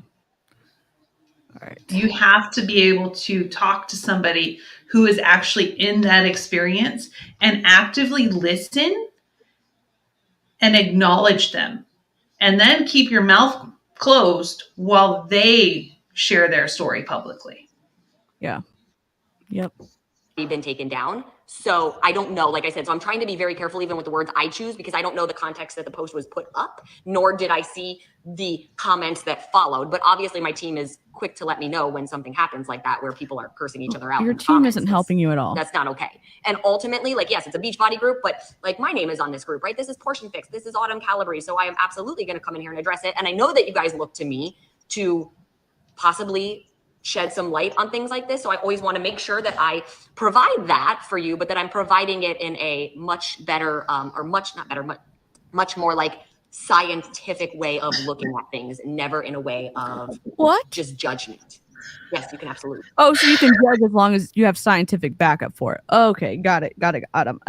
Speaker 6: All right.
Speaker 10: You have to be able to talk to somebody who is actually in that experience and actively listen and acknowledge them. And then keep your mouth closed while they share their story publicly.
Speaker 6: Yeah. Yep.
Speaker 1: Been taken down. So I don't know, like I said, so I'm trying to be very careful even with the words I choose because I don't know the context that the post was put up, nor did I see the comments that followed. But obviously my team is quick to let me know when something happens like that, where people are cursing each other out.
Speaker 6: Your team isn't helping you at all.
Speaker 1: That's not okay. And ultimately, yes, it's a Beachbody group, but my name is on this group, right? This is Portion Fix. This is Autumn Calabrese. So I am absolutely going to come in here and address it. And I know that you guys look to me to possibly shed some light on things like this. So I always want to make sure that I provide that for you, but that I'm providing it in a much better, much more scientific way of looking at things, never in a way of
Speaker 6: What?
Speaker 1: just judgment. Yes, you can absolutely.
Speaker 6: Oh, so you can judge as long as you have scientific backup for it. Okay, got it. I don't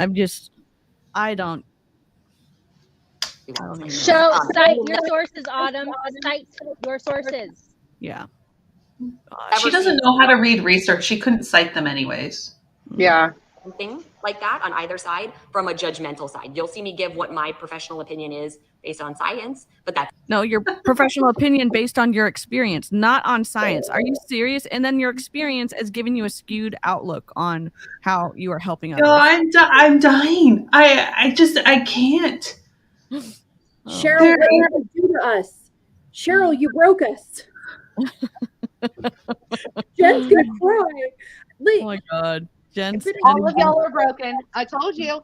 Speaker 6: even know.
Speaker 11: Cite your sources, Autumn. Cite your sources.
Speaker 6: Yeah.
Speaker 10: She doesn't know how to read research. She couldn't cite them anyways.
Speaker 8: Yeah.
Speaker 1: Something like that on either side from a judgmental side. You'll see me give what my professional opinion is based on science, but that's
Speaker 6: No, your professional opinion based on your experience, not on science. Are you serious? And then your experience is giving you a skewed outlook on how you are helping others.
Speaker 10: No, I'm dying. I can't.
Speaker 7: Cheryl, what did you do to us? Cheryl, you broke us. Jen's gonna cry.
Speaker 6: Oh my God. Jen's
Speaker 8: all of y'all are broken. I told you.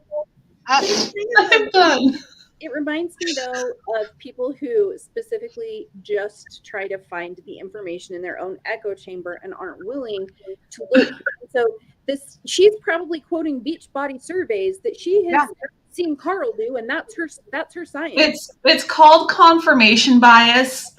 Speaker 10: I'm done.
Speaker 7: It reminds me though of people who specifically just try to find the information in their own echo chamber and aren't willing to look. So she's probably quoting Beachbody surveys that she has seen Carl do, and that's her science.
Speaker 10: It's called confirmation bias.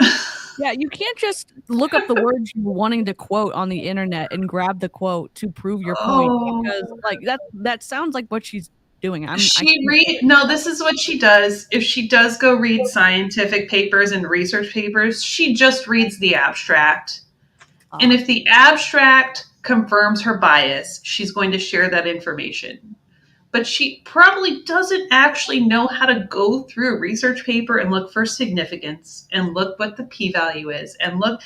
Speaker 6: Yeah, you can't just look up the words you're wanting to quote on the internet and grab the quote to prove your point, because like that sounds like what she's doing.
Speaker 10: This is what she does. If she does go read scientific papers and research papers, she just reads the abstract. And if the abstract confirms her bias, she's going to share that information. But she probably doesn't actually know how to go through a research paper and look for significance and look what the p-value is and look.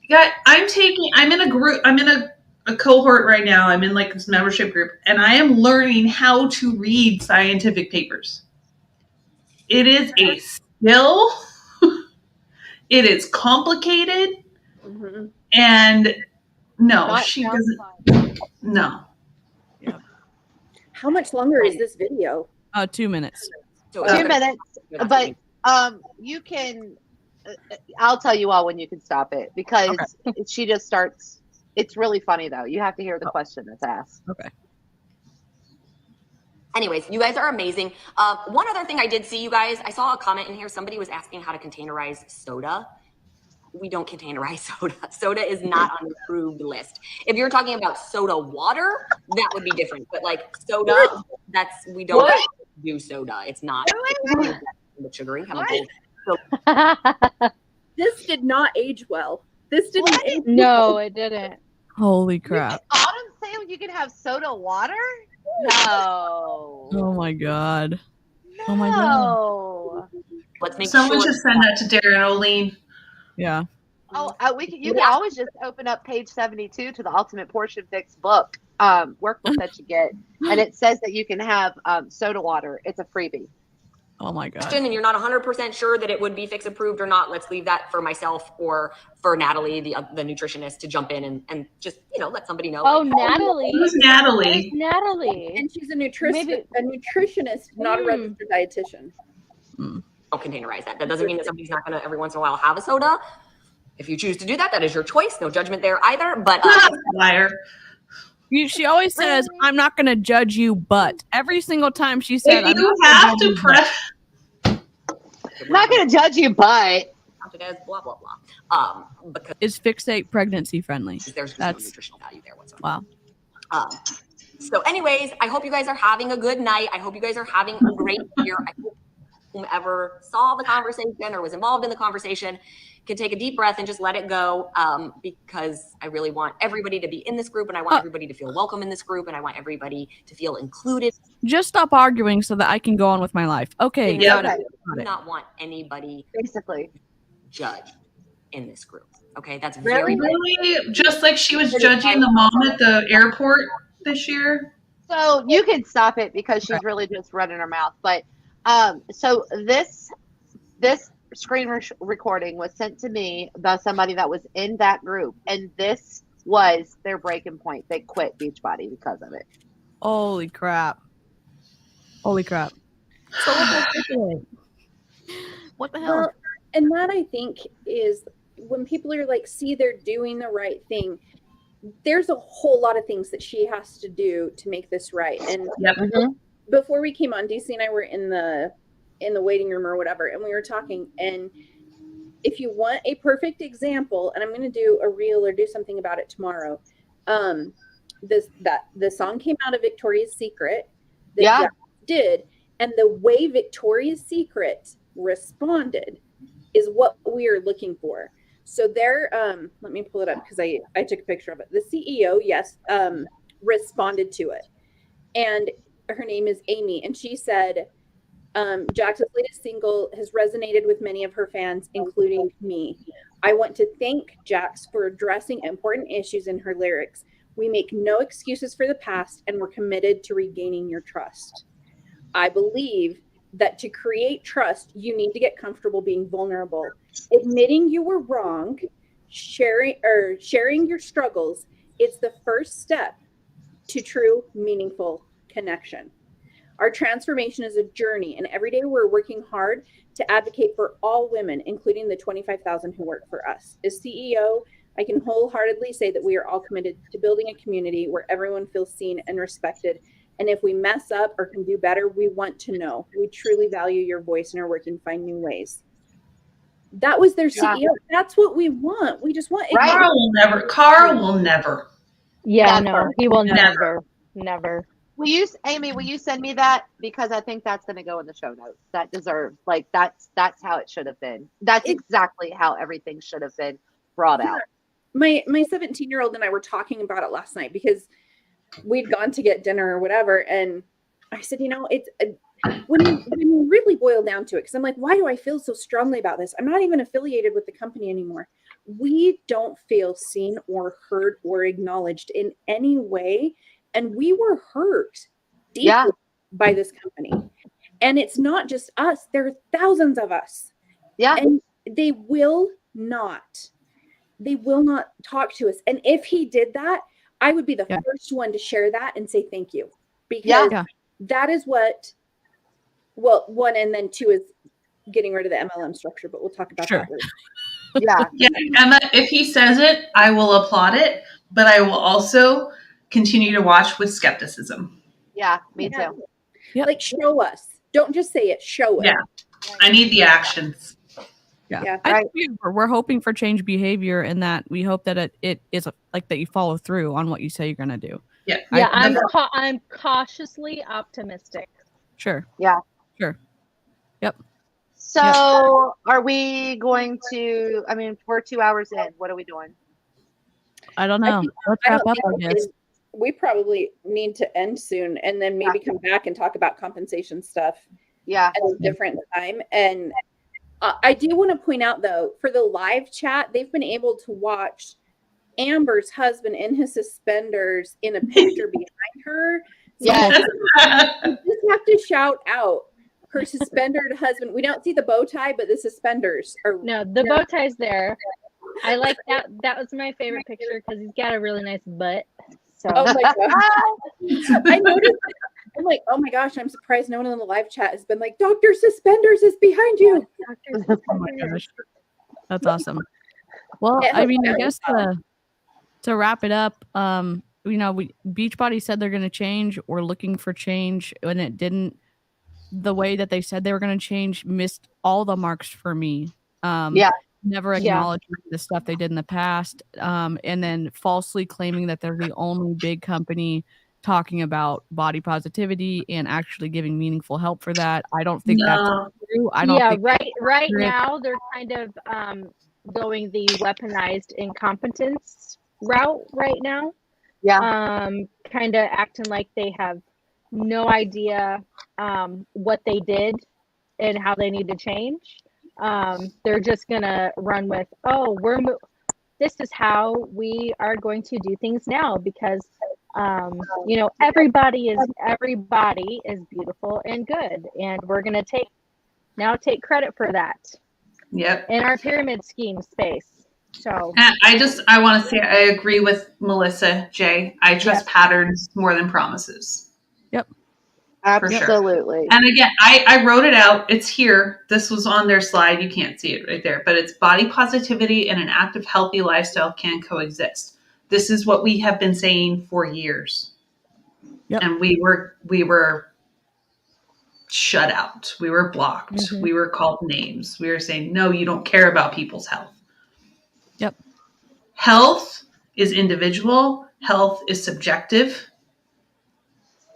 Speaker 10: Yeah, I'm in a group. I'm in a cohort right now. I'm in like this membership group, and I am learning how to read scientific papers. It is a skill. It is complicated, and no, she doesn't. No.
Speaker 7: How much longer is this video?
Speaker 6: 2 minutes.
Speaker 8: 2 minutes, but you can. I'll tell you all when you can stop it, because she just starts. It's really funny though. You have to hear the question that's asked.
Speaker 6: Okay.
Speaker 1: Anyways, you guys are amazing. One other thing I did see, you guys, I saw a comment in here. Somebody was asking how to containerize soda. We don't containerize soda. Soda is not on the approved list. If you're talking about soda water, that would be different. But like soda, we don't do soda. It's not with sugaring chemicals.
Speaker 7: This did not age well. This didn't age
Speaker 9: No, it didn't.
Speaker 6: Holy crap.
Speaker 8: Autumn saying you can have soda water? No.
Speaker 6: Oh my God.
Speaker 8: Oh my God.
Speaker 1: Let's make
Speaker 10: Someone should send that to Darren Oline.
Speaker 6: Yeah.
Speaker 8: Oh, you can always just open up page 72 to the Ultimate Portion Fix book, workbook that you get, and it says that you can have soda water. It's a freebie.
Speaker 6: Oh my God.
Speaker 1: And you're not 100% sure that it would be Fix approved or not. Let's leave that for myself or for Natalie, the nutritionist, to jump in and just, let somebody know.
Speaker 9: Oh, Natalie.
Speaker 10: Who's Natalie?
Speaker 9: Natalie.
Speaker 7: And she's a nutritionist, not a registered dietitian.
Speaker 1: Don't containerize that. That doesn't mean that somebody's not going to every once in a while have a soda. If you choose to do that, that is your choice. No judgment there either. But
Speaker 10: liar.
Speaker 6: She always says, "I'm not going to judge you," but every single time she said,
Speaker 10: if you have to press.
Speaker 8: I'm not going to judge you, but
Speaker 1: blah blah blah. Because
Speaker 6: is Fixate pregnancy friendly?
Speaker 1: There's just no nutritional value there whatsoever.
Speaker 6: Wow.
Speaker 1: So, anyways, I hope you guys are having a good night. I hope you guys are having a great year. I hope whomever saw the conversation or was involved in the conversation can take a deep breath and just let it go, because I really want everybody to be in this group, and I want everybody to feel welcome in this group, and I want everybody to feel included.
Speaker 6: Just stop arguing so that I can go on with my life. Okay.
Speaker 1: Got it. I do not want anybody
Speaker 8: basically
Speaker 1: judged in this group. Okay, that's
Speaker 10: really just like she was judging the mom at the airport this year.
Speaker 8: So you can stop it because she's really just running her mouth. But so this screen recording was sent to me by somebody that was in that group, and this was their breaking point. They quit Beachbody because of it.
Speaker 6: Holy crap. So what the hell?
Speaker 7: Well, and that I think is when people are like, see, they're doing the right thing. There's a whole lot of things that she has to do to make this right. And before we came on, DC and I were in the in the waiting room or whatever, and we were talking, and if you want a perfect example, and I'm going to do a reel or do something about it tomorrow. The song came out of Victoria's Secret that
Speaker 8: Yeah.
Speaker 7: Jack did, and the way Victoria's Secret responded is what we are looking for. So there, let me pull it up because I took a picture of it. The CEO, yes, responded to it, and her name is Amy, and she said, Jax's latest single has resonated with many of her fans, including me. I want to thank Jax for addressing important issues in her lyrics. We make no excuses for the past, and we're committed to regaining your trust. I believe that to create trust, you need to get comfortable being vulnerable. Admitting you were wrong, sharing your struggles, it's the first step to true, meaningful connection. Our transformation is a journey, and every day we're working hard to advocate for all women, including the 25,000 who work for us. As CEO, I can wholeheartedly say that we are all committed to building a community where everyone feels seen and respected. And if we mess up or can do better, we want to know. We truly value your voice and are working to find new ways. That was their CEO. That's what we want. We just want
Speaker 8: Right.
Speaker 10: Carl will never.
Speaker 9: Yeah,
Speaker 8: That
Speaker 9: no,
Speaker 8: part.
Speaker 9: he will
Speaker 10: Never.
Speaker 9: never.
Speaker 8: Amy, will you send me that? Because I think that's going to go in the show notes. That deserves, like, that's how it should have been. That's exactly how everything should have been brought out.
Speaker 7: My 17-year-old and I were talking about it last night because we'd gone to get dinner or whatever, and I said, it's when you really boil down to it, because I'm like, why do I feel so strongly about this? I'm not even affiliated with the company anymore. We don't feel seen or heard or acknowledged in any way, and we were hurt deeply by this company. And it's not just us. There are thousands of us.
Speaker 8: Yeah.
Speaker 7: And they will not talk to us. And if he did that, I would be the first one to share that and say thank you, because that is what, well, one, and then two is getting rid of the MLM structure, but we'll talk about that later.
Speaker 10: Yeah, Emma, if he says it, I will applaud it, but I will also continue to watch with skepticism.
Speaker 8: Yeah, me too.
Speaker 7: Like, show us. Don't just say it, show it.
Speaker 10: Yeah, I need the actions.
Speaker 6: Yeah. I think we're hoping for change behavior, and that we hope that it is like that you follow through on what you say you're going to do.
Speaker 10: Yeah.
Speaker 11: I'm cautiously optimistic.
Speaker 6: Sure.
Speaker 8: Yeah.
Speaker 6: Sure. Yep.
Speaker 8: So are we going to, I mean, we're 2 hours in. What are we doing?
Speaker 6: I don't know. Let's wrap up, I guess.
Speaker 7: We probably need to end soon and then maybe come back and talk about compensation stuff at a different time. And I do want to point out, though, for the live chat, they've been able to watch Amber's husband in his suspenders in a picture behind her. So we just have to shout out her suspended husband. We don't see the bow tie, but the suspenders are.
Speaker 11: No, the bow tie's there. I like that. That was my favorite picture because he's got a really nice butt. So.
Speaker 7: Oh my gosh. I noticed. I'm like, oh my gosh, I'm surprised no one in the live chat has been like, Dr. Suspenders is behind you.
Speaker 6: Oh my gosh. That's awesome. Well, I mean, I guess to wrap it up, Beachbody said they're going to change. We're looking for change, and it didn't. The way that they said they were going to change missed all the marks for me. Never acknowledging the stuff they did in the past, and then falsely claiming that they're the only big company talking about body positivity and actually giving meaningful help for that. I don't think that's true. I don't think
Speaker 11: right now they're kind of going the weaponized incompetence route right now. Kind of acting like they have no idea what they did and how they need to change. They're just gonna run with, this is how we are going to do things now because everybody is beautiful and good, and we're gonna take credit for that.
Speaker 10: Yep.
Speaker 11: In our pyramid scheme space. So
Speaker 10: I want to say I agree with Melissa J. I trust patterns more than promises.
Speaker 6: Yep.
Speaker 8: Absolutely.
Speaker 10: Sure. And again, I wrote it out. It's here. This was on their slide. You can't see it right there, but it's body positivity and an active, healthy lifestyle can coexist. This is what we have been saying for years.
Speaker 6: Yep.
Speaker 10: And we were shut out. We were blocked.
Speaker 6: Mm-hmm.
Speaker 10: We were called names. We were saying, no, you don't care about people's health.
Speaker 6: Yep.
Speaker 10: Health is individual. Health is subjective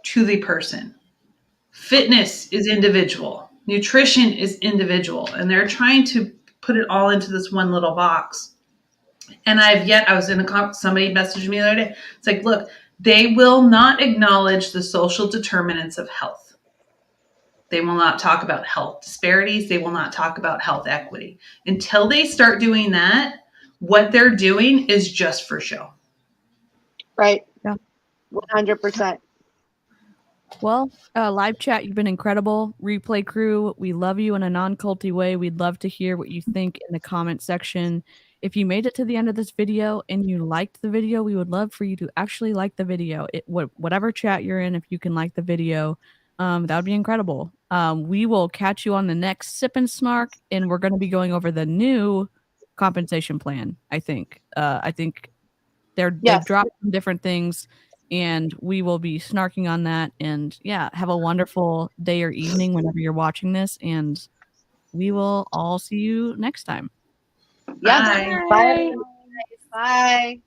Speaker 10: to the person. Fitness is individual. Nutrition is individual. And they're trying to put it all into this one little box. And I was in somebody messaged me the other day. It's like, look, they will not acknowledge the social determinants of health. They will not talk about health disparities. They will not talk about health equity. Until they start doing that, what they're doing is just for show.
Speaker 8: Right.
Speaker 6: Yeah.
Speaker 8: 100%.
Speaker 6: Well, live chat, you've been incredible. Replay crew, we love you in a non-culty way. We'd love to hear what you think in the comment section. If you made it to the end of this video and you liked the video, we would love for you to actually like the video. Whatever chat you're in, if you can like the video, that would be incredible. We will catch you on the next Sip and Snark, and we're going to be going over the new compensation plan, I think. They've dropped some different things, and we will be snarking on that. And yeah, have a wonderful day or evening whenever you're watching this, and we will all see you next time.
Speaker 8: Yes.
Speaker 10: Bye.
Speaker 8: Bye. Bye.